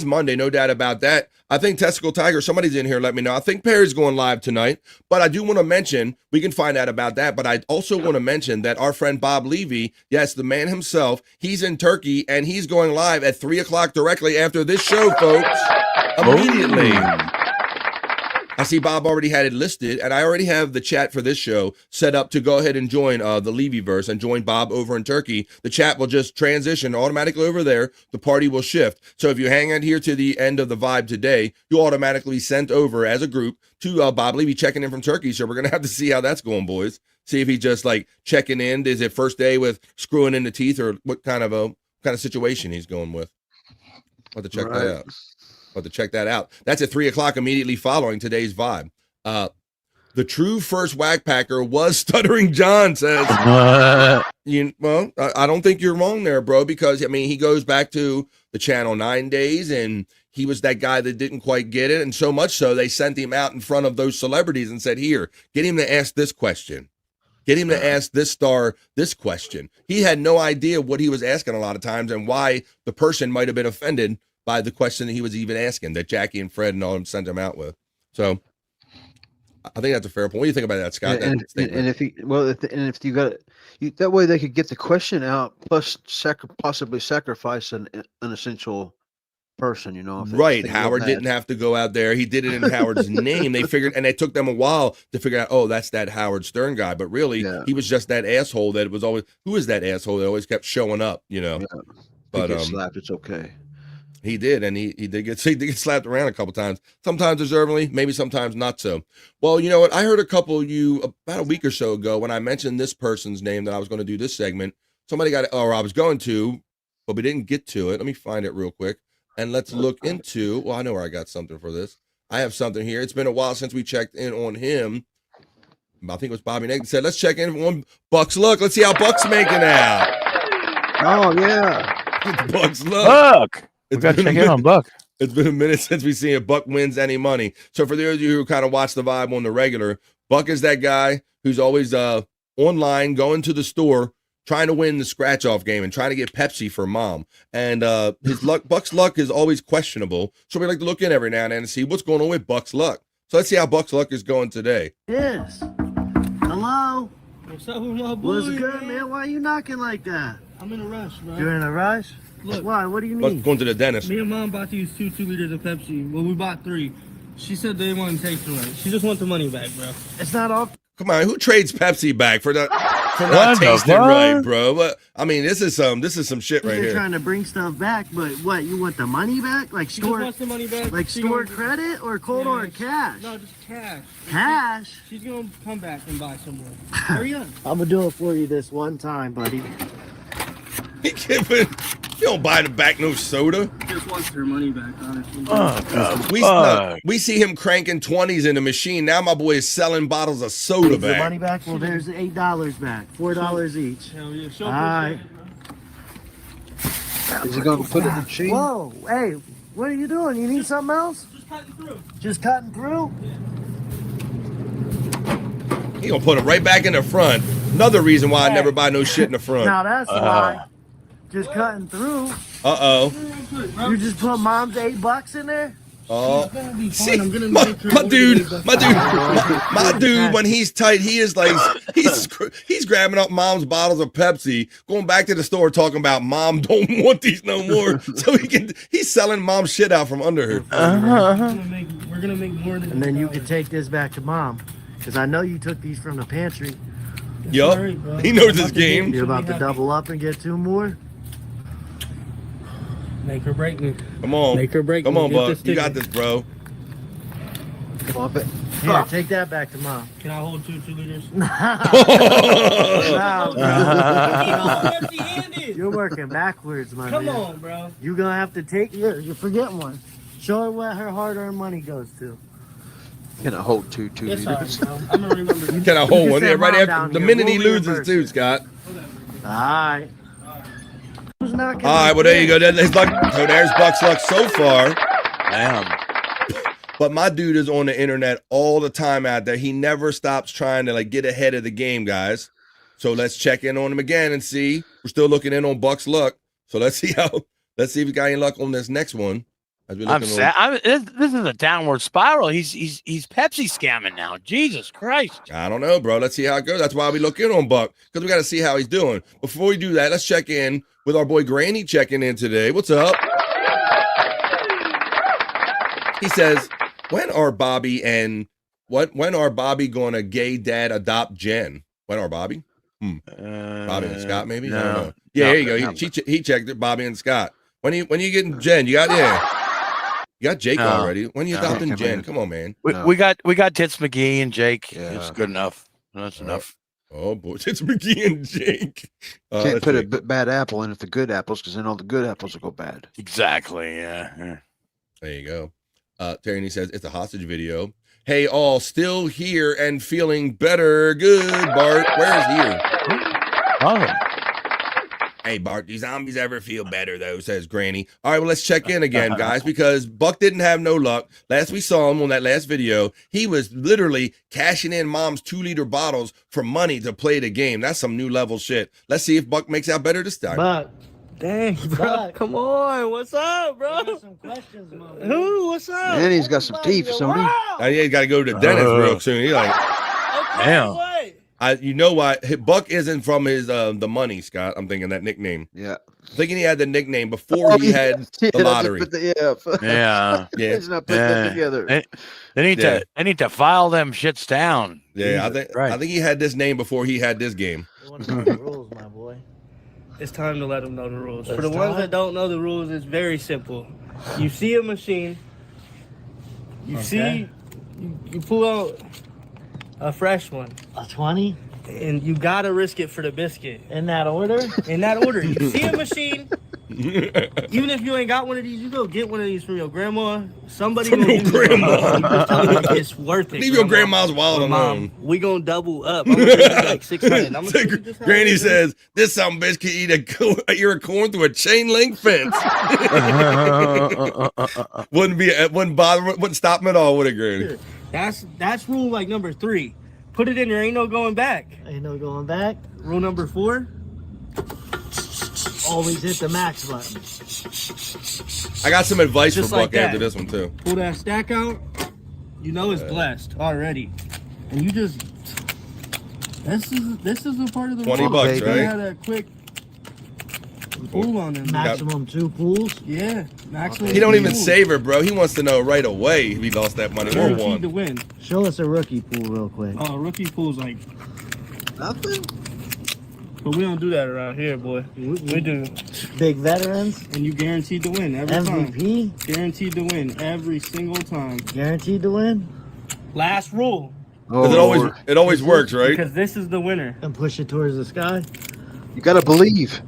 S12: Monday, no doubt about that. I think Testicle Tiger, somebody's in here, let me know. I think Perry's going live tonight, but I do want to mention, we can find out about that, but I also want to mention that our friend Bob Levy, yes, the man himself, he's in Turkey, and he's going live at 3 o'clock directly after this show, folks. Immediately. I see Bob already had it listed, and I already have the chat for this show set up to go ahead and join the Levy-verse and join Bob over in Turkey. The chat will just transition automatically over there. The party will shift. So if you hang out here to the end of the Vibe today, you'll automatically be sent over as a group to Bob Levy checking in from Turkey. So we're going to have to see how that's going, boys. See if he just like checking in. Is it first day with screwing in the teeth, or what kind of situation he's going with? I'll have to check that out. To check that out. That's at 3 o'clock immediately following today's Vibe. The true first Whack Packer was Stuttering John, says. I don't think you're wrong there, bro, because, I mean, he goes back to the Channel 9 days, and he was that guy that didn't quite get it, and so much so they sent him out in front of those celebrities and said, here, get him to ask this question. Get him to ask this star this question. He had no idea what he was asking a lot of times and why the person might have been offended by the question that he was even asking, that Jackie and Fred and all them sent him out with. So I think that's a fair point. What do you think about that, Scott?
S13: And if you got it, that way they could get the question out, plus possibly sacrifice an essential person, you know.
S12: Right. Howard didn't have to go out there. He did it in Howard's name. They figured, and it took them a while to figure out, oh, that's that Howard Stern guy. But really, he was just that asshole that was always, who is that asshole that always kept showing up, you know?
S13: But slapped, it's okay.
S12: He did, and he did get slapped around a couple times. Sometimes deservingly, maybe sometimes not so. Well, you know what? I heard a couple of you about a week or so ago when I mentioned this person's name that I was going to do this segment. Somebody got, or I was going to, but we didn't get to it. Let me find it real quick, and let's look into. Well, I know where I got something for this. I have something here. It's been a while since we checked in on him. I think it was Bobby Nate said, let's check in on Buck's luck. Let's see how Buck's making out.
S13: Oh, yeah.
S12: Buck's luck.
S14: Buck. We got to check in on Buck.
S12: It's been a minute since we've seen if Buck wins any money. So for those of you who kind of watch the vibe on the regular, Buck is that guy who's always online, going to the store, trying to win the scratch-off game and trying to get Pepsi for mom. And Buck's luck is always questionable. So we like to look in every now and then and see what's going on with Buck's luck. So let's see how Buck's luck is going today.
S3: Yes. Hello?
S22: What's up with my boy?
S3: What's good, man? Why are you knocking like that?
S22: I'm in a rush, bro.
S3: You're in a rush?
S22: Look.
S3: Why? What do you
S12: Buck's
S3: need?
S12: going to the dentist.
S22: Me and mom bought these 2 liters of Pepsi. Well, we bought 3. She said they wouldn't taste right. She just wants the money back, bro.
S3: It's not off.
S12: Come on, who trades Pepsi back for not tasting right, bro? But I mean, this is some shit right
S3: You're
S12: here.
S3: trying to bring stuff back, but what? You want the money back? Like
S22: She
S3: store,
S22: just wants the money back.
S3: like
S22: She
S3: store
S22: gonna-
S3: credit or cold or cash?
S22: No, just cash.
S3: Cash?
S22: She's gonna come back and buy some more. Hurry up.
S3: I'm gonna do it for you this one time, buddy.
S12: You don't buy the back no soda.
S22: Just wants her money back, honestly.
S12: We see him cranking 20s in the machine. Now my boy is selling bottles of soda
S3: Give the
S12: back.
S3: money back? Well, there's $8 back. $4 each.
S22: Hell yeah.
S3: All right.
S13: Is he going to put it in the machine?
S3: Whoa, hey, what are you doing? You need something else?
S22: Just cutting through.
S3: Just cutting through?
S12: He gonna put it right back in the front. Another reason why I never buy no shit in the front.
S3: Now that's why. Just cutting through.
S12: Uh-oh.
S3: You just put mom's $8 in there?
S12: Oh, see, my dude, when he's tight, he is like, he's grabbing up mom's bottles of Pepsi, going back to the store talking about mom don't want these no more. So he's selling mom's shit out from under her.
S22: We're gonna make more than.
S3: And then you can take this back to mom. Because I know you took these from the pantry.
S12: Yup, he knows his game.
S3: You're about to double up and get 2 more?
S22: Make her break me.
S12: Come on.
S22: Make her break
S12: Come
S22: me.
S12: on,
S22: Get
S12: Buck.
S22: this
S12: You
S22: ticket.
S12: got this, bro.
S3: Here, take that back to mom.
S22: Can I hold 2 liters?
S3: You're working backwards, my
S22: Come
S3: man.
S22: on, bro.
S3: You're going to have to take, you're forgetting one. Show her what her hard-earned money goes to.
S13: Can I hold 2
S22: It's
S13: liters?
S22: all right, bro. I'm gonna remember.
S12: Can I hold one? Yeah,
S3: send
S12: right
S3: mom
S12: after
S3: down
S12: the
S3: here.
S12: minute
S3: We'll
S12: he loses
S3: reimburse
S12: too,
S3: you.
S12: Scott.
S3: All right. Who's knocking
S12: All right,
S3: on
S12: well
S3: the
S12: there you go.
S3: door?
S12: There's luck. So there's Buck's luck so far.
S14: Damn.
S12: But my dude is on the internet all the time out there. He never stops trying to like get ahead of the game, guys. So let's check in on him again and see. We're still looking in on Buck's luck. So let's see if he got any luck on this next one. As we
S14: I'm
S12: look
S14: sad. This is a downward spiral. He's Pepsi scamming now. Jesus Christ.
S12: I don't know, bro. Let's see how it goes. That's why we look in on Buck, because we got to see how he's doing. Before we do that, let's check in with our boy Granny checking in today. What's up? He says, when are Bobby gonna gay dad adopt Jen? When are Bobby? Bobby and Scott, maybe?
S14: No.
S12: I don't know. Yeah, there you go. He checked it, Bobby and Scott. When you getting Jen? You got Jake already. When you adopting Jen? Come on, man.
S14: We got Tits McGee and Jake. Yeah. It's good enough. That's enough.
S12: Oh boy, Tits McGee and Jake.
S13: Can't put a bad apple in with the good apples, because then all the good apples will go bad.
S14: Exactly. Yeah.
S12: There you go. Terry says it's a hostage video. Hey, all still here and feeling better. Good, Bart. Where's here?
S14: Oh.
S12: Hey, Bart, do zombies ever feel better, though, says Granny. All right, well, let's check in again, guys, because Buck didn't have no luck. Last we saw him on that last video, he was literally cashing in mom's 2-liter bottles for money to play the game. That's some new level shit. Let's see if Buck makes out better this time.
S3: Buck.
S22: Dang, bro.
S3: Buck.
S22: Come on. What's up, bro?
S3: I got some questions, mom.
S22: Who? What's up?
S13: And he's got some teeth, Sony.
S12: Yeah, he's got to go to the dentist real soon. He's like,
S14: damn.
S12: You know why? Buck isn't from his the money, Scott. I'm thinking that nickname.
S13: Yeah.
S12: I'm thinking he had the nickname before he had the lottery.
S14: Yeah.
S13: He's not putting that together.
S14: They need to file them shits down.
S12: Yeah,
S14: Jesus
S12: I think he had this name before he had this game.
S3: You want to know the rules, my boy?
S22: it's time to let them know the rules. For the ones that don't know the rules, it's very simple. You see a machine, you pull out a fresh one.
S2: A 20?
S22: And you gotta risk it for the biscuit.
S2: In that order?
S22: In that order. You see a machine, even if you ain't got one of these, you go get one of these from your grandma. Somebody
S12: From your grandma.
S22: It's worth it.
S12: Leave your grandma's wallet alone.
S22: Mom, we gonna double up. I'm gonna give you like 600.
S12: Granny says, this some bitch can eat a ear of corn through a chain link fence. Wouldn't stop him at all, would it, Granny?
S22: That's rule like number 3. Put it in there, ain't no going back.
S2: Ain't no going back.
S22: Rule number 4.
S2: Always hit the max button.
S12: I got some advice
S22: Just
S12: for
S22: like
S12: Buck after
S22: that.
S12: this one, too.
S22: Pull that stack out. You know it's blessed already. And you just... This is a part of the
S12: $20,
S22: rule.
S12: right?
S22: You gotta have that quick pull on them.
S2: Maximum 2 pools?
S22: Yeah, maximum.
S12: He don't
S22: 2
S12: even
S22: pools.
S12: savor, bro. He wants to know right away if he lost that money or
S22: Guaranteed
S12: won.
S22: to win.
S2: Show us a rookie pool real quick.
S22: Oh, rookie pool's like
S13: nothing.
S22: But we don't do that around here, boy. We do.
S2: Big veterans.
S22: And you guaranteed to win every
S2: MVP?
S22: time. Guaranteed to win every single time.
S2: Guaranteed to win?
S22: Last rule.
S12: Because it always works, right?
S22: Because this is the winner.
S2: And push it towards the sky?
S13: You gotta believe.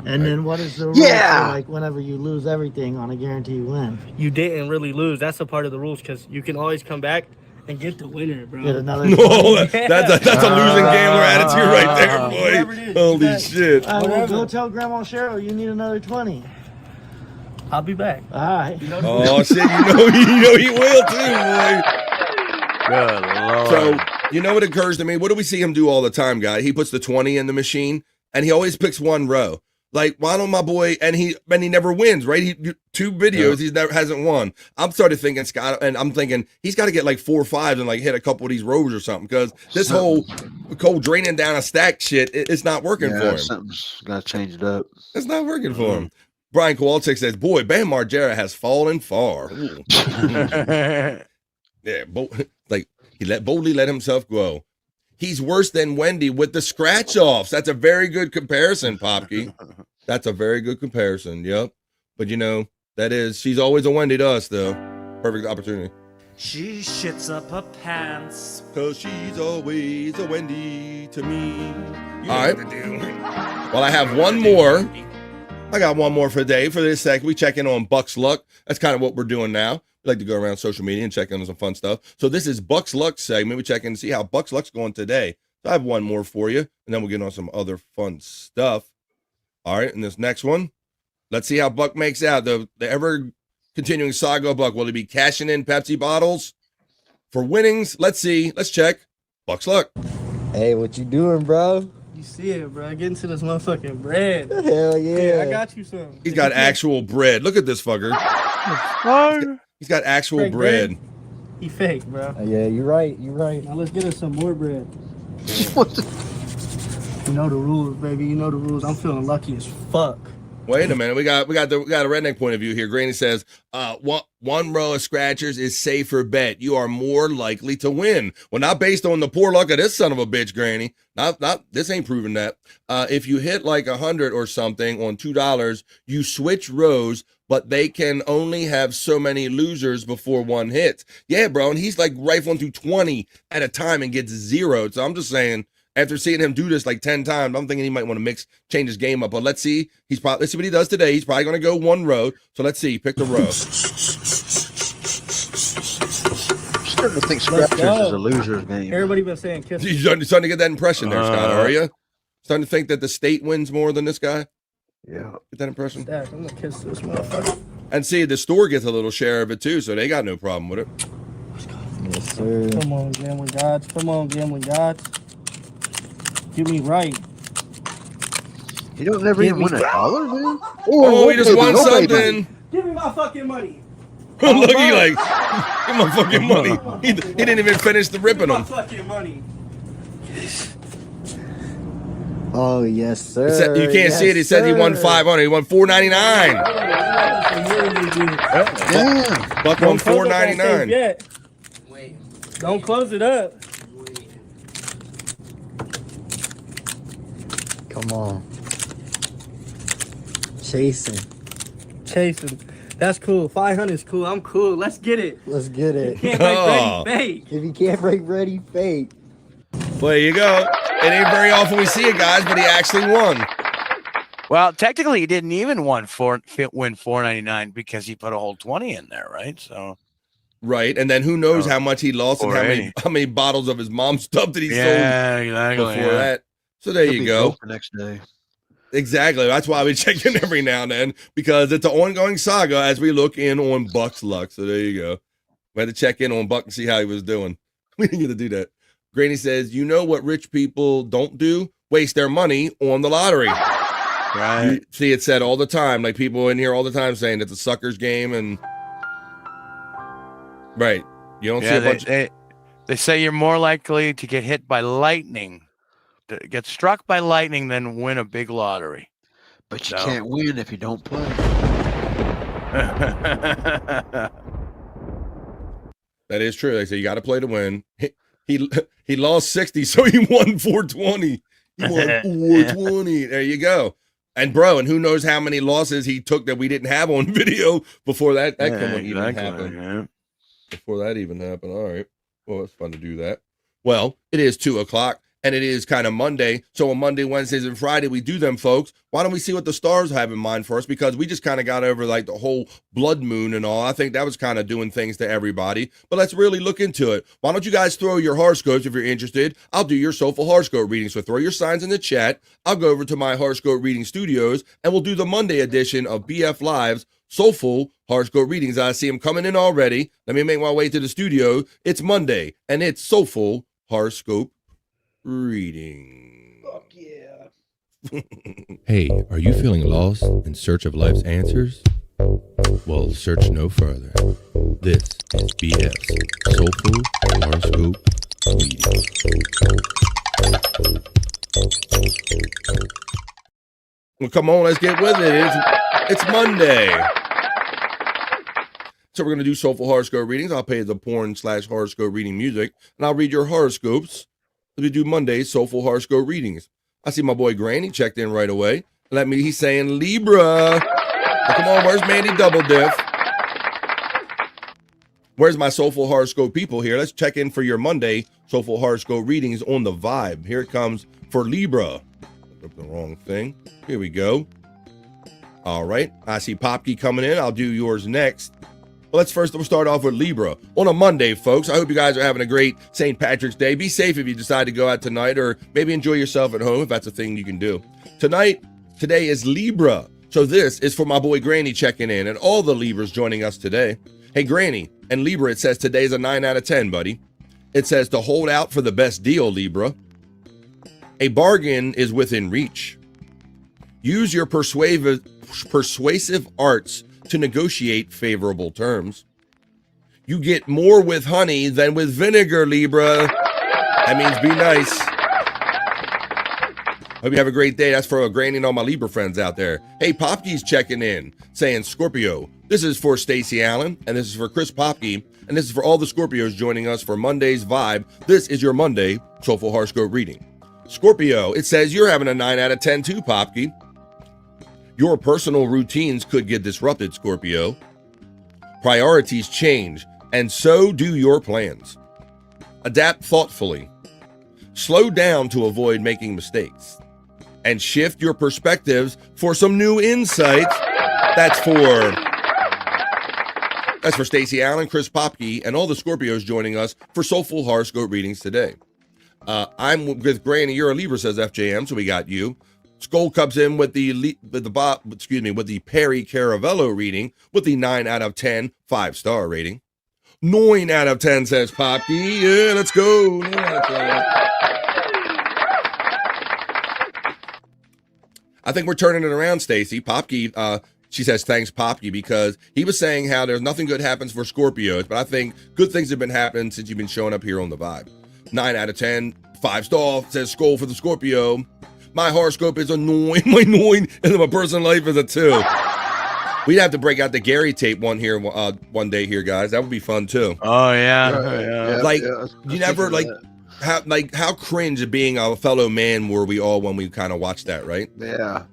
S2: And then what is the rule
S22: Yeah!
S2: for, like, whenever you lose everything on a guaranteed win?
S22: You didn't really lose. That's a part of the rules because you can always come back and get the winner, bro.
S2: Get another
S12: No, that's a losing gambler attitude right there, boy. Holy shit.
S2: Well, go tell Grandma Cheryl you need another 20.
S22: I'll be back.
S2: All right.
S12: Oh, shit. You know he will, too, boy.
S14: Good Lord.
S12: So, you know what occurs to me? What do we see him do all the time, guy? He puts the 20 in the machine, and he always picks one row. Like, why don't my boy, and he never wins, right? He 2 videos, he's never hasn't won. I'm started thinking, Scott, and I'm thinking he's got to get like 4 or 5 and like hit a couple of these rows or something, because this whole draining down a stack shit, it's not working for him.
S13: Something's got to change it up.
S12: It's not working for him. Brian Kowalczyk says, boy, Bam Margera has fallen far. Yeah, like he boldly let himself go. He's worse than Wendy with the scratch-offs. That's a very good comparison, Popke. That's a very good comparison, yep. But, she's always a Wendy to us, though. Perfect opportunity.
S16: She shits up her pants.
S12: Because she's always a Wendy to me. All right. Well, I have one more. I got one more for today. For this segment, we check in on Buck's Luck. That's kind of what we're doing now. We like to go around social media and check in on some fun stuff. So this is Buck's Luck segment. We check in to see how Buck's Luck's going today. So I have one more for you, and then we'll get on some other fun stuff. All right, and this next one, let's see how Buck makes out. The ever-continuing saga of Buck. Will he be cashing in Pepsi bottles for winnings? Let's see. Let's check Buck's Luck.
S10: Hey, what you doing, bro?
S22: You see it, bro. Get into this motherfucking bread.
S10: Hell yeah.
S22: I got you some.
S12: He's got actual bread. Look at this fucker. He's got actual
S22: Fake
S12: bread.
S22: He fake, bro.
S10: Yeah, you're right. You're right.
S22: Now let's get us some more bread. You know the rules, baby. You know the rules. I'm feeling lucky as fuck.
S12: Wait a minute. We got a redneck point of view here. Granny says, one row of scratchers is safer bet. You are more likely to win. Well, not based on the poor luck of this son of a bitch, Granny. Not this ain't proving that. If you hit like 100 or something on $2, you switch rows, but they can only have so many losers before one hits. Yeah, bro. And he's like rifling through 20 at a time and gets zeroed. So I'm just saying, after seeing him do this like 10 times, I'm thinking he might want to change his game up. But let's see. Let's see what he does today. He's probably going to go one row. So let's see. Pick the row.
S13: I'm starting to think scratchers is a loser's game.
S22: Everybody been saying kiss.
S12: You're starting to get that impression there, Scott, are you? Starting to think that the state wins more than this guy?
S13: Yeah.
S12: Get that impression?
S22: Stack. I'm going to kiss this motherfucker.
S12: And see, the store gets a little share of it too, so they got no problem with it.
S10: Yes, sir.
S22: Come on, gambling gods. Come on, gambling gods. Get me right.
S13: You don't never even win $1, man.
S12: Oh, he just won something.
S22: Give me my fucking money.
S12: Look, he like, give my fucking money. He didn't even finish the ripping
S22: My
S12: him.
S22: fucking money.
S10: Oh, yes, sir.
S12: You can't see it. He said he won $500. He won $4.99.
S13: Yeah.
S12: Buck won $4.99.
S22: Wait. Don't close it up.
S10: Come on. Chasing.
S22: That's cool. 500 is cool. I'm cool. Let's get it.
S10: Let's get it.
S22: Can't break ready fate.
S10: If you can't break ready, fate.
S12: Well, there you go. It ain't very often we see it, guys, but he actually won.
S14: Well, technically, he didn't even win $4.99 because he put a whole 20 in there, right? So,
S12: right, and then who knows how much he lost and how many bottles of his mom's stuff that he sold before that. So there you go.
S13: For next day.
S12: Exactly. That's why we check in every now and then, because it's an ongoing saga as we look in on Buck's luck. So there you go. We had to check in on Buck and see how he was doing. We didn't get to do that. Granny says, you know what rich people don't do? Waste their money on the lottery.
S14: Right.
S12: You see it said all the time, like people in here all the time saying it's a sucker's game, and right. You don't see a bunch
S14: they say you're more likely to get hit by lightning, to get struck by lightning than win a big lottery.
S13: But you can't win if you don't play.
S12: That is true. They say you got to play to win. He lost 60, so he won 420. He won 420. There you go. And bro, and who knows how many losses he took that we didn't have on video before that even happened.
S14: Yeah.
S12: Before that even happened. All right. Well, it's fun to do that. Well, it is 2:00 and it is kind of Monday. So on Monday, Wednesdays, and Friday, we do them, folks. Why don't we see what the stars have in mind for us? Because we just kind of got over like the whole blood moon and all. I think that was kind of doing things to everybody. But let's really look into it. Why don't you guys throw your horoscopes if you're interested? I'll do your Soulful Horoscope readings. So throw your signs in the chat. I'll go over to my horoscope reading studios and we'll do the Monday edition of BF Live's Soulful Horoscope Readings. I see them coming in already. Let me make my way to the studio. It's Monday and it's Soulful Horoscope Reading.
S13: Fuck yeah.
S12: Hey, are you feeling lost in search of life's answers? Well, search no further. This is BF's Soulful Horoscope Reading. Well, come on, let's get with it. It's Monday. So we're going to do Soulful Horoscope Readings. I'll play the porn/horoscope reading music, and I'll read your horoscopes. We do Monday's Soulful Horoscope Readings. I see my boy Granny checked in right away. He's saying Libra. Now, come on, where's Mandy Double Diff? Where's my Soulful Horoscope people here? Let's check in for your Monday Soulful Horoscope Readings on the vibe. Here it comes for Libra. The wrong thing. Here we go. All right. I see Popke coming in. I'll do yours next. Well, we'll start off with Libra. On a Monday, folks, I hope you guys are having a great St. Patrick's Day. Be safe if you decide to go out tonight, or maybe enjoy yourself at home if that's a thing you can do. Today is Libra. So this is for my boy Granny checking in and all the Libras joining us today. Hey, Granny and Libra, it says today's a 9 out of 10, buddy. It says to hold out for the best deal, Libra. A bargain is within reach. Use your persuasive arts to negotiate favorable terms. You get more with honey than with vinegar, Libra. That means be nice. Hope you have a great day. That's for Granny and all my Libra friends out there. Hey, Popke's checking in, saying Scorpio. This is for Stacey Allen, and this is for Chris Popke, and this is for all the Scorpios joining us for Monday's Vibe. This is your Monday Soulful Horoscope Reading. Scorpio, it says you're having a 9 out of 10 too, Popke. Your personal routines could get disrupted, Scorpio. Priorities change, and so do your plans. Adapt thoughtfully. Slow down to avoid making mistakes. And shift your perspectives for some new insights. That's for Stacey Allen, Chris Popke, and all the Scorpios joining us for Soulful Horoscope Readings today. I'm with Granny. You're a Libra, says FJM, so we got you. Skull comes in with the Perry Caravello reading with the 9 out of 10 5-star rating. 9 out of 10, says Popke. Yeah, let's go. 9 out of 10. I think we're turning it around, Stacy. Popke, she says thanks, Popke, because he was saying how there's nothing good happens for Scorpios, but I think good things have been happening since you've been showing up here on the Vibe. 9 out of 10, 5-star, says Skull for the Scorpio. My horoscope is a 9, my 9, and my personal life is a 2. We'd have to break out the Gary tape one day here, guys. That would be fun too.
S14: Oh yeah.
S12: You never how cringe being a fellow man were we all when we kind of watched that, right?
S13: Yeah.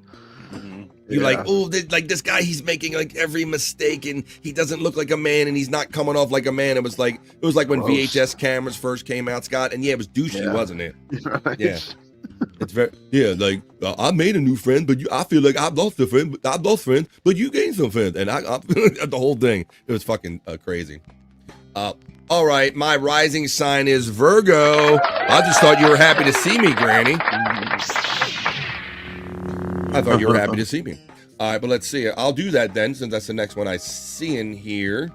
S12: You like, oh, this guy, he's making like every mistake, and he doesn't look like a man, and he's not coming off like a man. It was like when VHS cameras first came out, Scott, and it was douchey, wasn't it?
S13: Right.
S12: Yeah. It's very I made a new friend, but I feel like I've lost a friend. I've lost friends, but you gained some friends, and I the whole thing. It was fucking crazy. All right, my rising sign is Virgo. I just thought you were happy to see me, Granny. I thought you were happy to see me. All right, but let's see. I'll do that then, since that's the next one I see in here.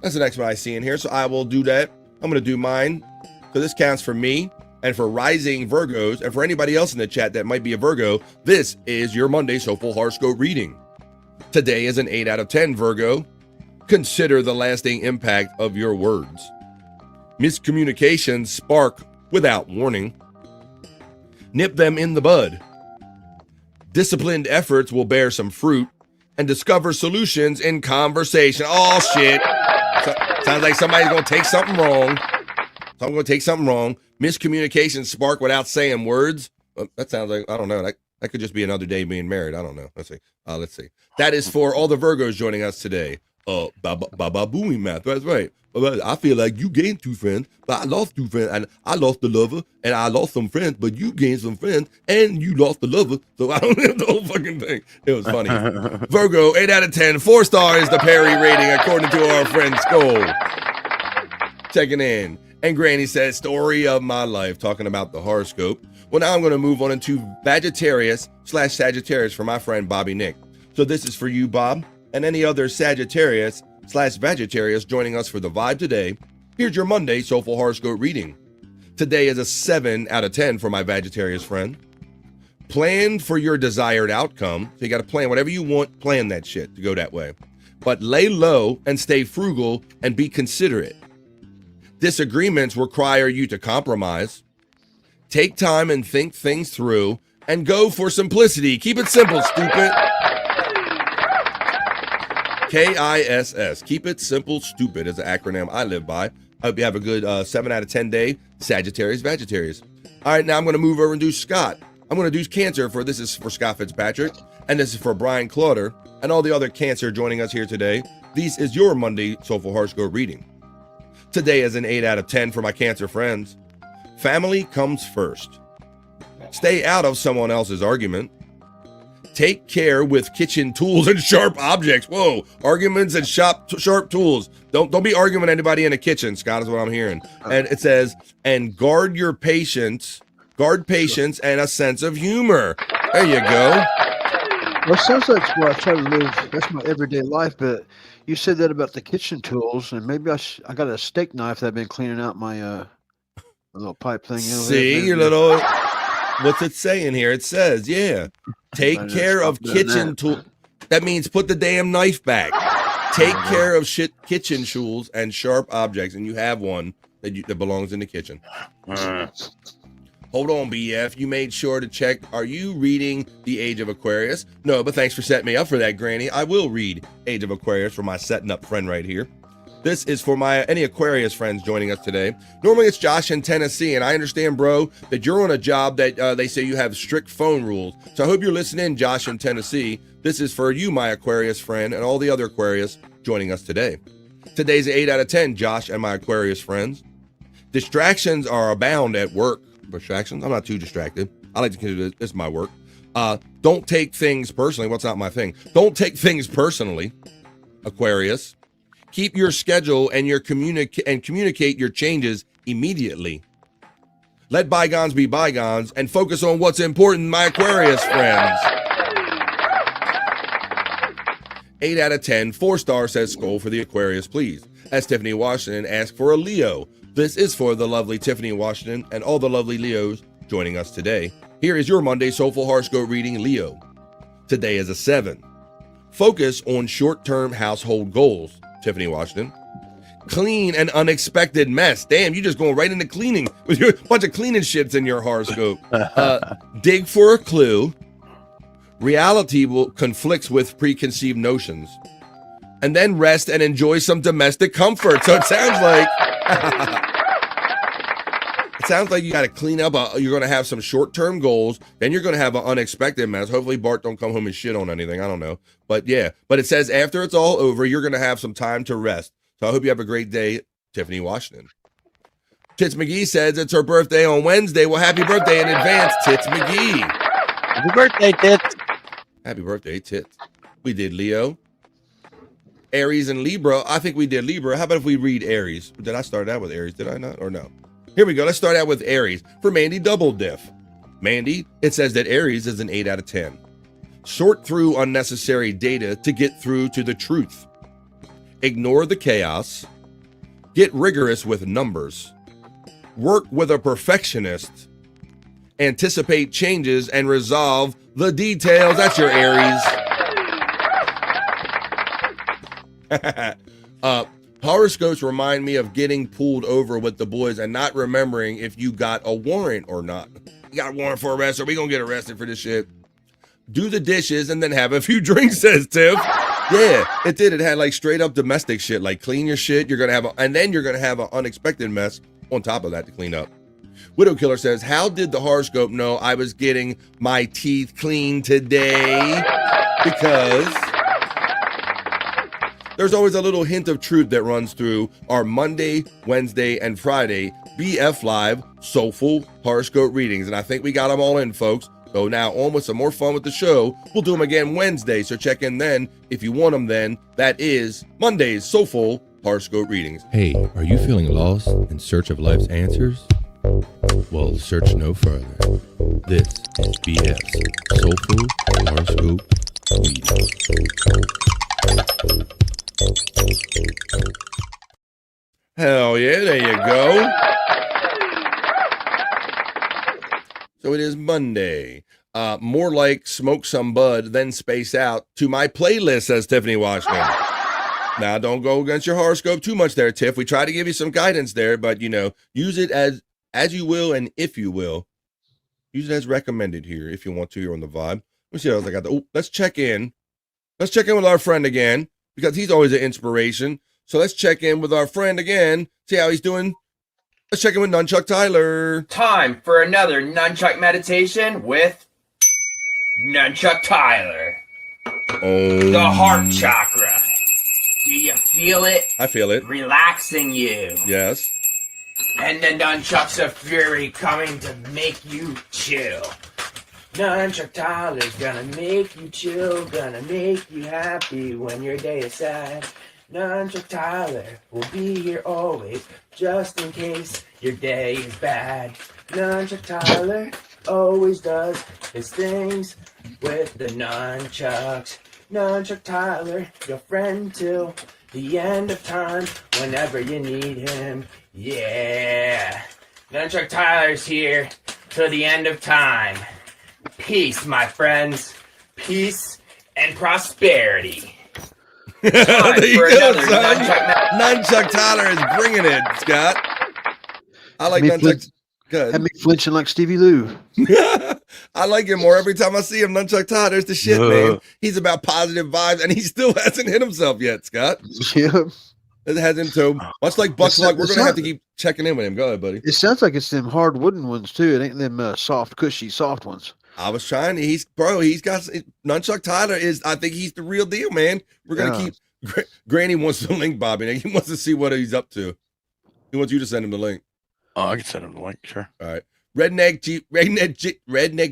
S12: So I will do that. I'm going to do mine. So this counts for me and for rising Virgos, and for anybody else in the chat that might be a Virgo. This is your Monday Soulful Horoscope reading. Today is an 8 out of 10, Virgo. Consider the lasting impact of your words. Miscommunications spark without warning. Nip them in the bud. Disciplined efforts will bear some fruit, and discover solutions in conversation. Oh, shit. Sounds like somebody's going to take something wrong. Miscommunications spark without saying words. That sounds like, I don't know. That could just be another day being married. I don't know. Let's see. That is for all the Virgos joining us today. Booey math. That's right. I feel like you gained 2 friends, but I lost 2 friends, and I lost the lover, and I lost some friends, but you gained some friends, and you lost the lover, so I don't have the whole fucking thing. It was funny. Virgo, 8 out of 10, 4 stars, the Perry rating, according to our friend Skull. Checking in. And Granny says, story of my life, talking about the horoscope. Well, now I'm going to move on into Sagittarius/Sagittarius for my friend Bobby Nick. So this is for you, Bob, and any other Sagittarius/Sagittarius joining us for the vibe today. Here's your Monday Soulful Horoscope reading. Today is a 7 out of 10 for my Sagittarius friend. Plan for your desired outcome. So you got to plan whatever you want, plan that shit to go that way. But lay low and stay frugal and be considerate. Disagreements require you to compromise. Take time and think things through, and go for simplicity. Keep it simple, stupid. KISS. Keep it simple, stupid is an acronym I live by. I hope you have a good 7 out of 10 day, Sagittarius. All right, now I'm going to move over and do Scott. I'm going to do Cancer this is for Scott Fitzpatrick, and this is for Brian Clauder, and all the other Cancer joining us here today. This is your Monday Soulful Horoscope reading. Today is an 8 out of 10 for my Cancer friends. Family comes first. Stay out of someone else's argument. Take care with kitchen tools and sharp objects. Whoa, arguments and sharp tools. Don't be arguing with anybody in the kitchen, Scott, is what I'm hearing. And it says, and guard patience and a sense of humor. There you go.
S13: Well, it sounds like what I try to live. That's my everyday life, but you said that about the kitchen tools, and maybe I got a steak knife that I've been cleaning out my little pipe thing.
S12: See, your little, what's it saying here? It says, yeah, take care of kitchen tools. That means put the damn knife back. Take care of kitchen tools and sharp objects, and you have one that belongs in the kitchen. Hold on, BF. You made sure to check. Are you reading The Age of Aquarius? No, but thanks for setting me up for that, Granny. I will read Age of Aquarius for my setting up friend right here. This is for any Aquarius friends joining us today. Normally it's Josh in Tennessee, and I understand, bro, that you're on a job that they say you have strict phone rules. So I hope you're listening, Josh in Tennessee. This is for you, my Aquarius friend, and all the other Aquarius joining us today. Today's 8 out of 10, Josh and my Aquarius friends. Distractions are abound at work. Distractions? I'm not too distracted. I like to consider this my work. Don't take things personally. What's not my thing? Don't take things personally, Aquarius. Keep your schedule and communicate your changes immediately. Let bygones be bygones and focus on what's important, my Aquarius friends. 8 out of 10, 4 stars, says Skull for the Aquarius, please. As Tiffany Washington asked for a Leo. This is for the lovely Tiffany Washington and all the lovely Leos joining us today. Here is your Monday Soulful Horoscope reading, Leo. Today is a 7. Focus on short-term household goals, Tiffany Washington. Clean an unexpected mess. Damn, you just going right into cleaning with your bunch of cleaning shits in your horoscope. Dig for a clue. Reality will conflicts with preconceived notions. And then rest and enjoy some domestic comfort. So it sounds like It sounds like you got to clean up. You're going to have some short-term goals. Then you're going to have an unexpected mess. Hopefully Bart don't come home and shit on anything. I don't know. But yeah, but it says after it's all over, you're going to have some time to rest. So I hope you have a great day, Tiffany Washington. Tits McGee says it's her birthday on Wednesday. Well, happy birthday in advance, Tits McGee.
S14: Happy birthday, Tits.
S12: Happy birthday, Tits. We did Leo, Aries, and Libra. I think we did Libra. How about if we read Aries? Did I start out with Aries? Did I not? Or no? Here we go. Let's start out with Aries for Mandy Double Diff. Mandy, it says that Aries is an 8 out of 10. Sort through unnecessary data to get through to the truth. Ignore the chaos. Get rigorous with numbers. Work with a perfectionist. Anticipate changes and resolve the details. That's your Aries. Horoscopes remind me of getting pulled over with the boys and not remembering if you got a warrant or not. You got a warrant for arrest, or we gonna get arrested for this shit. Do the dishes and then have a few drinks, says Tiff. Yeah, it did. It had like straight up domestic shit, like clean your shit. You're gonna have and then you're gonna have an unexpected mess on top of that to clean up. Widow Killer says, how did the horoscope know I was getting my teeth cleaned today? Because there's always a little hint of truth that runs through our Monday, Wednesday, and Friday BF Live Soulful Horoscope Readings. And I think we got them all in, folks. So now on with some more fun with the show. We'll do them again Wednesday, so check in then if you want them then. That is Monday's Soulful Horoscope Readings.
S4: Hey, are you feeling lost in search of life's answers? Well, search no further. This is BF's Soulful Horoscope Readings.
S12: Hell yeah, there you go. So it is Monday. More like smoke some bud, then space out to my playlist, says Tiffany Washington. Now, don't go against your horoscope too much there, Tiff. We try to give you some guidance there, but, you know, use it as you will and if you will. Use it as recommended here if you want to here on the vibe. Let me see what else I got. Let's check in. Let's check in with our friend again because he's always an inspiration. So let's check in with our friend again, see how he's doing. Let's check in with Nunchuck Tyler.
S17: Time for another Nunchuck meditation with Nunchuck Tyler. The heart chakra. Do you feel it?
S12: I feel it.
S17: Relaxing you.
S12: Yes.
S17: And the nunchucks of fury coming to make you chill. Nunchuck Tyler's gonna make you chill, gonna make you happy when your day is sad. Nunchuck Tyler will be here always, just in case your day is bad. Nunchuck Tyler always does his things with the nunchucks. Nunchuck Tyler, your friend till the end of time, whenever you need him. Yeah. Nunchuck Tyler's here till the end of time. Peace, my friends. Peace and prosperity.
S12: There you go, son. Nunchuck Tyler is bringing it, Scott. I like Nunchuck. Good.
S13: Had me flinching like Stevie Lou.
S12: I like him more every time I see him. Nunchuck Tyler's the shit, man. He's about positive vibes, and he still hasn't hit himself yet, Scott.
S13: Yeah.
S12: It hasn't, so much like Buck's Luck, we're going to have to keep checking in with him. Go ahead, buddy.
S13: It sounds like it's them hard wooden ones, too. It ain't them soft, cushy, soft ones.
S12: I was trying to, he's got, Nunchuck Tyler is, I think he's the real deal, man. We're going to keep, Granny wants the link, Bobby. He wants to see what he's up to. He wants you to send him the link.
S14: Oh, I can send him the link, sure.
S12: All right. Redneck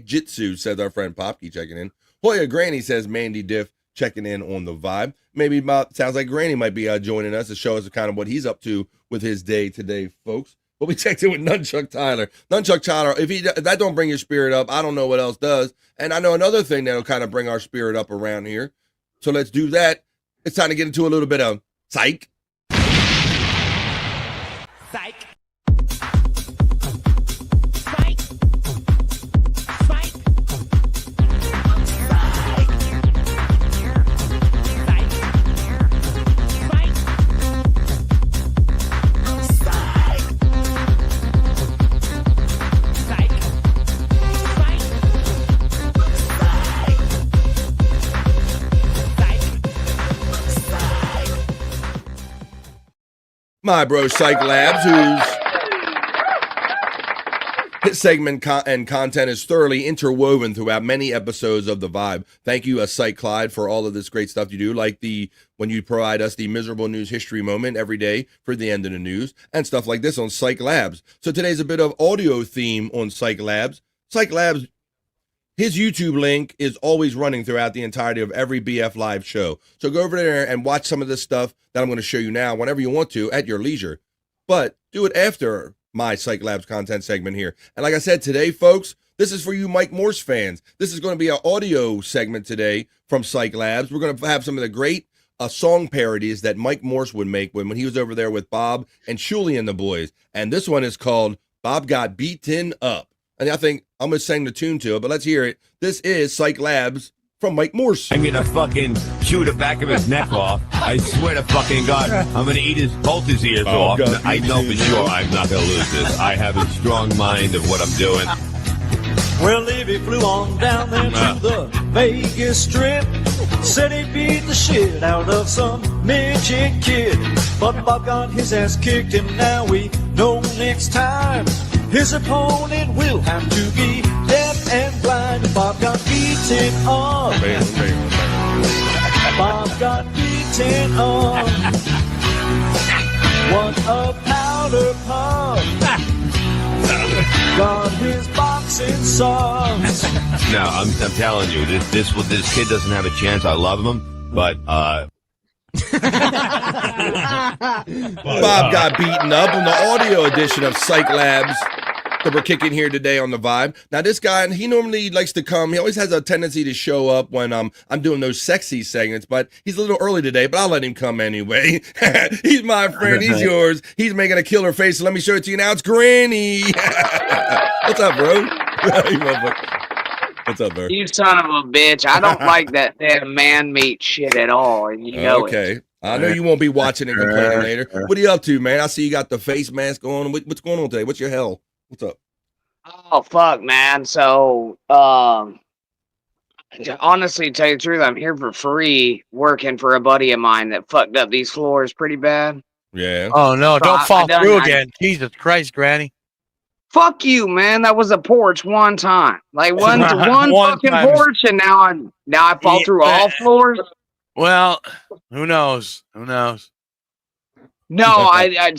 S12: Jitsu, says our friend Popke checking in. Hoya Granny says Mandy Diff checking in on the vibe. Maybe sounds like Granny might be joining us to show us kind of what he's up to with his day today, folks. But we checked in with Nunchuck Tyler. Nunchuck Tyler, if that don't bring your spirit up, I don't know what else does. And I know another thing that'll kind of bring our spirit up around here. So let's do that. It's time to get into a little bit of psych.
S5: Psych.
S12: My bro Psych Labs, His segment and content is thoroughly interwoven throughout many episodes of The Vibe. Thank you, Psych Clyde, for all of this great stuff you do, like when you provide us the miserable news history moment every day for the end of the news, and stuff like this on Psych Labs. So today's a bit of audio theme on Psych Labs. Psych Labs, his YouTube link is always running throughout the entirety of every BF Live show. So go over there and watch some of this stuff that I'm going to show you now whenever you want to at your leisure. But do it after my Psych Labs content segment here. And like I said today, folks, this is for you Mike Morse fans. This is going to be an audio segment today from Psych Labs. We're going to have some of the great song parodies that Mike Morse would make when he was over there with Bob and Shuley and the boys. And this one is called Bob Got Beaten Up. And I think I'm going to sing the tune to it, but let's hear it. This is Psych Labs from Mike Morse.
S11: I'm gonna fucking chew the back of his neck off. I swear to fucking God, I'm gonna eat both his ears off. I know for sure I'm not gonna lose this. I have a strong mind of what I'm doing.
S15: Well, Levy flew on down there to the Vegas Strip. Said he beat the shit out of some midget kid. But Bob got his ass kicked, and now we know next time his opponent will have to be deaf and blind. Bob got beaten up. Bob got beaten up. What a powder puff. Got his boxing socks.
S11: No, I'm telling you, this kid doesn't have a chance. I love him, but
S12: Bob got beaten up on the audio edition of Psych Labs that we're kicking here today on The Vibe. Now, this guy, he normally likes to come. He always has a tendency to show up when I'm doing those sexy segments, but he's a little early today, but I'll let him come anyway. He's my friend. He's yours. He's making a killer face, so let me show it to you now. It's Granny. What's up, bro? What's up, bro?
S19: You son of a bitch. I don't like that damn man meat shit at all, and you know
S12: okay.
S19: it.
S12: I know you won't be watching and complaining later. What are you up to, man? I see you got the face mask on. What's going on today? What's your hell? What's up?
S19: Oh, fuck, man. So, honestly, to tell you the truth, I'm here for free working for a buddy of mine that fucked up these floors pretty bad.
S12: Yeah.
S14: Oh, no, don't fall through again. Jesus Christ, Granny.
S19: Fuck you, man. That was a porch one time. Like one fucking porch, and now I fall through all floors.
S14: Well, who knows? Who knows?
S19: No, I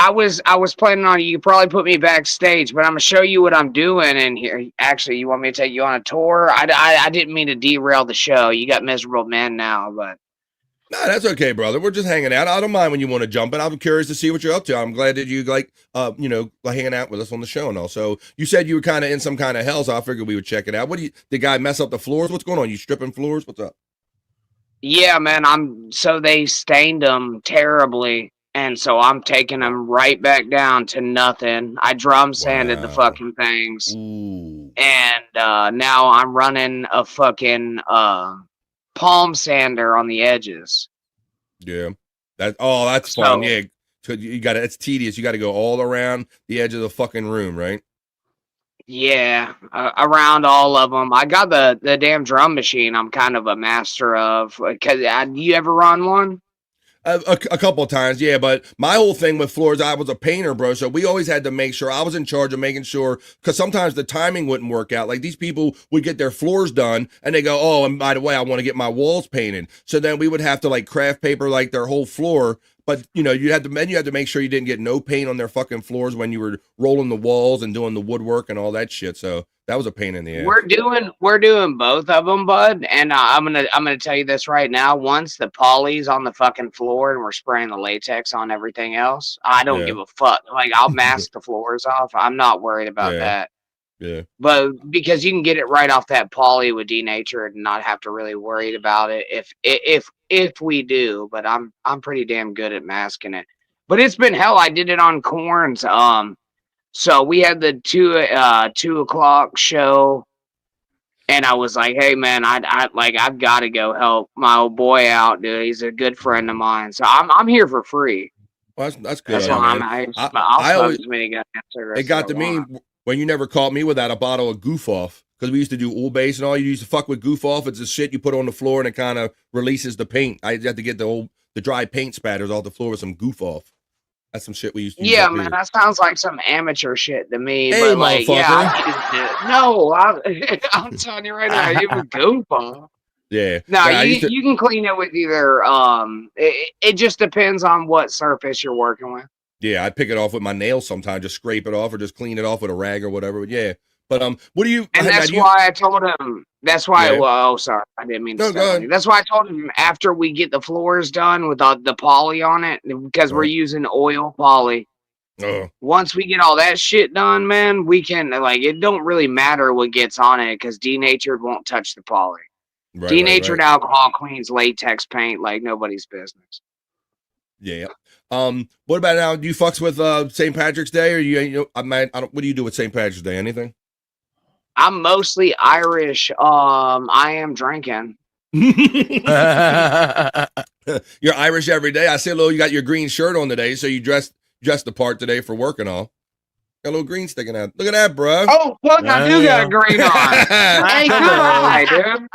S19: was planning on you could probably put me backstage, but I'm gonna show you what I'm doing in here. Actually, you want me to take you on a tour? I didn't mean to derail the show. You got miserable men now, but
S12: no, that's okay, brother. We're just hanging out. I don't mind when you want to jump in. I'm curious to see what you're up to. I'm glad that you like hanging out with us on the show and all. So you said you were kind of in some kind of hell, so I figured we would check it out. The guy mess up the floors? What's going on? You stripping floors? What's up?
S19: Yeah, man. So they stained them terribly. And so I'm taking them right back down to nothing. I drum sanded the fucking things.
S12: Ooh.
S19: And now I'm running a fucking palm sander on the edges.
S12: Yeah. That's fun. Yeah. It's tedious. You got to go all around the edge of the fucking room, right?
S19: Yeah, around all of them. I got the damn drum machine I'm kind of a master of. You ever run one?
S12: A couple of times, yeah, but my whole thing with floors, I was a painter, bro, so we always had to make sure, I was in charge of making sure, because sometimes the timing wouldn't work out. Like, these people would get their floors done, and they go, oh, and by the way, I want to get my walls painted. So then we would have to, like, craft paper, like, their whole floor, but, you had to make sure you didn't get no paint on their fucking floors when you were rolling the walls and doing the woodwork and all that shit, so that was a pain in the ass.
S19: We're doing both of them, bud. And I'm gonna tell you this right now. Once the poly's on the fucking floor and we're spraying the latex on everything else, I don't give a fuck. Like, I'll mask the floors off. I'm not worried about that.
S12: Yeah.
S19: But because you can get it right off that poly with denatured and not have to really worry about it if we do. But I'm pretty damn good at masking it. But it's been hell. I did it on corns. So we had the 2 o'clock show, and I was like, "Hey man, I've got to go help my old boy out, dude. He's a good friend of mine, so I'm here for free."
S12: Well, that's good.
S19: That's why I'll smoke as many goddamn cigarettes.
S12: It got to me when you never caught me without a bottle of Goof Off, because we used to do oil base and all. You used to fuck with Goof Off. It's the shit you put on the floor and it kind of releases the paint. I had to get the dry paint spatters off the floor with some Goof Off. That's some shit we used to use
S19: Yeah,
S12: up
S19: man,
S12: here.
S19: that sounds like some amateur shit to me.
S12: Hey,
S19: but like, yeah,
S12: motherfucker.
S19: I used it. No, I'm telling you right now, you a goofball.
S12: Yeah.
S19: No,
S12: I used to,
S19: you can clean it with either. It just depends on what surface you're working with.
S12: yeah, I pick it off with my nails sometimes, just scrape it off or just clean it off with a rag or whatever. But yeah. But what do you
S19: And
S12: now,
S19: that's
S12: do you,
S19: why I told him. That's why.
S12: Yeah.
S19: Well, oh, sorry, I didn't mean to
S12: No,
S19: step
S12: go
S19: on
S12: ahead.
S19: you. That's why I told him after we get the floors done with the poly on it, because we're
S12: Right.
S19: using oil poly.
S12: Oh,
S19: Once we get all that shit done, man, we can like it don't really matter what gets on it because denatured won't touch the poly.
S12: right,
S19: Denatured
S12: right.
S19: alcohol cleans latex paint like nobody's business.
S12: Yeah. What about now? Do you fucks with St. Patrick's Day, or I don't. What do you do with St. Patrick's Day? Anything?
S19: I'm mostly Irish. I am drinking.
S12: You're Irish every day. I see a little. You got your green shirt on today, so you dressed the part today for work and all. Got a little green sticking out. Look at that, bro.
S19: Oh, fuck! I do got green on. Hey, come on, dude.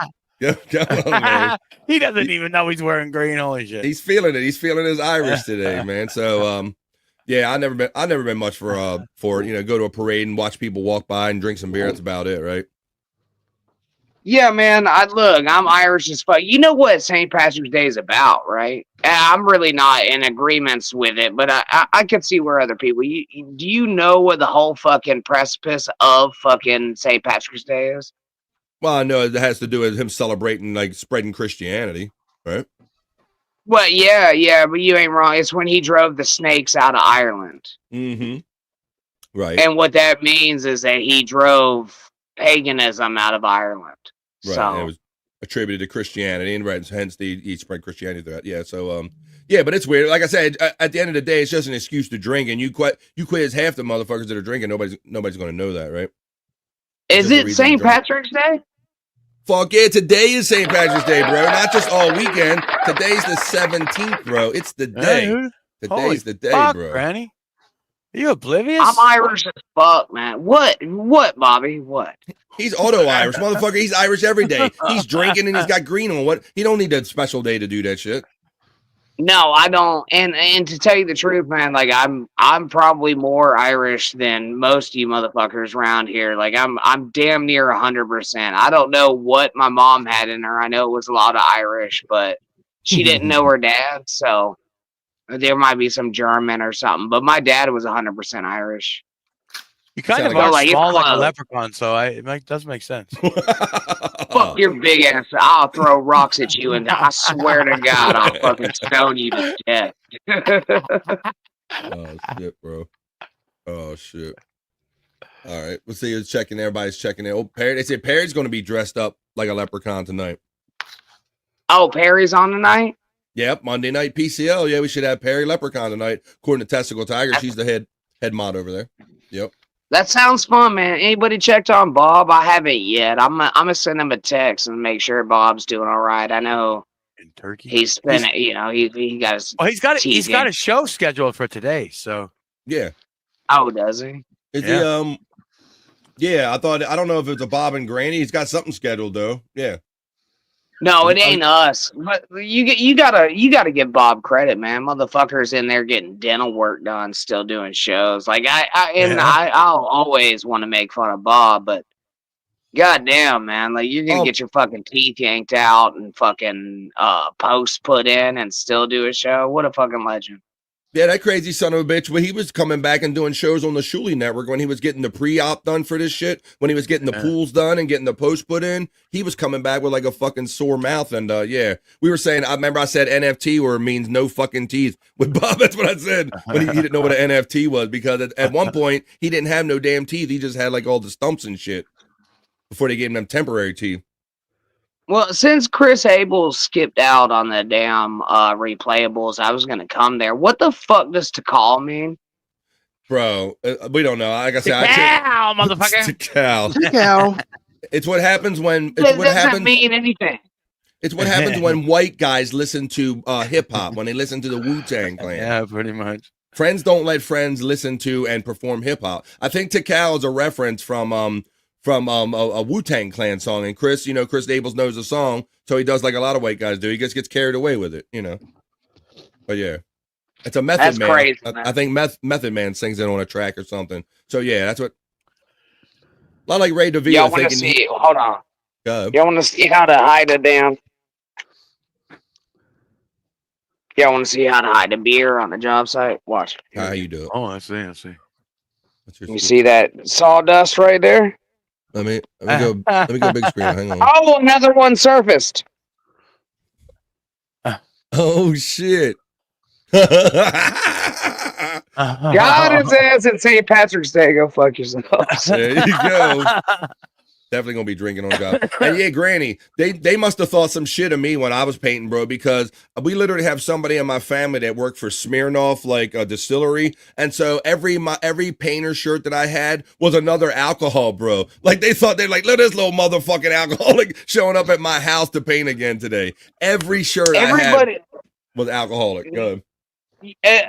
S12: Come on, man.
S14: He doesn't even know he's wearing green. Holy shit.
S12: He's feeling it. He's feeling his Irish today, man. So, yeah, I've never been much for go to a parade and watch people walk by and drink some beer. That's about it, right?
S19: Yeah, man. I'm Irish as fuck. You know what St. Patrick's Day is about, right? I'm really not in agreements with it, but I could see where other people. Do you know what the whole fucking precipice of fucking St. Patrick's Day is?
S12: Well, I know it has to do with him celebrating, like, spreading Christianity, right?
S19: Well, yeah, but you ain't wrong. It's when he drove the snakes out of Ireland.
S12: Mm-hmm. Right.
S19: And what that means is that he drove paganism out of Ireland.
S12: Right.
S19: So
S12: And it was attributed to Christianity, and right, hence he spread Christianity throughout. Yeah. So yeah, but it's weird. Like I said, at the end of the day, it's just an excuse to drink, and you quiz half the motherfuckers that are drinking. Nobody's going to know that, right?
S19: is it St. Patrick's Day?
S12: Fuck yeah, today is St. Patrick's Day, bro. Not just all weekend. Today's the 17th, bro. It's the day.
S14: Dude.
S12: Today's the day,
S14: Fuck,
S12: bro.
S14: Granny. Are you oblivious?
S19: I'm Irish as fuck, man. What, Bobby? What?
S12: He's auto-Irish, motherfucker. He's Irish every day. He's drinking and he's got green on. What? He don't need a special day to do that shit.
S19: No, I don't. And to tell you the truth, man, like I'm probably more Irish than most of you motherfuckers around here. Like I'm damn near 100%. I don't know what my mom had in her. I know it was a lot of Irish, but she didn't know her dad, so there might be some German or something. But my dad was 100% Irish.
S14: You kind of
S19: Sound
S14: are
S19: like
S14: small like a
S19: close.
S14: leprechaun, so it does make sense.
S19: Fuck your big ass. I'll throw rocks at you, and I swear to God, I'll fucking stone you to death.
S12: Oh shit, bro. Oh shit. All right, let's see who's checking. Everybody's checking in. Oh, Perry. They said Perry's going to be dressed up like a leprechaun tonight.
S19: Oh, Perry's on tonight?
S12: Yep, Monday night PCL. Yeah, we should have Perry Leprechaun tonight. According to Testicle Tiger, she's the head mod over there. Yep.
S19: That sounds fun, man. Anybody checked on Bob? I haven't yet. I'm gonna send him a text and make sure Bob's doing all right. I know
S14: in Turkey.
S19: He's spending, he got his.
S14: Oh, he's got a show scheduled for today. So
S12: yeah.
S19: Oh, does he?
S12: Is he? Yeah, I don't know if it's a Bob and Granny. He's got something scheduled though. Yeah.
S19: No, it ain't us. But you gotta give Bob credit, man. Motherfucker's in there getting dental work done, still doing shows. Like I'll always want to make fun of Bob, but goddamn, man, like you're gonna get your fucking teeth yanked out and fucking posts put in and still do a show. What a fucking legend.
S12: Yeah, that crazy son of a bitch. When he was coming back and doing shows on the Shuli Network, when he was getting the pre-op done for this shit, when he was getting the pools done and getting the post put in, he was coming back with like a fucking sore mouth. And yeah, we were saying, I remember I said NFT or means no fucking teeth with Bob. That's what I said when he didn't know what an NFT was, because at one point he didn't have no damn teeth. He just had like all the stumps and shit before they gave him them temporary teeth.
S19: Well, since Chris Abel skipped out on the damn replayables, I was gonna come there. What the fuck does Tikal mean?
S12: Bro, we don't know. Like I said,
S14: Tikal, motherfucker.
S12: Tikal. It's what happens when. It's
S19: It
S12: what
S19: doesn't
S12: happens.
S19: mean anything.
S12: It's what happens when white guys listen to hip hop, when they listen to the Wu-Tang Clan.
S14: Yeah, pretty much.
S12: Friends don't let friends listen to and perform hip hop. I think Tikal is a reference from a Wu-Tang Clan song, and Chris Abels knows the song, so he does like a lot of white guys do. He just gets carried away with it, But yeah. It's a Method
S19: That's
S12: Man.
S19: crazy,
S12: I
S19: man.
S12: think Method Man sings it on a track or something. So yeah, that's what. A lot like Ray DeVito.
S19: Y'all want to see? Hold on.
S12: Go.
S19: Y'all want to see how to hide a damn? Y'all want to see how to hide a beer on the job site? Watch.
S12: How you do it?
S14: Oh, I see. What's
S12: your
S19: You see that sawdust right there?
S12: Let me go. Let me go big screen. Hang on.
S19: Oh, another one surfaced.
S12: Oh shit!
S19: God his ass at St. Patrick's Day. Go fuck yourselves.
S12: There you go. Definitely gonna be drinking on job. And yeah, Granny, they must have thought some shit of me when I was painting, bro, because we literally have somebody in my family that worked for Smirnoff, like a distillery, and so every painter shirt that I had was another alcohol, bro. Like they thought look at this little motherfucking alcoholic showing up at my house to paint again today. Every shirt I had was alcoholic. Go ahead.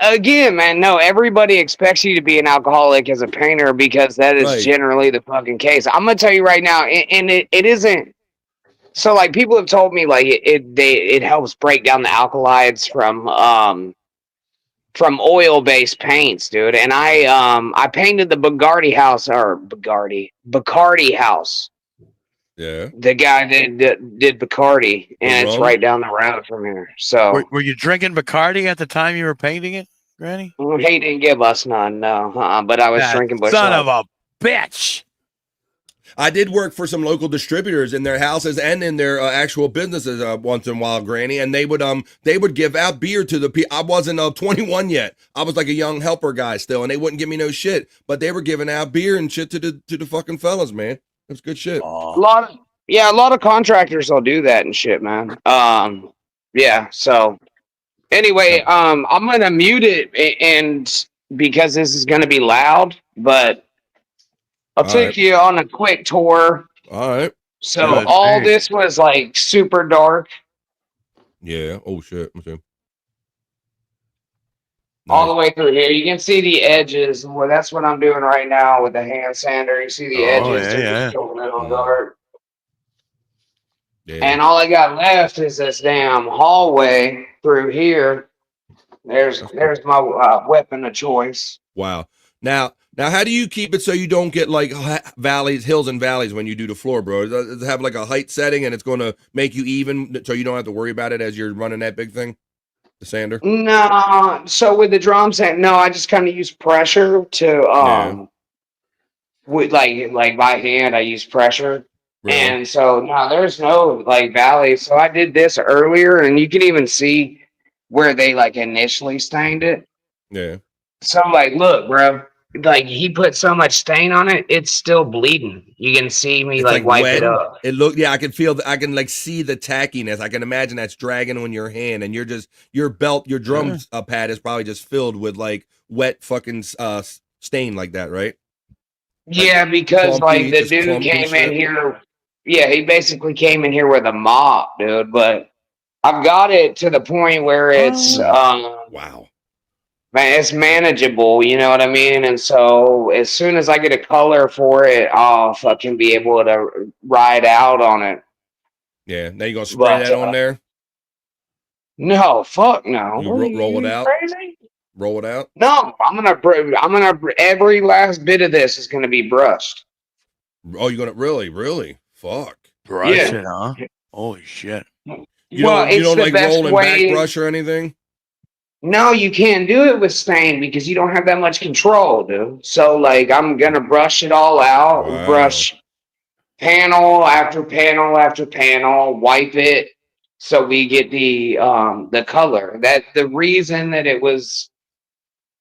S19: Again, man, no, everybody expects you to be an alcoholic as a painter because that is generally the fucking case. I'm gonna tell you right now, and it isn't. So, like, people have told me, like, it helps break down the alkalides from oil-based paints, dude. And I painted the Bacardi house.
S12: Yeah.
S19: The guy that did Bacardi, and it's right down the road from here. So,
S14: Were you drinking Bacardi at the time you were painting it, Granny?
S19: he didn't give us none, no. But I was drinking Busch
S14: Son
S19: Light.
S14: of a bitch.
S12: I did work for some local distributors in their houses and in their actual businesses once in a while, Granny, and they would give out beer to the people. I wasn't 21 yet. I was like a young helper guy still, and they wouldn't give me no shit. But they were giving out beer and shit to the fucking fellas, man. It was good shit.
S19: A lot of contractors will do that and shit, man. Yeah. So anyway, I'm gonna mute it and because this is gonna be loud, but I'll take you on a quick tour.
S12: All right.
S19: So all this was like super dark.
S12: Yeah. Oh shit. Let's see.
S19: All the way through here. You can see the edges. Well, that's what I'm doing right now with the hand sander. You see the edges. They're just going in on dark.
S12: Yeah.
S19: And all I got left is this damn hallway through here. There's my weapon of choice.
S12: Wow. Now, how do you keep it so you don't get like hills and valleys when you do the floor, bro? Does it have like a height setting and it's going to make you even so you don't have to worry about it as you're running that big thing? The sander?
S19: No. So with the drum sander, no, I just kind of use pressure to with like by hand I use pressure.
S12: Really?
S19: And so no, there's no like valleys. So I did this earlier and you can even see where they like initially stained it.
S12: Yeah.
S19: So like look, bro. Like he put so much stain on it, it's still bleeding. You can see me
S12: It's
S19: like wipe
S12: wet.
S19: it up.
S12: It I can feel I can like see the tackiness. I can imagine that's dragging on your hand and your drum pad is probably just filled with like wet fucking stain like that, right?
S19: Yeah, because
S12: clumpy,
S19: like the
S12: just
S19: dude
S12: clumpy
S19: came
S12: shit.
S19: in here. Yeah, he basically came in here with a mop, dude. But I've got it to the point where it's
S12: wow.
S19: Man, it's manageable, you know what I mean? And so as soon as I get a color for it, I'll fucking be able to ride out on it.
S12: Yeah. Now you gonna spray that on there?
S19: No, fuck no.
S12: You roll it out.
S19: Crazy?
S12: Roll it out.
S19: No, I'm gonna every last bit of this is gonna be brushed.
S12: Oh, you're gonna really? Fuck.
S14: Brush
S19: Yeah.
S14: it, huh? Holy shit.
S12: You
S19: Well,
S12: don't
S19: it's the
S12: like
S19: best
S12: roll and
S19: way-
S12: back brush or anything?
S19: No, you can't do it with stain because you don't have that much control, dude. So like I'm gonna brush it all out,
S12: Wow.
S19: brush panel after panel after panel, wipe it so we get the color. That the reason that it was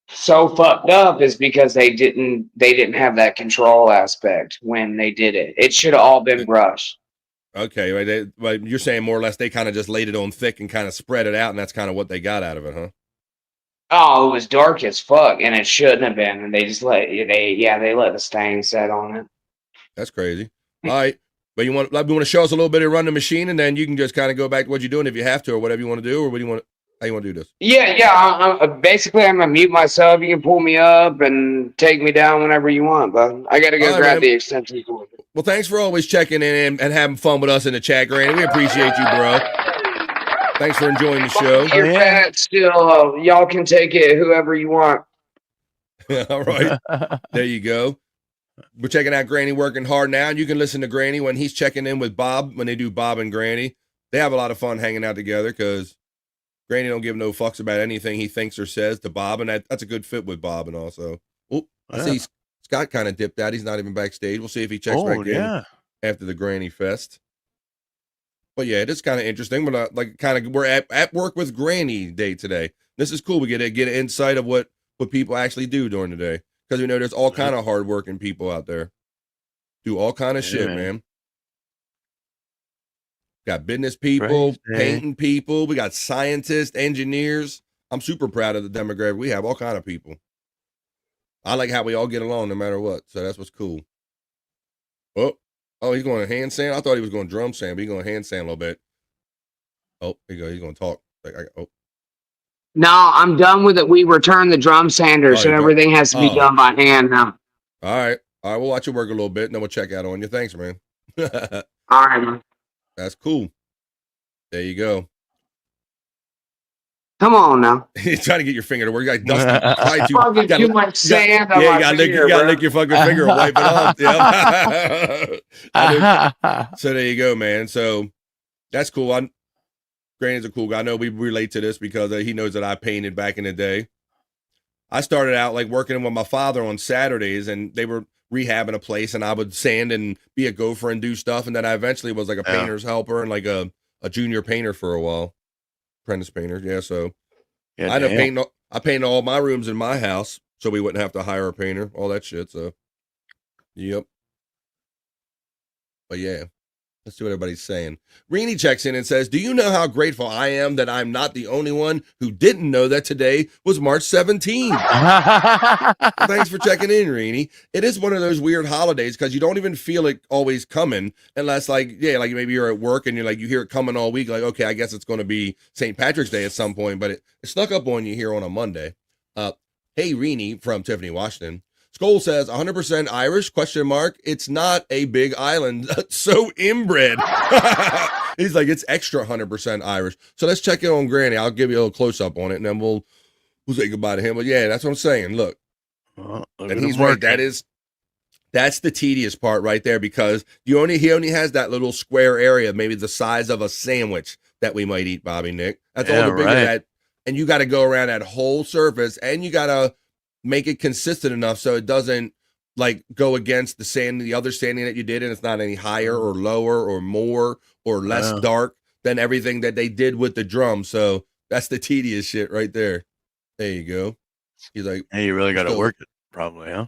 S19: so fucked up is because they didn't have that control aspect when they did it. It should have all been brushed.
S12: Okay, right. You're saying more or less they kind of just laid it on thick and kind of spread it out, and that's kind of what they got out of it, huh?
S19: Oh, it was dark as fuck, and it shouldn't have been. And they just let the stain set on it.
S12: That's crazy. All right, but you want to show us a little bit of run the machine, and then you can just kind of go back to what you're doing if you have to, or whatever you want to do, or what do you want? How you want to do this?
S19: Yeah. Basically, I'm gonna mute myself. You can pull me up and take me down whenever you want, but I gotta go
S12: All right,
S19: grab
S12: man.
S19: the extension cord.
S12: Well, thanks for always checking in and having fun with us in the chat, Granny. We appreciate you, bro. Thanks for enjoying the show.
S19: Your fat still, y'all can take it whoever you want.
S12: All right. There you go. We're checking out Granny working hard now. And you can listen to Granny when he's checking in with Bob, when they do Bob and Granny. They have a lot of fun hanging out together because Granny don't give no fucks about anything he thinks or says to Bob. And that's a good fit with Bob. And also, I see Scott kind of dipped out. He's not even backstage. We'll see if he checks back in after the Granny Fest. But yeah, it is kind of interesting. But we're at work with Granny Day today. This is cool. We get an insight of what people actually do during the day. Because we know there's all kind of hardworking people out there. Do all kind of shit, man. Got business people, painting people. We got scientists, engineers. I'm super proud of the demographic. We have all kind of people. I like how we all get along no matter what. So that's what's cool. Oh, he's going to handstand? I thought he was going drum stand, but he's going to handstand a little bit. Oh, there you go. He's going to talk.
S19: No, I'm done with it. We returned the drum sander, so everything has to be done by hand now.
S12: All right. We'll watch you work a little bit, and then we'll check out on you. Thanks, man.
S19: All right, man.
S12: That's cool. There you go.
S19: Come on now.
S12: He's trying to get your finger to work. You got dusty.
S19: Too much sand on my finger,
S12: you got to lick your fucking finger and wipe it off. So there you go, man. So that's cool. Granny's a cool guy. I know we relate to this because he knows that I painted back in the day. I started out like working with my father on Saturdays, and they were rehabbing a place, and I would sand and be a gopher and do stuff. And then I eventually was like a painter's helper and like a junior painter for a while. Apprentice painter. Yeah. So I painted all my rooms in my house so we wouldn't have to hire a painter, all that shit. So, yep. But yeah. Let's see what everybody's saying. Rini checks in and says, do you know how grateful I am that I'm not the only one who didn't know that today was March 17th? Thanks for checking in, Rini. It is one of those weird holidays because you don't even feel it always coming unless like maybe you're at work and you hear it coming all week. Like, okay, I guess it's going to be St. Patrick's Day at some point, but it snuck up on you here on a Monday. Hey, Rini from Tiffany, Washington. Skoll says 100% Irish, ? It's not a big island, so inbred. He's like, it's extra 100% Irish. So let's check in on Granny. I'll give you a little close up on it, and then we'll say goodbye to him. But yeah, that's what I'm saying. Look, and he's right. That's the tedious part right there because he only has that little square area, maybe the size of a sandwich that we might eat, Bobby Nick. That's all the bigger that, and you got to go around that whole surface, and you got to make it consistent enough so it doesn't like go against the other sanding that you did, and it's not any higher or lower or more or less dark than everything that they did with the drum. So that's the tedious shit right there. There you go. He's like,
S14: hey, you really got to work it, probably, huh?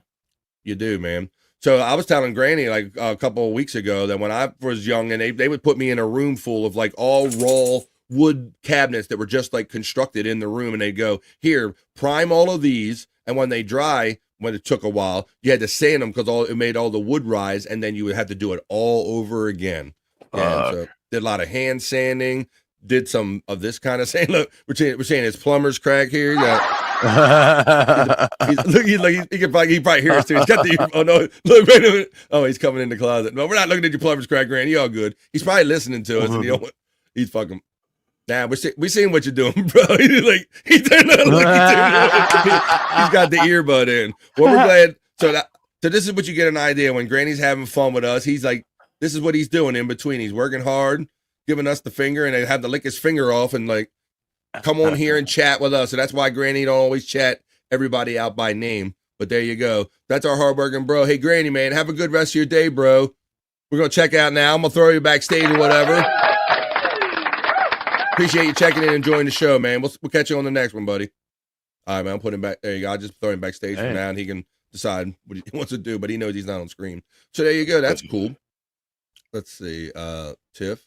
S12: You do, man. So I was telling Granny like a couple of weeks ago that when I was young, and they would put me in a room full of like all raw wood cabinets that were just like constructed in the room, and they'd go, here, prime all of these. And when they dry, when it took a while, you had to sand them because it made all the wood rise, and then you would have to do it all over again. So did a lot of hand sanding, did some of this kind of sanding. Look, we're saying it's plumber's crack here. He can probably hear us too. He's got the look, wait a minute. Oh, he's coming in the closet. No, we're not looking at your plumber's crack, Granny. You're all good. He's probably listening to us, and he's fucking. Nah, we're seeing what you're doing, bro. He's got the earbud in. Well, we're glad. So this is what you get an idea when Granny's having fun with us. He's like, this is what he's doing in between. He's working hard, giving us the finger, and they have to lick his finger off and like come on here and chat with us. So that's why Granny don't always chat everybody out by name. But there you go. That's our hardworking bro. Hey, Granny, man, have a good rest of your day, bro. We're gonna check out now. I'm gonna throw you backstage or whatever. Appreciate you checking in and enjoying the show, man. We'll catch you on the next one, buddy. All right, man. I'll put him back. There you go. I'll just throw him backstage for now, and he can decide what he wants to do, but he knows he's not on screen. So there you go. That's cool. Let's see. Tiff.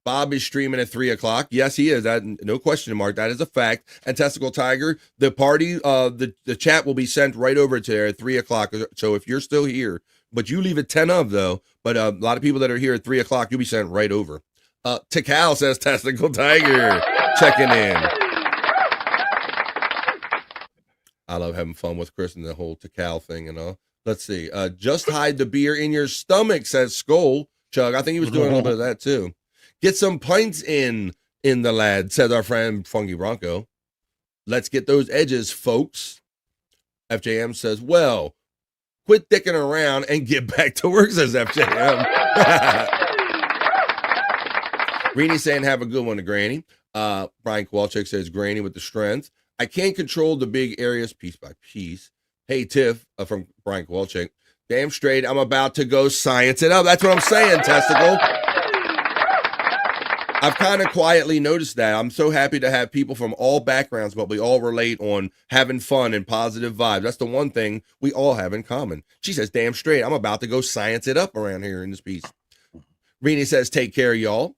S12: Bob is streaming at 3 o'clock. Yes, he is. That no question mark. That is a fact. And Testicle Tiger, the party, the chat will be sent right over to there at 3 o'clock. So if you're still here, but you leave at 10 of though, but a lot of people that are here at 3 o'clock, you'll be sent right over. Tikal says Testicle Tiger checking in. I love having fun with Chris and the whole Tikal thing and all. Let's see. Just hide the beer in your stomach, says Skoll. Chug. I think he was doing a little bit of that too. Get some pints in in the lad, says our friend Funky Bronco. Let's get those edges, folks. FJM says, well, quit dicking around and get back to work, says FJM. Reenie saying, have a good one to Granny. Brian Kowalczyk says, Granny with the strength. I can't control the big areas piece by piece. Hey, Tiff, from Brian Kowalczyk. Damn straight, I'm about to go science it up. That's what I'm saying, Testicle. I've kind of quietly noticed that. I'm so happy to have people from all backgrounds, but we all relate on having fun and positive vibes. That's the one thing we all have in common. She says, damn straight, I'm about to go science it up around here in this piece. Reenie says, take care, y'all.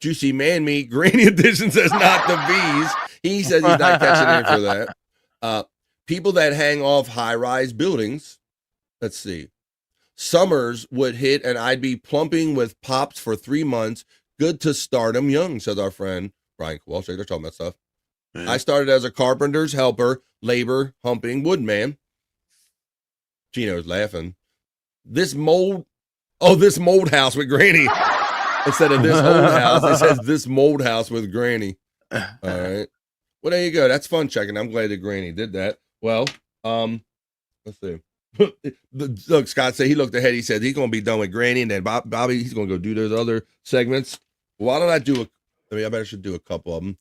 S12: Juicy Man Meat, Granny Edition says, not the bees. He says he's not catching in for that. People that hang off high-rise buildings, let's see. Summers would hit and I'd be plumping with pops for 3 months. Good to start 'em young, says our friend Brian Kowalczyk. They're talking about stuff. I started as a carpenter's helper, labor, humping woodman. Gino's laughing. This mold house with Granny. Instead of this old house, it says this mold house with Granny. All right. Well, there you go. That's fun checking. I'm glad that Granny did that. Well, let's see. Look, Scott said he looked ahead. He said he's going to be done with Granny, and then Bobby, he's going to go do those other segments. Why don't I do I better should do a couple of them.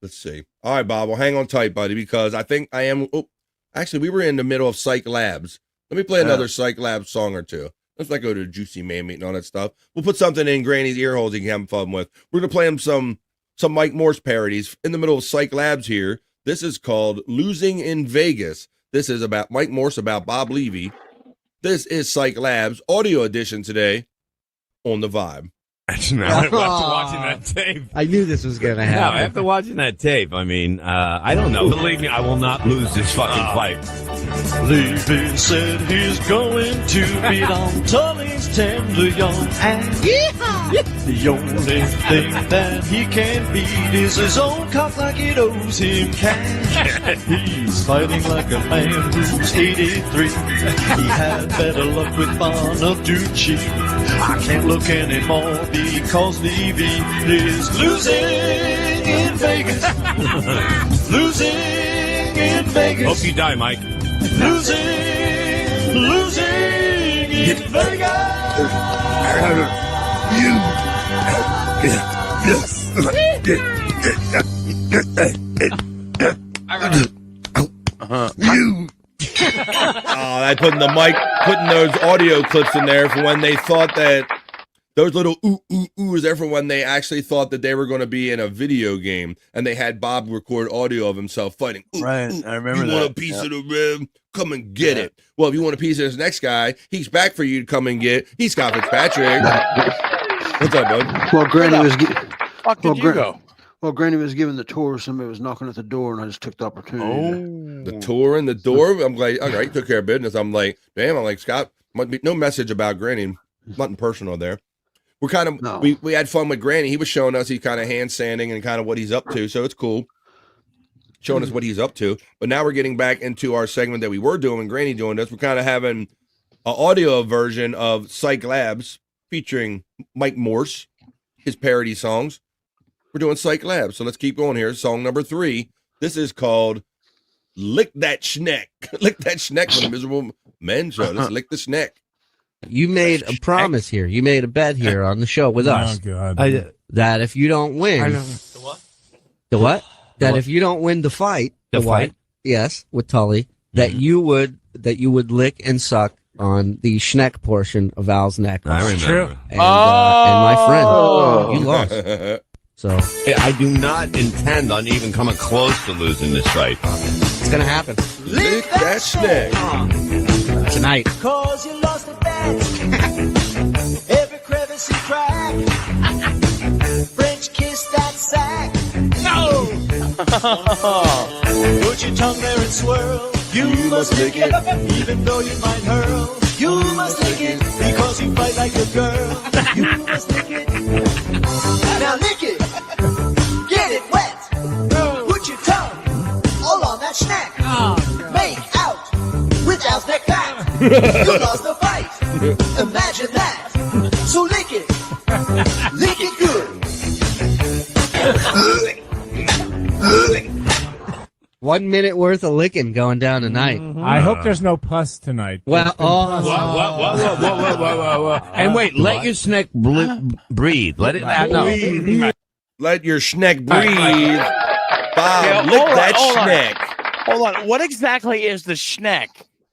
S12: Let's see. All right, Bob, well, hang on tight, buddy, because I think I am. Oh, actually, we were in the middle of Psych Labs. Let me play another Psych Labs song or two. Let's not go to Juicy Man Meat and all that stuff. We'll put something in Granny's ear holes he can have fun with. We're going to play him some Mike Morse parodies in the middle of Psych Labs here. This is called Losing in Vegas. This is about Mike Morse, about Bob Levy. This is Psych Labs audio edition today on The Vibe.
S11: Now, after watching that tape,
S1: I knew this was going to happen.
S11: No, after watching that tape, I mean, I don't know. Believe me, I will not lose this fucking fight.
S15: Levy said he's going to beat on Tully's tender young and the only thing that he can beat is his own cock like it owes him cash. He's fighting like a man who's 83. He had better luck with Bonaducci. I can't look anymore because Levy is losing in Vegas. Losing in Vegas.
S11: Hope you die, Mike.
S15: Losing in
S12: I putting those audio clips in there for when they thought that those little oohs there for when they actually thought that they were going to be in a video game and they had Bob record audio of himself fighting.
S14: Right, I remember
S12: you
S14: that.
S12: Want a piece of the rib? Come and get it. Well, if you want a piece of this next guy, he's back for you to come and get. He's Scott Fitzpatrick. What's up, bud?
S13: Well, Granny was.
S14: Well,
S13: Granny was giving the tour. Somebody was knocking at the door, and I just took the opportunity.
S12: The tour and the door. I'm like, all right, took care of business. I'm like, damn. I'm like, Scott, might be no message about Granny. Nothing personal there. We're kind of we had fun with Granny. He was showing us he's kind of hand sanding and kind of what he's up to, so it's cool. Showing us what he's up to. But now we're getting back into our segment that we were doing. Granny doing this. We're kind of having an audio version of Psych Labs featuring Mike Morse, his parody songs. We're doing Psych Labs, so let's keep going here. Song number 3. This is called "Lick That Schneck." Lick that schneck for the Miserable Men Show. Let's lick the schneck.
S1: You made a promise here. You made a bet here on the show with us.
S23: God.
S1: That if you don't win, the what? That if you don't win the fight, yes, with Tully, that you would lick and suck on the schneck portion of Al's neck.
S11: I remember.
S1: And my friend, you lost. So
S11: I do not intend on even coming close to losing this fight.
S1: It's gonna happen.
S12: Lick that schneck
S1: tonight.
S15: Cause you lost the bet. Every crevice and crack. French kiss that sack. No! Put your tongue there and swirl. You must lick it, even though you might hurl. You must lick it, because you fight like a girl. You must lick it. Now lick it. Get it wet. Put your tongue all on that snack. Make out with Al's neck back. You lost the fight. Imagine that. So lick it. Lick it good.
S1: 1 minute worth of licking going down tonight.
S6: I hope there's no pus tonight.
S1: Well,
S11: Whoa. And wait, let your snack breathe. Let it out.
S12: Let your schneck breathe. Bob, lick that schneck.
S14: Hold on. What exactly is the schneck?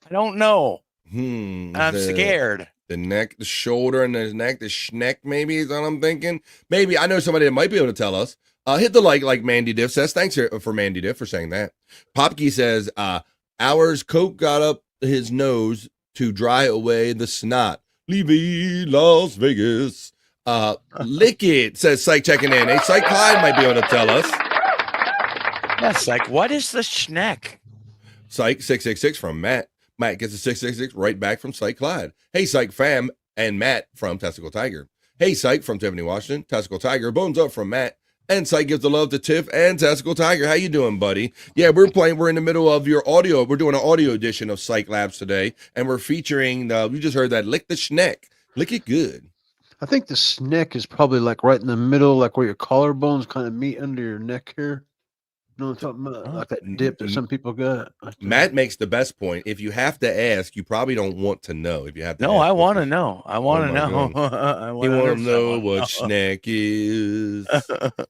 S14: I don't know. I'm scared.
S12: The neck, the shoulder, and the neck, the schneck, maybe is what I'm thinking. Maybe I know somebody that might be able to tell us. Hit the like Mandy Diff says. Thanks for Mandy Diff for saying that. Popkey says, ours Coke got up his nose to dry away the snot. Levy, Las Vegas. Lick it, says Psych checking in. Hey, Psych Clyde might be able to tell us.
S14: Yeah, Psych, what is the schneck?
S12: Psych 666 from Matt. Matt gets a 666 right back from Psych Clyde. Hey, Psych fam, and Matt from Testicle Tiger. Hey, Psych from Tiffany Washington. Testicle Tiger. Bones up from Matt. And Psych gives the love to Tiff and Testicle Tiger. How you doing, buddy? Yeah, we're in the middle of your audio. We're doing an audio edition of Psych Labs today, and we're featuring, we just heard that Lick the Schneck. Lick it good.
S13: I think the schneck is probably like right in the middle, like where your collarbones kind of meet under your neck here. You know what I'm talking about? Like that dip that some people got.
S12: Matt makes the best point. If you have to ask, you probably don't want to know. If you have to
S14: No, I want to know. I want to know. I
S12: want to know what schneck is.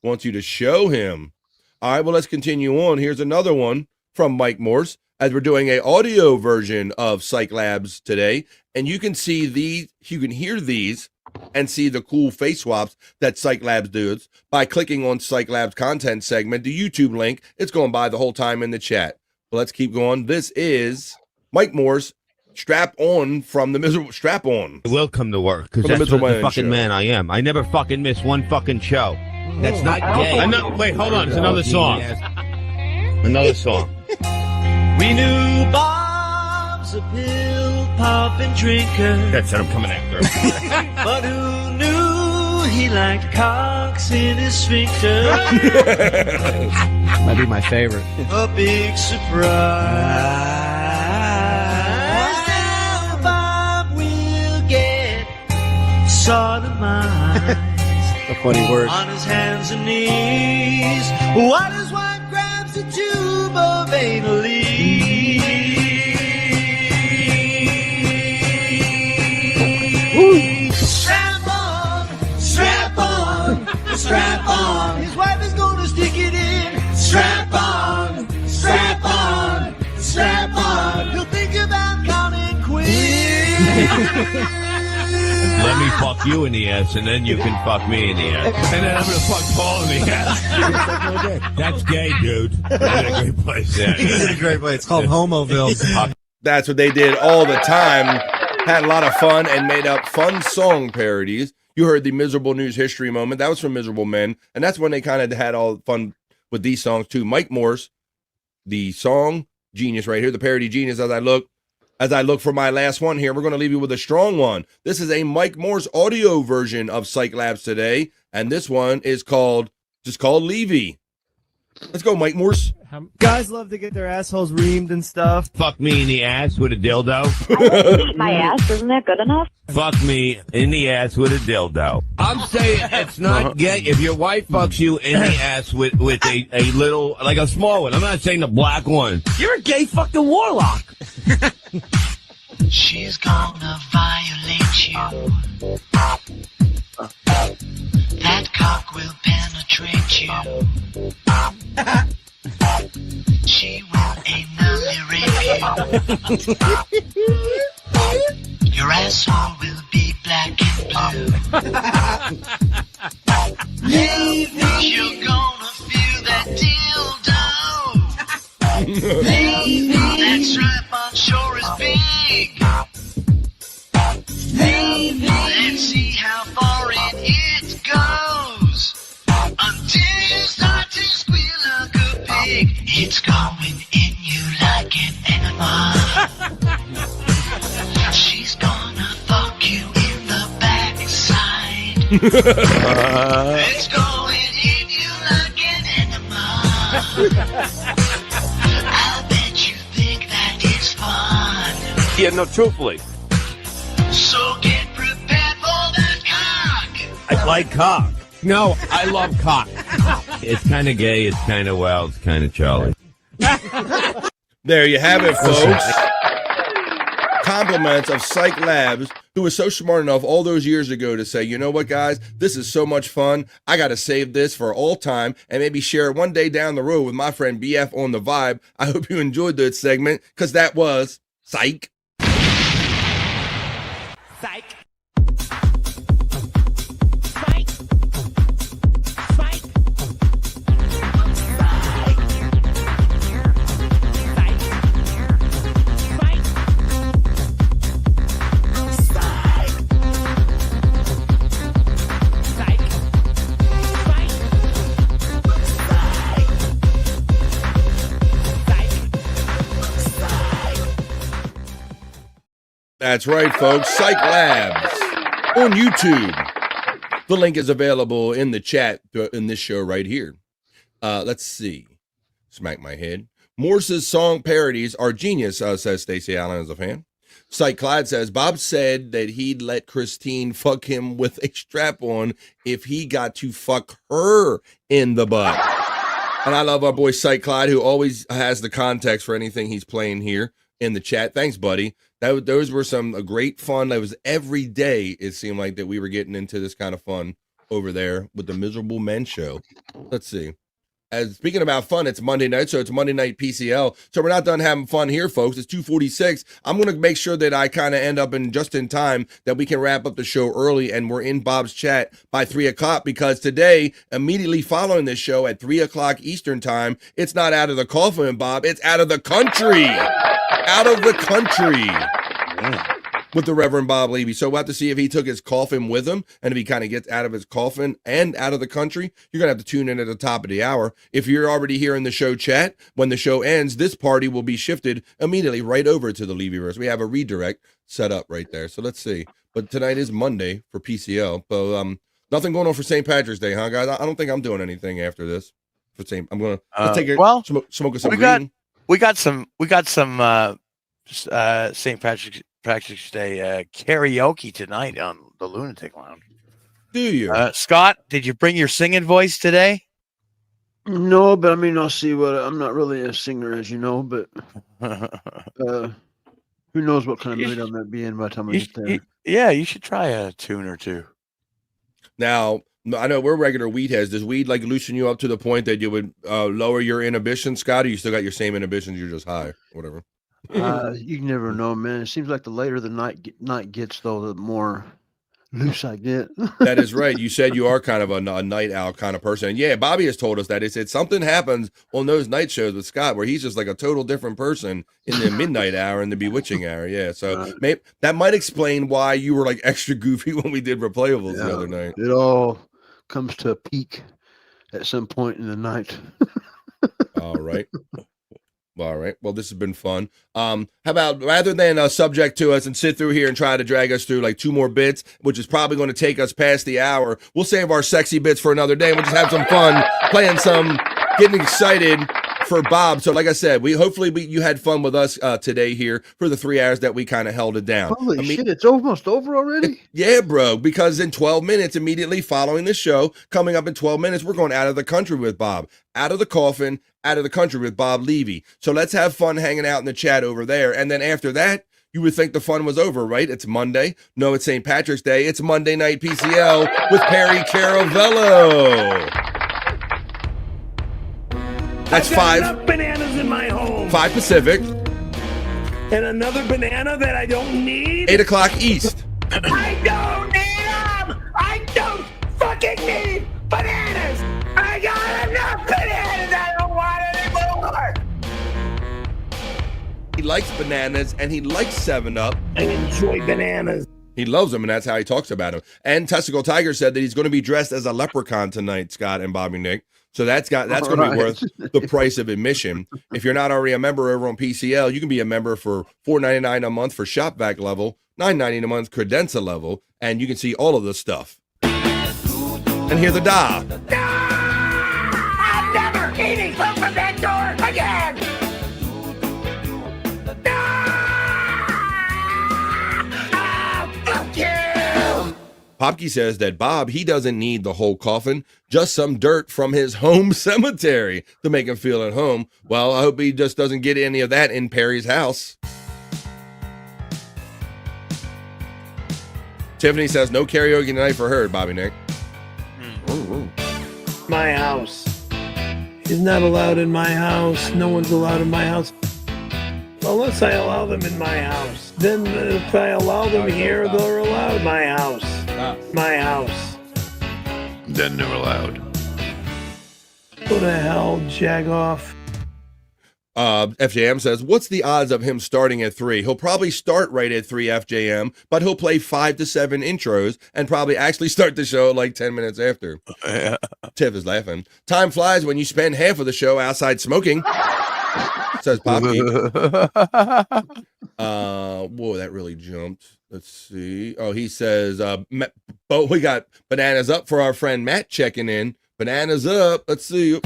S12: Wants you to show him. All right, well, let's continue on. Here's another one from Mike Morse, as we're doing a audio version of Psych Labs today. And you can see these, you can hear these and see the cool face swaps that Psych Labs does by clicking on Psych Labs content segment, the YouTube link. It's going by the whole time in the chat. But let's keep going. This is Mike Moore's Strap On from the Miserable Strap On.
S11: I will come to work because that's the fucking man I am. I never fucking miss one fucking show. That's not gay. Wait, hold on. It's another song. Another song.
S15: We knew Bob's a pill-popping drinker.
S11: That's what I'm coming after.
S15: But who knew he liked cocks in his sphincter?
S1: Might be my favorite.
S15: A big surprise. Now Bob will get sodomized.
S1: A funny word.
S15: On his hands and knees, while his wife grabs a tube of anal leaves. Strap on, strap on. His wife is gonna stick it in. Strap on, strap on, strap on. He'll think about counting quits.
S11: Let me fuck you in the ass, and then you can fuck me in the ass. And then I'm going to fuck Paul in the ass. That's gay, dude. That's a great place. Yeah.
S1: It's a great place. It's called Homoville.
S12: That's what they did all the time. Had a lot of fun and made up fun song parodies. You heard the Miserable News History Moment. That was from Miserable Men. And that's when they kind of had all fun with these songs, too. Mike Morse, the song genius right here, the parody genius. As I look for my last one here, we're going to leave you with a strong one. This is a Mike Morse audio version of Psych Labs today, and this one is called Levy. Let's go, Mike Morse.
S8: Guys love to get their assholes reamed and stuff.
S11: Fuck me in the ass with a dildo.
S18: My ass, isn't that good enough?
S11: Fuck me in the ass with a dildo. I'm saying it's not gay if your wife fucks you in the ass with a little, like a small one. I'm not saying the black one. You're a gay fucking warlock.
S15: She's gonna violate you. That cock will penetrate you. She will anally rape you. Your asshole will be black and blue. You're gonna feel that dildo. That strap on shore is big. Let's see how far in it goes. Until you start to squeal like a pig. It's going in you like an enema. She's gonna fuck you in the backside. It's going in you like an enema. I bet you think that is fun.
S11: Yeah, no, truthfully.
S15: So get prepared for that cock.
S11: I like cock. No, I love cock. It's kind of gay. It's kind of wild. It's kind of Charlie.
S15: You're
S12: There you have it, folks. Compliments of Psych Labs, who was so smart enough all those years ago to say, you know what, guys, this is so much fun. I got to save this for all time and maybe share it one day down the road with my friend BF on the Vibe. I hope you enjoyed that segment, because that was Psych.
S5: Psych.
S12: That's right, folks. Psych Labs on YouTube. The link is available in the chat in this show right here. Let's see. Smack my head. Morse's song parodies are genius, says Stacey Allen as a fan. Psych Clyde says, Bob said that he'd let Christine fuck him with a strap-on if he got to fuck her in the butt. And I love our boy Psych Clyde, who always has the context for anything he's playing here in the chat. Thanks, buddy. Those were some great fun. That was every day. It seemed like that we were getting into this kind of fun over there with the Miserable Men show. Let's see. As speaking about fun, it's Monday night, so it's Monday night PCL. So we're not done having fun here, folks. It's 2:46. I'm going to make sure that I kind of end up in just in time that we can wrap up the show early, and we're in Bob's chat by 3 o'clock, because today, immediately following this show at 3 o'clock Eastern time, it's not out of the coffin, Bob. It's out of the country. Out of the country. Yeah. With the Reverend Bob Levy. So we'll have to see if he took his coffin with him, and if he kind of gets out of his coffin and out of the country. You're going to have to tune in at the top of the hour. If you're already here in the show chat, when the show ends, this party will be shifted immediately right over to the Levyverse. We have a redirect set up right there. So let's see. But tonight is Monday for PCL. So nothing going on for St. Patrick's Day, huh, guys? I don't think I'm doing anything after this. For St. I'm going to take it.
S14: Well,
S12: smoke some
S14: weed. We got some St. Patrick's Day karaoke tonight on the Lunatic Lounge.
S12: Do you?
S14: Scott, did you bring your singing voice today?
S13: No, but I mean, I'll see what. I'm not really a singer, as you know, but who knows what kind of mood I might be in by the time I get there.
S14: Yeah, you should try a tune or two.
S12: Now, I know we're regular weed heads. Does weed like loosen you up to the point that you would lower your inhibitions, Scott, or you still got your same inhibitions, you're just high, whatever?
S13: You never know, man. It seems like the later the night gets, though, the more loose I get.
S12: That is right. You said you are kind of a night owl kind of person. And yeah, Bobby has told us that. He said something happens on those night shows with Scott where he's just like a total different person in the midnight hour and the bewitching hour. Yeah, so maybe that might explain why you were like extra goofy when we did Replayables the other night.
S13: It all comes to a peak at some point in the night.
S12: All right. All right. Well, this has been fun. How about rather than subject to us and sit through here and try to drag us through like 2 more bits, which is probably going to take us past the hour, we'll save our sexy bits for another day. We'll just have some fun playing some, getting excited for Bob. So like I said, hopefully you had fun with us today here for the 3 hours that we kind of held it down.
S13: Holy shit, it's almost over already?
S12: Yeah, bro, because in 12 minutes, immediately following the show, coming up in 12 minutes, we're going out of the country with Bob. Out of the coffin, out of the country with Bob Levy. So let's have fun hanging out in the chat over there. And then after that, you would think the fun was over, right? It's Monday. No, it's St. Patrick's Day. It's Monday Night PCL with Perry Caravello. That's 5
S5: bananas in my home.
S12: 5 Pacific.
S5: And another banana that I don't need.
S12: 8 o'clock East.
S5: I don't need them. I don't fucking need bananas. I got enough bananas. I don't want any more.
S12: He likes bananas and he likes 7-Up.
S5: I enjoy bananas.
S12: He loves them, and that's how he talks about them. And Testicle Tiger said that he's going to be dressed as a leprechaun tonight, Scott and Bobby Nick. So that's going to be worth the price of admission. If you're not already a member over on PCL, you can be a member for $4.99 a month for Shopvac level, $9.99 a month credenza level, and you can see all of the stuff. And hear the da.
S5: I'm never eating food from that door again.
S12: Popke says that Bob, he doesn't need the whole coffin, just some dirt from his home cemetery to make him feel at home. Well, I hope he just doesn't get any of that in Perry's house. Tiffany says no karaoke tonight for her, Bobby Nick.
S22: My house. He's not allowed in my house. No one's allowed in my house. Unless I allow them in my house. Then if I allow them here, they're allowed in my house. My house.
S14: Then they're allowed.
S22: Who the hell, Jagoff?
S12: FJM says, what's the odds of him starting at 3? He'll probably start right at 3 FJM, but he'll play 5 to 7 intros and probably actually start the show like 10 minutes after. Tiff is laughing. Time flies when you spend half of the show outside smoking, says Poppy. Whoa, that really jumped. Let's see. Oh, he says, we got bananas up for our friend Matt checking in. Bananas up. Let's see.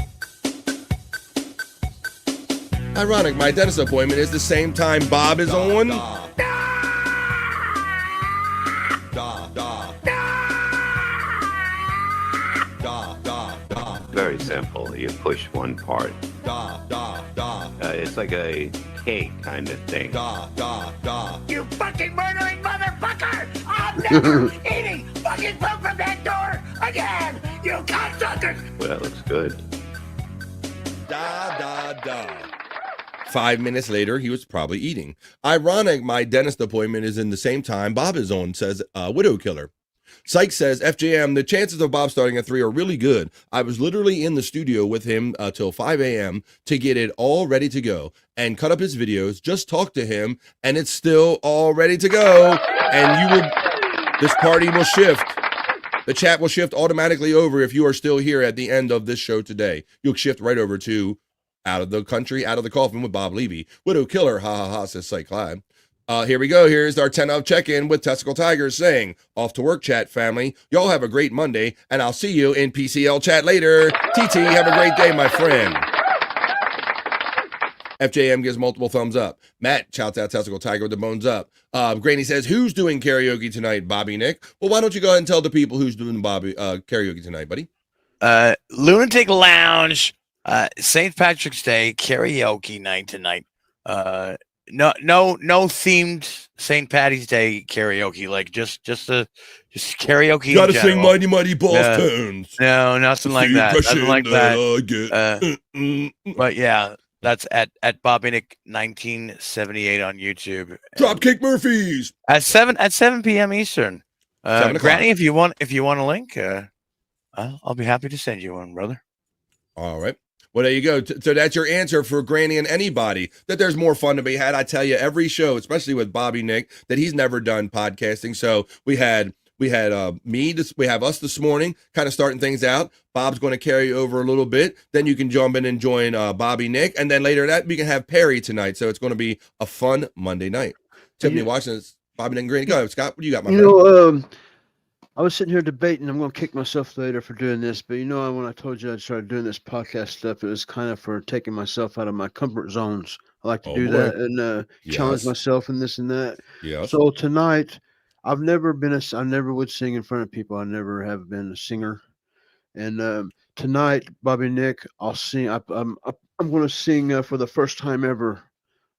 S12: Ironic, my dentist appointment is the same time Bob is on.
S7: Very simple. You push one part. It's like a cake kind of thing.
S5: You fucking murdering motherfucker! I'm never eating fucking poop from that door again! You cocksuckers!
S7: Well, that looks good.
S12: 5 minutes later, he was probably eating. Ironic, my dentist appointment is in the same time Bob is on, says Widow Killer. Sykes says, FJM, the chances of Bob starting at 3 are really good. I was literally in the studio with him till 5 a.m. to get it all ready to go and cut up his videos, just talk to him, and it's still all ready to go. And this party will shift. The chat will shift automatically over if you are still here at the end of this show today. You'll shift right over to Out of the Country, Out of the Coffin with Bob Levy. Widow Killer, ha ha ha, says Psych Live. Here we go. Here's our 10 of check-in with Testicle Tigers saying, off to work, chat family. Y'all have a great Monday, and I'll see you in PCL chat later. TT, have a great day, my friend. FJM gives multiple thumbs up. Matt shouts out Testicle Tiger with the bones up. Granny says, who's doing karaoke tonight, Bobby Nick? Well, why don't you go ahead and tell the people who's doing karaoke tonight, buddy?
S14: Lunatic Lounge, St. Patrick's Day karaoke night tonight. No themed St. Patty's Day karaoke, like just karaoke.
S12: Gotta sing Mighty Mighty Boss Tunes.
S14: No, nothing like that. Nothing like that. But yeah, that's at Bobby Nick 1978 on YouTube.
S12: Dropkick Murphys
S14: at 7 p.m. Eastern.
S12: 7 o'clock.
S14: Granny, if you want a link, I'll be happy to send you one, brother.
S12: All right. Well, there you go. So that's your answer for Granny and anybody, that there's more fun to be had. I tell you, every show, especially with Bobby Nick, that he's never done podcasting. So we had we have us this morning, kind of starting things out. Bob's going to carry over a little bit. Then you can jump in and join Bobby Nick. And then later that, we can have Perry tonight. So it's going to be a fun Monday night. Tiffany watching this, Bobby Nick and Granny. Go ahead, Scott. What do you got, my friend?
S13: I was sitting here debating. I'm going to kick myself later for doing this, but when I told you I started doing this podcast stuff, it was kind of for taking myself out of my comfort zones. I like to do that and challenge myself in this and that.
S12: Yeah.
S13: So tonight, I never would sing in front of people. I never have been a singer. And tonight, Bobby Nick, I'll sing. I'm going to sing for the first time ever.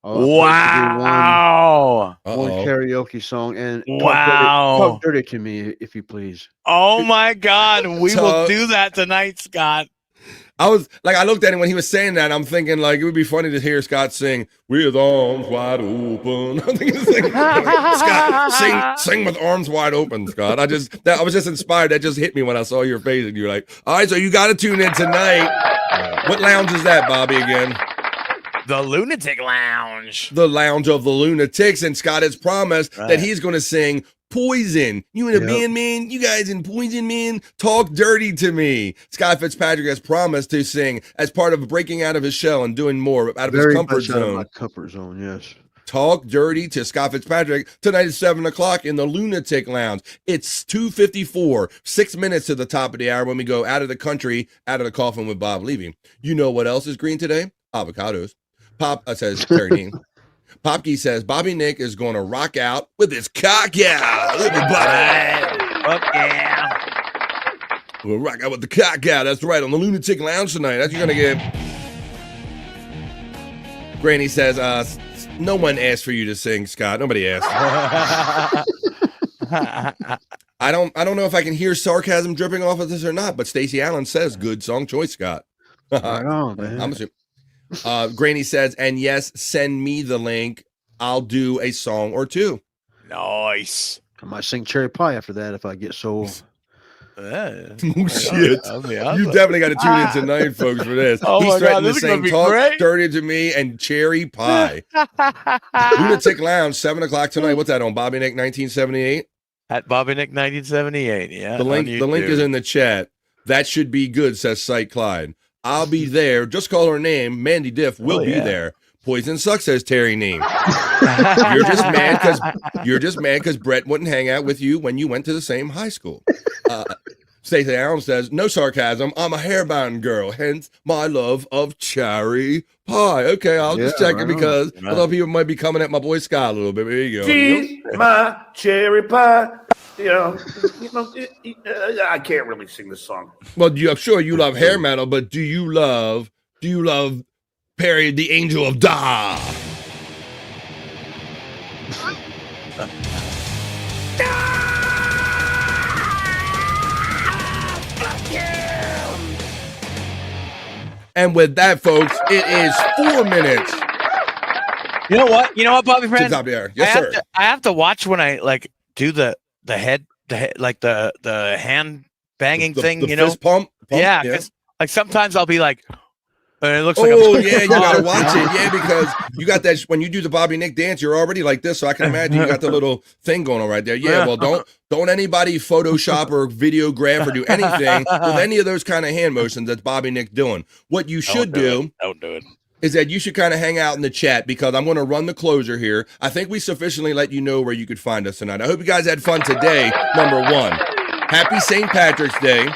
S14: Wow!
S13: One karaoke song and talk dirty to me, if you please.
S14: Oh my God, we will do that tonight, Scott.
S12: I looked at him when he was saying that. I'm thinking like it would be funny to hear Scott sing "With Arms Wide Open." I'm thinking, Scott, sing with arms wide open, Scott. I was just inspired. That just hit me when I saw your face, and you're like, "All right, so you got to tune in tonight." What lounge is that, Bobby? Again?
S14: The Lunatic Lounge.
S12: The Lounge of the Lunatics. And Scott has promised that he's going to sing Poison. You in a band, man? You guys in Poison, man? Talk dirty to me. Scott Fitzpatrick has promised to sing as part of breaking out of his shell and doing more out of his comfort zone.
S13: Out of my comfort zone, yes.
S12: Talk dirty to Scott Fitzpatrick tonight at 7 o'clock in the Lunatic Lounge. It's 2:54, 6 minutes to the top of the hour when we go Out of the Country, Out of the Coffin with Bob Levy. You know what else is green today? Avocados. Says Terry Dean. Popke says Bobby Nick is going to rock out with his cock out, everybody.
S14: Fuck yeah.
S12: We'll rock out with the cock out. That's right, on the Lunatic Lounge tonight. That's what you're going to get. Granny says, no one asked for you to sing, Scott. Nobody asked. I don't know if I can hear sarcasm dripping off of this or not, but Stacey Allen says, good song choice, Scott.
S13: Right on, man.
S12: I'm assuming. Granny says, and yes, send me the link. I'll do a song or two.
S14: Nice.
S13: I might sing Cherry Pie after that if I get so...
S12: Oh, shit. You definitely got to tune in tonight, folks, for this.
S14: Oh,
S12: He's
S14: my
S12: threatened
S14: God,
S12: to
S14: this is gonna
S12: sing
S14: be
S12: Talk
S14: great.
S12: Dirty to Me and Cherry Pie. Lunatic Lounge, 7 o'clock tonight. What's that on? Bobby Nick 1978?
S14: At Bobby Nick 1978, yeah.
S12: The link is in the chat. That should be good, says Sight Clyde. I'll be there. Just call her name. Mandy Diff will be there. Poison sucks, says Terry Neem. You're just mad because Brett wouldn't hang out with you when you went to the same high school. Stacey Allen says, no sarcasm. I'm a hairbound girl, hence my love of cherry pie. Okay, I'll just check it because a lot of people might be coming at my boy Scott a little bit. There you go.
S5: Feed my cherry pie. I can't really sing this song.
S12: Well, I'm sure you love hair metal, but do you love Perry, the Angel of Da? And with that, folks, it is 4 minutes.
S14: You know what, Bobby friend?
S12: Top of the hour. Yes, sir.
S14: I have to watch when I do the head, like the hand banging thing.
S12: The fist pump.
S14: Yeah, because like sometimes I'll be like, and it looks like
S12: you gotta watch it. Yeah, because you got that when you do the Bobby Nick dance, you're already like this. So I can imagine you got the little thing going on right there. Yeah, well, don't anybody Photoshop or videograph or do anything with any of those kind of hand motions that Bobby Nick doing. What you should do is that you should kind of hang out in the chat because I'm going to run the closer here. I think we sufficiently let you know where you could find us tonight. I hope you guys had fun today. Number one, happy St. Patrick's Day.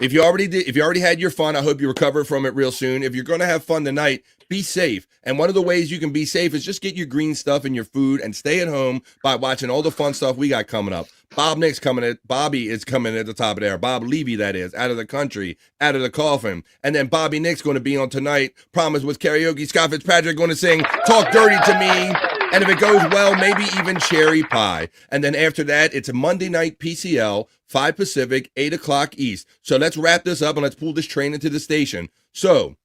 S12: If you already had your fun, I hope you recover from it real soon. If you're going to have fun tonight, be safe. And one of the ways you can be safe is just get your green stuff and your food and stay at home by watching all the fun stuff we got coming up. Bobby is coming at the top of there. Bob Levy, that is, out of the country, out of the coffin. And then Bobby Nick's going to be on tonight. Promise with karaoke. Scott Fitzpatrick going to sing Talk Dirty to Me. And if it goes well, maybe even Cherry Pie. And then after that, it's a Monday night PCL, 5 Pacific, 8 o'clock East. So let's wrap this up and let's pull this train into the station. So,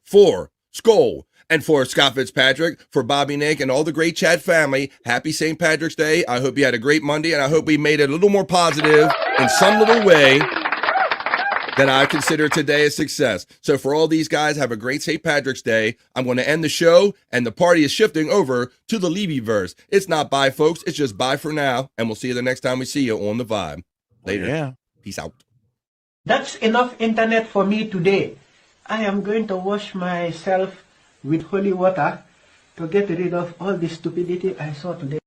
S12: for Skoll and for Scott Fitzpatrick, for Bobby Nick and all the great chat family, happy St. Patrick's Day. I hope you had a great Monday, and I hope we made it a little more positive in some little way that I consider today a success. So for all these guys, have a great St. Patrick's Day. I'm going to end the show, and the party is shifting over to the Levy-verse. It's not bye, folks. It's just bye for now, and we'll see you the next time we see you on The Vibe. Later.
S14: Yeah.
S12: Peace out.
S9: That's enough internet for me today. I am going to wash myself with holy water to get rid of all the stupidity I saw today.